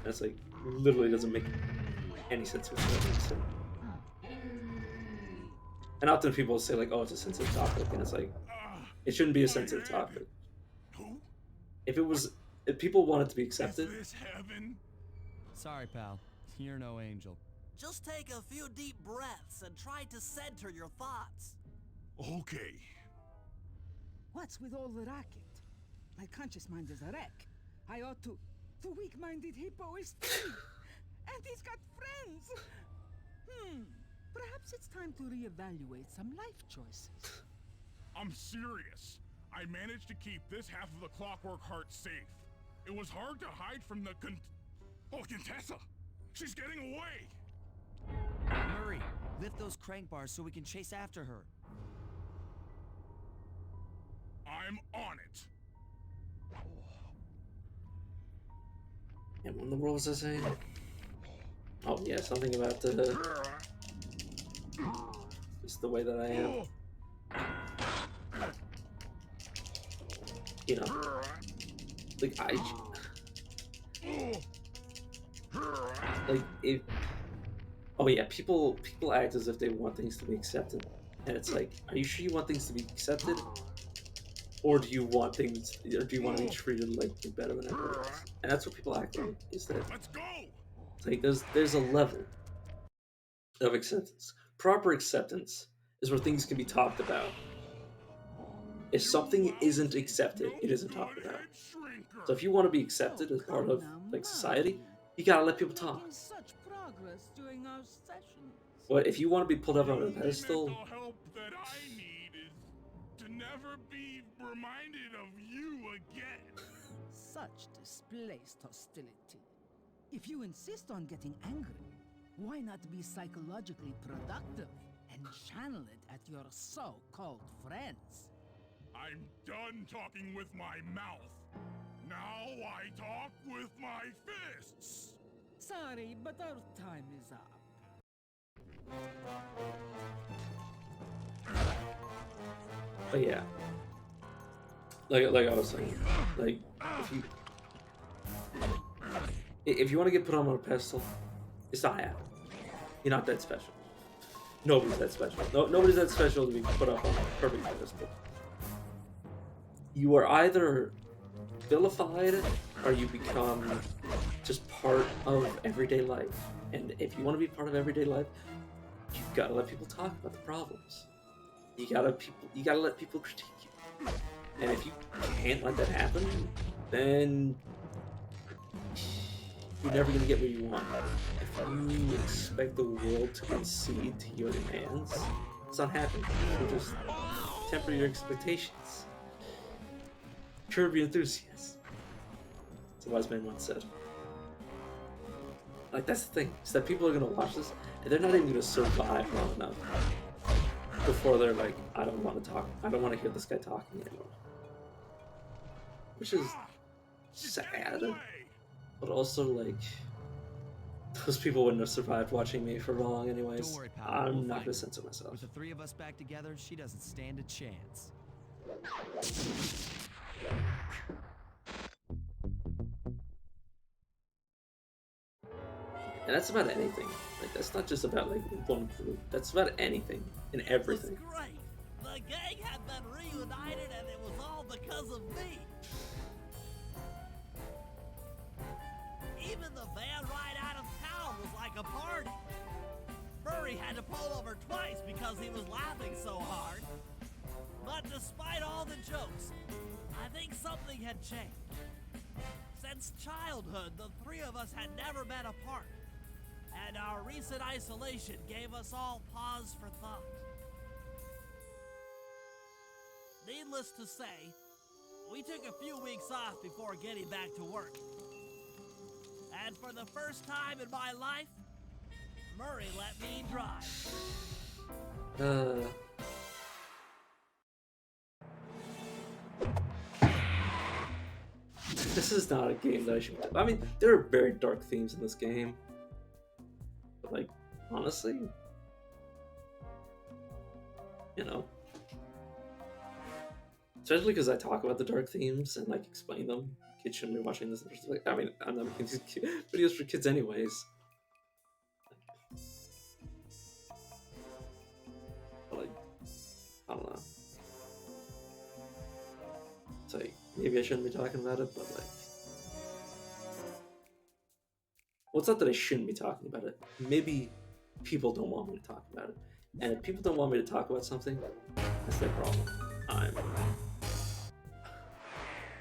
That's, like, literally doesn't make any sense whatsoever. So. And often people say, like, oh, it's a sensitive topic, and it's like, it shouldn't be a sensitive topic. Who? If people want it to be Is accepted, this heaven? Sorry, pal. You're no angel. Just take a few deep breaths and try to center your thoughts. Okay. What's with all the racket? My conscious mind is a wreck. I ought to. The weak-minded hippo is free! And he's got friends! Perhaps it's time to reevaluate some life choices. I'm serious. I managed to keep this half of the Clockwork Heart safe. It was hard to hide from the Contessa! She's getting away! Murray, lift those crank bars so we can chase after her. I'm on it. and what in the world was I saying? Oh yeah, something about just the way that I am. You know, like if. Oh yeah, people act as if they want things to be accepted, and it's like, are you sure you want things to be accepted, or do you want to be treated like you're better than everyone else? And that's what people act like. Is that Let's go! it's like there's a level of acceptance. Proper acceptance is where things can be talked about. If something isn't accepted, it isn't talked about. So if you want to be accepted as part of like society, you gotta let people talk. Making such progress during our sessions. But if you want to be pulled up on a pedestal, The help that I need is to never be reminded of you again. Such displaced hostility. If you insist on getting angry, why not be psychologically productive and channel it at your so-called friends? I'm done talking with my mouth. Now I talk with my fists. Sorry, but our time is up. but yeah, like I was saying, like if you want to get put on a pedestal, it's not happening. You're not that special. Nobody's that special. Nobody's that special to be put up on a perfect pedestal. You are either vilified or you become just part of everyday life. And if you want to be part of everyday life, you've got to let people talk about the problems. You gotta let people critique you. And if you can't let that happen, then you're never gonna get what you want. If you expect the world to concede to your demands, it's not happening. So just temper your expectations. Curb your enthusiasm. as a wise man once said. Like, that's the thing, is that people are gonna watch this, and they're not even gonna survive long enough before they're like, I don't want to talk, I don't want to hear this guy talking anymore. Which is sad, but also, like, those people wouldn't have survived watching me for long anyways. Don't worry, pal. I'm We'll not find gonna her. censor myself. With the three of us back together, she doesn't stand a chance. And that's about anything. Like, that's not just about, like, one group. That's about anything and It was everything. great. The gang had been reunited and it was all because of me. Even the van ride out of town was like a party. Murray had to pull over twice because he was laughing so hard. But despite all the jokes, I think something had changed. Since childhood, the three of us had never been apart. And our recent isolation gave us all pause for thought. Needless to say, we took a few weeks off before getting back to work. And for the first time in my life, Murray let me drive. This is not a game that I should. I mean, there are very dark themes in this game. But, like, honestly, you know. Especially because I talk about the dark themes and, like, explain them. Kids shouldn't be watching this. Like, I mean, I'm not making these videos for kids anyways. But, like, I don't know. It's like, maybe I shouldn't be talking about it, but, like, well, it's not that I shouldn't be talking about it. Maybe people don't want me to talk about it. And if people don't want me to talk about something, that's their problem.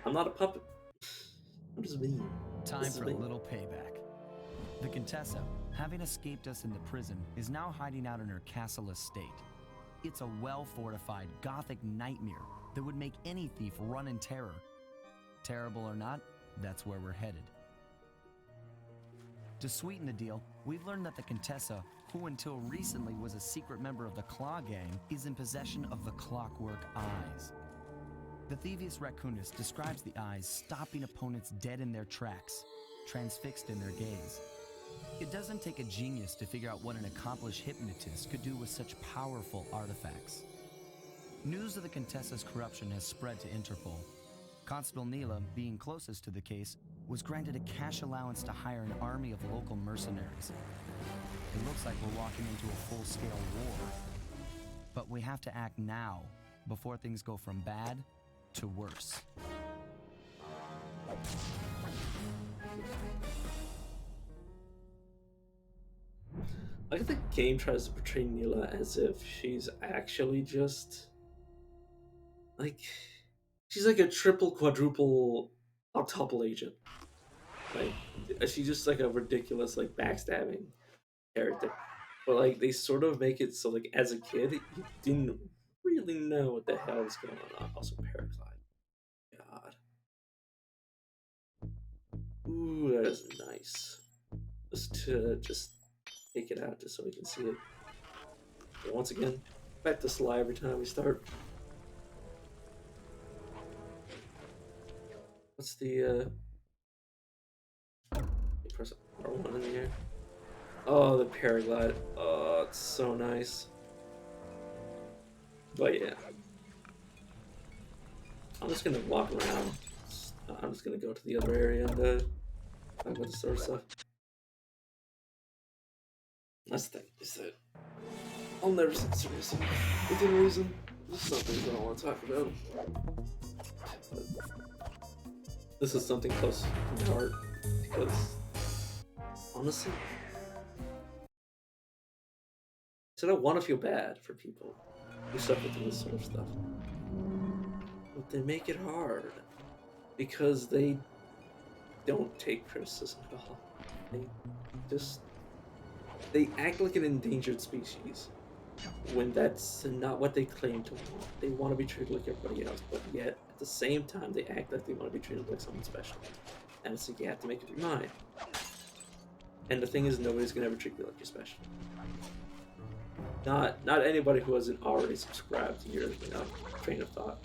I'm not a puppet. I'm just mean. Time for a little payback. The Contessa, having escaped us in the prison, is now hiding out in her castle estate. It's a well-fortified Gothic nightmare that would make any thief run in terror. Terrible or not, that's where we're headed. To sweeten the deal, we've learned that the Contessa, who until recently was a secret member of the Claw Gang, is in possession of the Clockwork Eyes. The Thievius Raccoonus describes the eyes stopping opponents dead in their tracks, transfixed in their gaze. It doesn't take a genius to figure out what an accomplished hypnotist could do with such powerful artifacts. News of the Contessa's corruption has spread to Interpol. Constable Neela, being closest to the case, was granted a cash allowance to hire an army of local mercenaries. It looks like we're walking into a full-scale war. But we have to act now, before things go from bad to worse. Like, the game tries to portray Neela as if she's actually just, like, she's like a triple, quadruple, octuple agent. Like, she's just like a ridiculous, like, backstabbing character. But, like, they sort of make it so, like, as a kid, you didn't really know what the hell was going on. Also, paraglide. God. Ooh, that is nice. Just take it out just so we can see it. But once again, back to Sly every time we start. What's the you press R1 in the air? Oh, the paraglide. Oh, it's so nice. But yeah. I'm just gonna walk around. I'm just gonna go to the other area and talk about the store stuff. That's the thing, is that I'll never censor myself within reason. There's some things I don't want to talk about. But this is something close to my heart because, honestly, I don't want to feel bad for people who suffer through this sort of stuff. But they make it hard because they don't take criticism at all. They act like an endangered species when that's not what they claim to want. They want to be treated like everybody else, but yet at the same time they act like they want to be treated like someone special. And it's like you have to make up your mind. And the thing is, nobody's gonna ever treat you like you're special. Not anybody who hasn't already subscribed to your train of thought.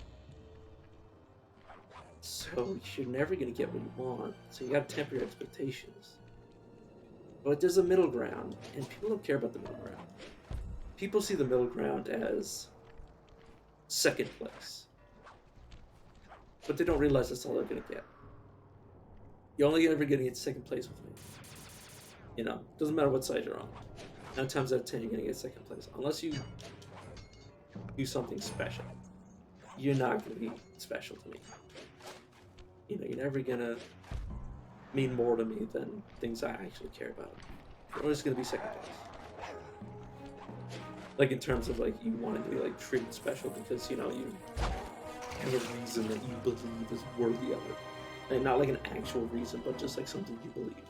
So you're never gonna get what you want. So you gotta temper your expectations. But there's a middle ground, and people don't care about the middle ground. People see the middle ground as second place. But they don't realize that's all they're gonna get. You're only ever gonna get second place with me. You know, doesn't matter what side you're on. 9 times out of 10, you're gonna get second place. Unless you do something special. You're not gonna be special to me. You know, you're never gonna mean more to me than things I actually care about. You're always gonna be second place. Like in terms of like you wanting to be like treated special because, you know, you have a reason that you believe is worthy of it. And not like an actual reason, but just like something you believe.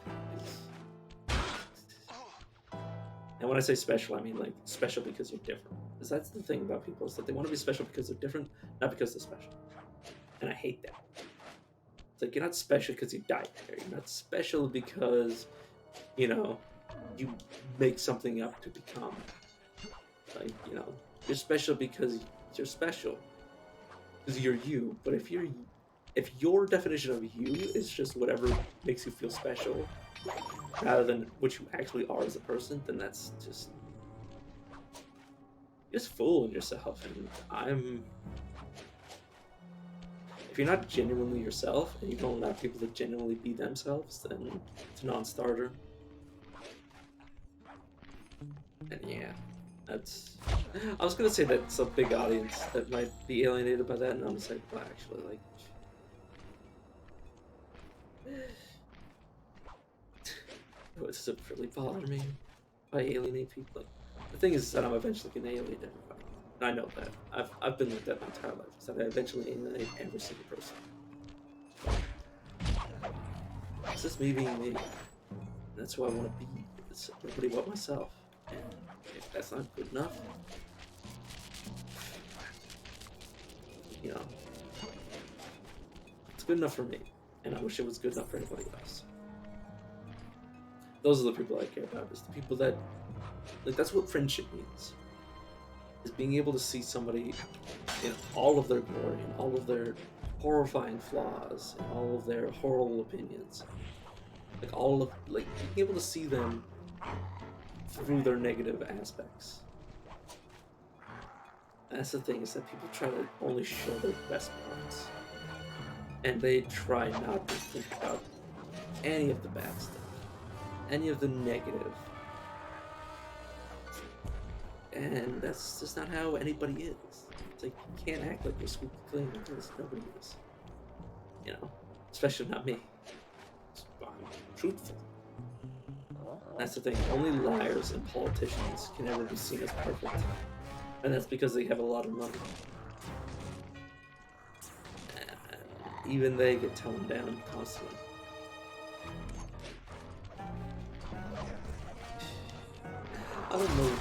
And when I say special, I mean like special because you're different. Because that's the thing about people, is that they want to be special because they're different, not because they're special. And I hate that. It's like, you're not special because you died there. You're not special because, you know, you make something up to become. Like, you know, you're special because you're special. Because you're you. But if your definition of you is just whatever makes you feel special, rather than what you actually are as a person, then that's just fooling yourself. And if you're not genuinely yourself and you don't allow people to genuinely be themselves, then it's a non-starter. And yeah, I was gonna say that's a big audience that might be alienated by that, and I'm just like, well, actually, like, does it really bother me if I alienate people? Like, the thing is that I'm eventually gonna alienate everybody. And I know that. I've been like that my entire life. Is that I eventually alienate every single person. It's just me being me. And that's who I want to be. It's nobody but myself. And if that's not good enough, you know, it's good enough for me. And I wish it was good enough for anybody else. Those are the people I care about. It's the people that, like, that's what friendship means. Is being able to see somebody in all of their glory, and all of their horrifying flaws, and all of their horrible opinions. Like, being able to see them through their negative aspects. That's the thing, is that people try to only show their best parts. And they try not to think about any of the bad stuff. Any of the negative. And that's just not how anybody is. It's like, you can't act like you're squeaky clean because nobody is. You know? Especially not me. I'm truthful. That's the thing. Only liars and politicians can ever be seen as perfect. And that's because they have a lot of money. And even they get toned down constantly. I don't know.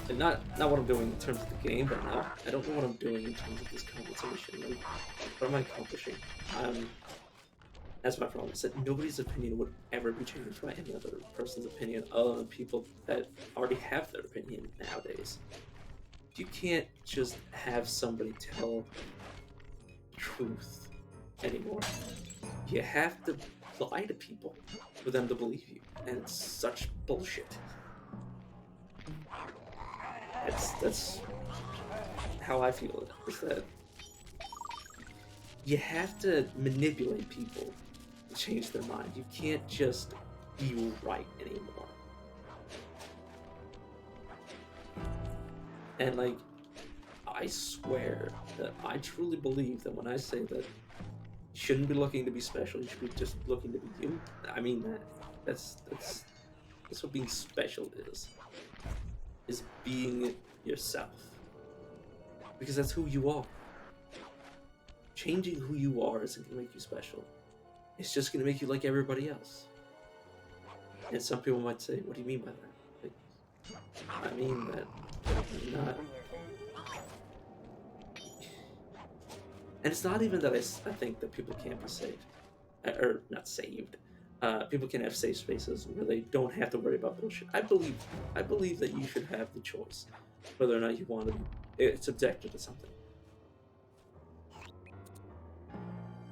And not what I'm doing in terms of the game, but now I don't know what I'm doing in terms of this conversation. Like, what am I accomplishing? That's my problem. Is that nobody's opinion would ever be changed by any other person's opinion, other than people that already have their opinion nowadays. You can't just have somebody tell truth anymore. You have to lie to people for them to believe you, and it's such bullshit. That's how I feel it, is that you have to manipulate people to change their mind. You can't just be right anymore. And like, I swear that I truly believe that when I say that you shouldn't be looking to be special, you should be just looking to be you. I mean that. That's what being special is being yourself. Because that's who you are. Changing who you are isn't going to make you special. It's just going to make you like everybody else. And some people might say, what do you mean by that? Like, I mean that I'm not... And it's not even that I think that people can't be saved. or not saved. People can have safe spaces where they don't have to worry about bullshit. I believe that you should have the choice whether or not you want to be subjected to something.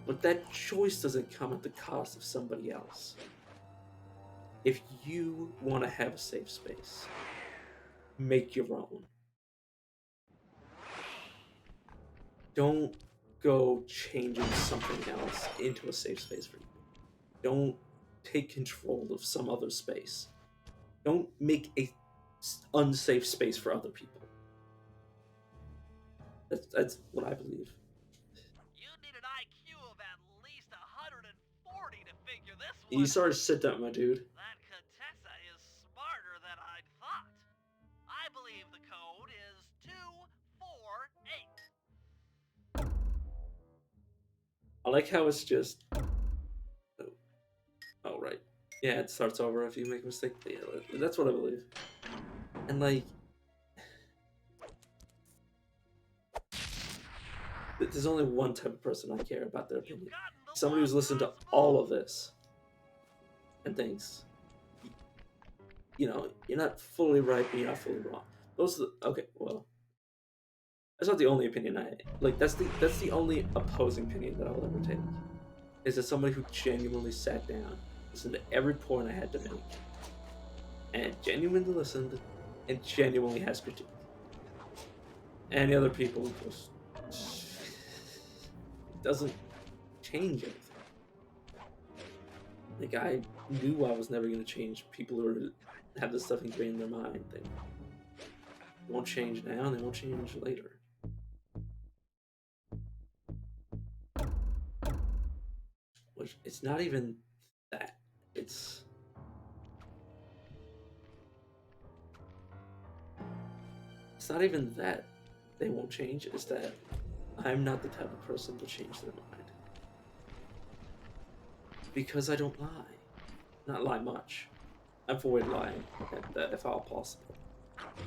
But that choice doesn't come at the cost of somebody else. If you want to have a safe space, make your own. Don't go changing something else into a safe space for you. Don't take control of some other space. Don't make a unsafe space for other people. That's what I believe. You need an IQ of at least 140 to figure this You one sort out. of sit down, my dude. That Contessa is smarter than I'd thought. I believe the code is 248. I like how it's just. Oh, right. Yeah, it starts over if you make a mistake. Yeah, that's what I believe. And like, there's only one type of person I care about their opinion. Somebody who's listened to all of this and thinks, you know, you're not fully right, but you're not fully wrong. Those are the, okay. Well, that's not the only opinion I like. That's the only opposing opinion that I will ever take. Is that somebody who genuinely sat down, listened to every point I had to make, and genuinely listened, and genuinely has critique. And the other people just it doesn't change anything. Like, I knew I was never going to change people who have this stuff ingrained in their mind. They won't change now, and they won't change later. Which, it's not even that. It's not even that they won't change. It's that I'm not the type of person to change their mind. Because I don't lie. Not lie much. I avoid lying if all possible.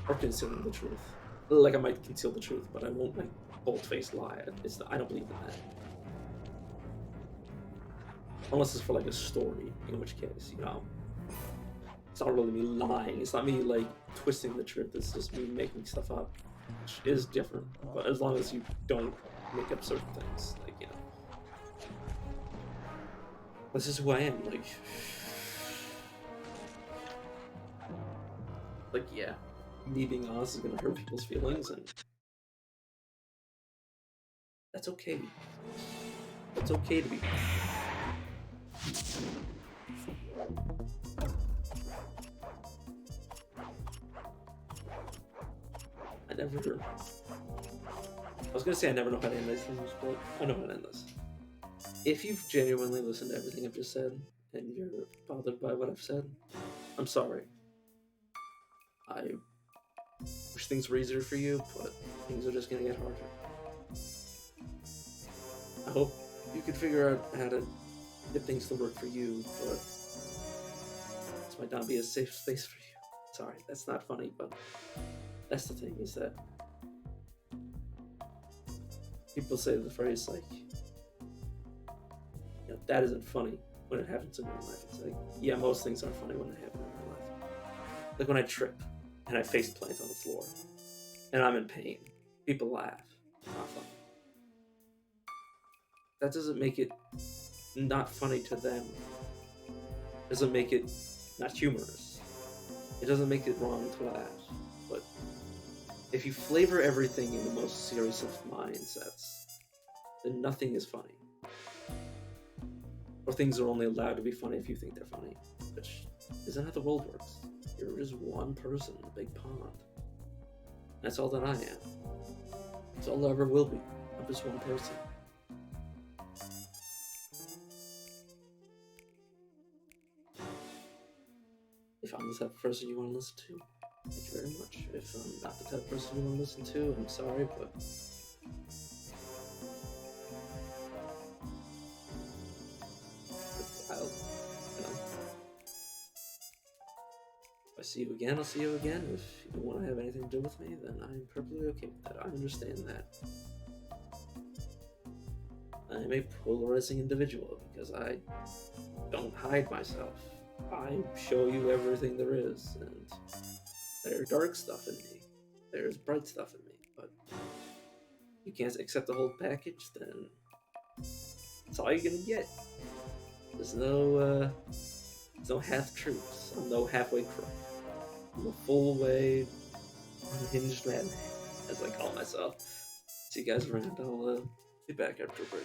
Or concealing the truth. Like, I might conceal the truth, but I won't, like, bold-faced lie. I don't believe in that. Unless it's for, like, a story, in which case, you know, it's not really me lying. It's not me, like, twisting the truth. It's just me making stuff up, which is different. But as long as you don't make up certain things, like, you know. This is who I am, like, yeah, me being honest is gonna hurt people's feelings, and that's okay. It's okay to be. I was gonna say I never know how to end these things, but I know how to end this. If you've genuinely listened to everything I've just said, and you're bothered by what I've said, I'm sorry. I wish things were easier for you, but things are just gonna get harder. I hope you can figure out how to get things to work for you, but this might not be a safe space for you. Sorry, that's not funny, but that's the thing, is that people say the phrase, like, you know, that isn't funny when it happens in real life. It's like, yeah, most things aren't funny when they happen in real life. Like when I trip and I face plant on the floor and I'm in pain, people laugh. Not funny. That doesn't make it not funny to them. It doesn't make it not humorous. It doesn't make it wrong to laugh. But if you flavor everything in the most serious of mindsets, then nothing is funny. Or things are only allowed to be funny if you think they're funny, which isn't how the world works. You're just one person in a big pond. That's all that I am. That's all I ever will be. I'm just one person. If I'm the type of person you want to listen to, thank you very much. If I'm not the type of person you want to listen to, I'm sorry, but I'll, you know, if I see you again, I'll see you again. If you don't want to have anything to do with me, then I'm perfectly okay with that. I understand that. I'm a polarizing individual because I don't hide myself. I show you everything there is, and there's dark stuff in me. There's bright stuff in me, but you can't accept the whole package, then that's all you're gonna get. There's no half truths. I'm no halfway crook. I'm a full way unhinged madman, as I call myself. See you guys around. I'll be back after a break.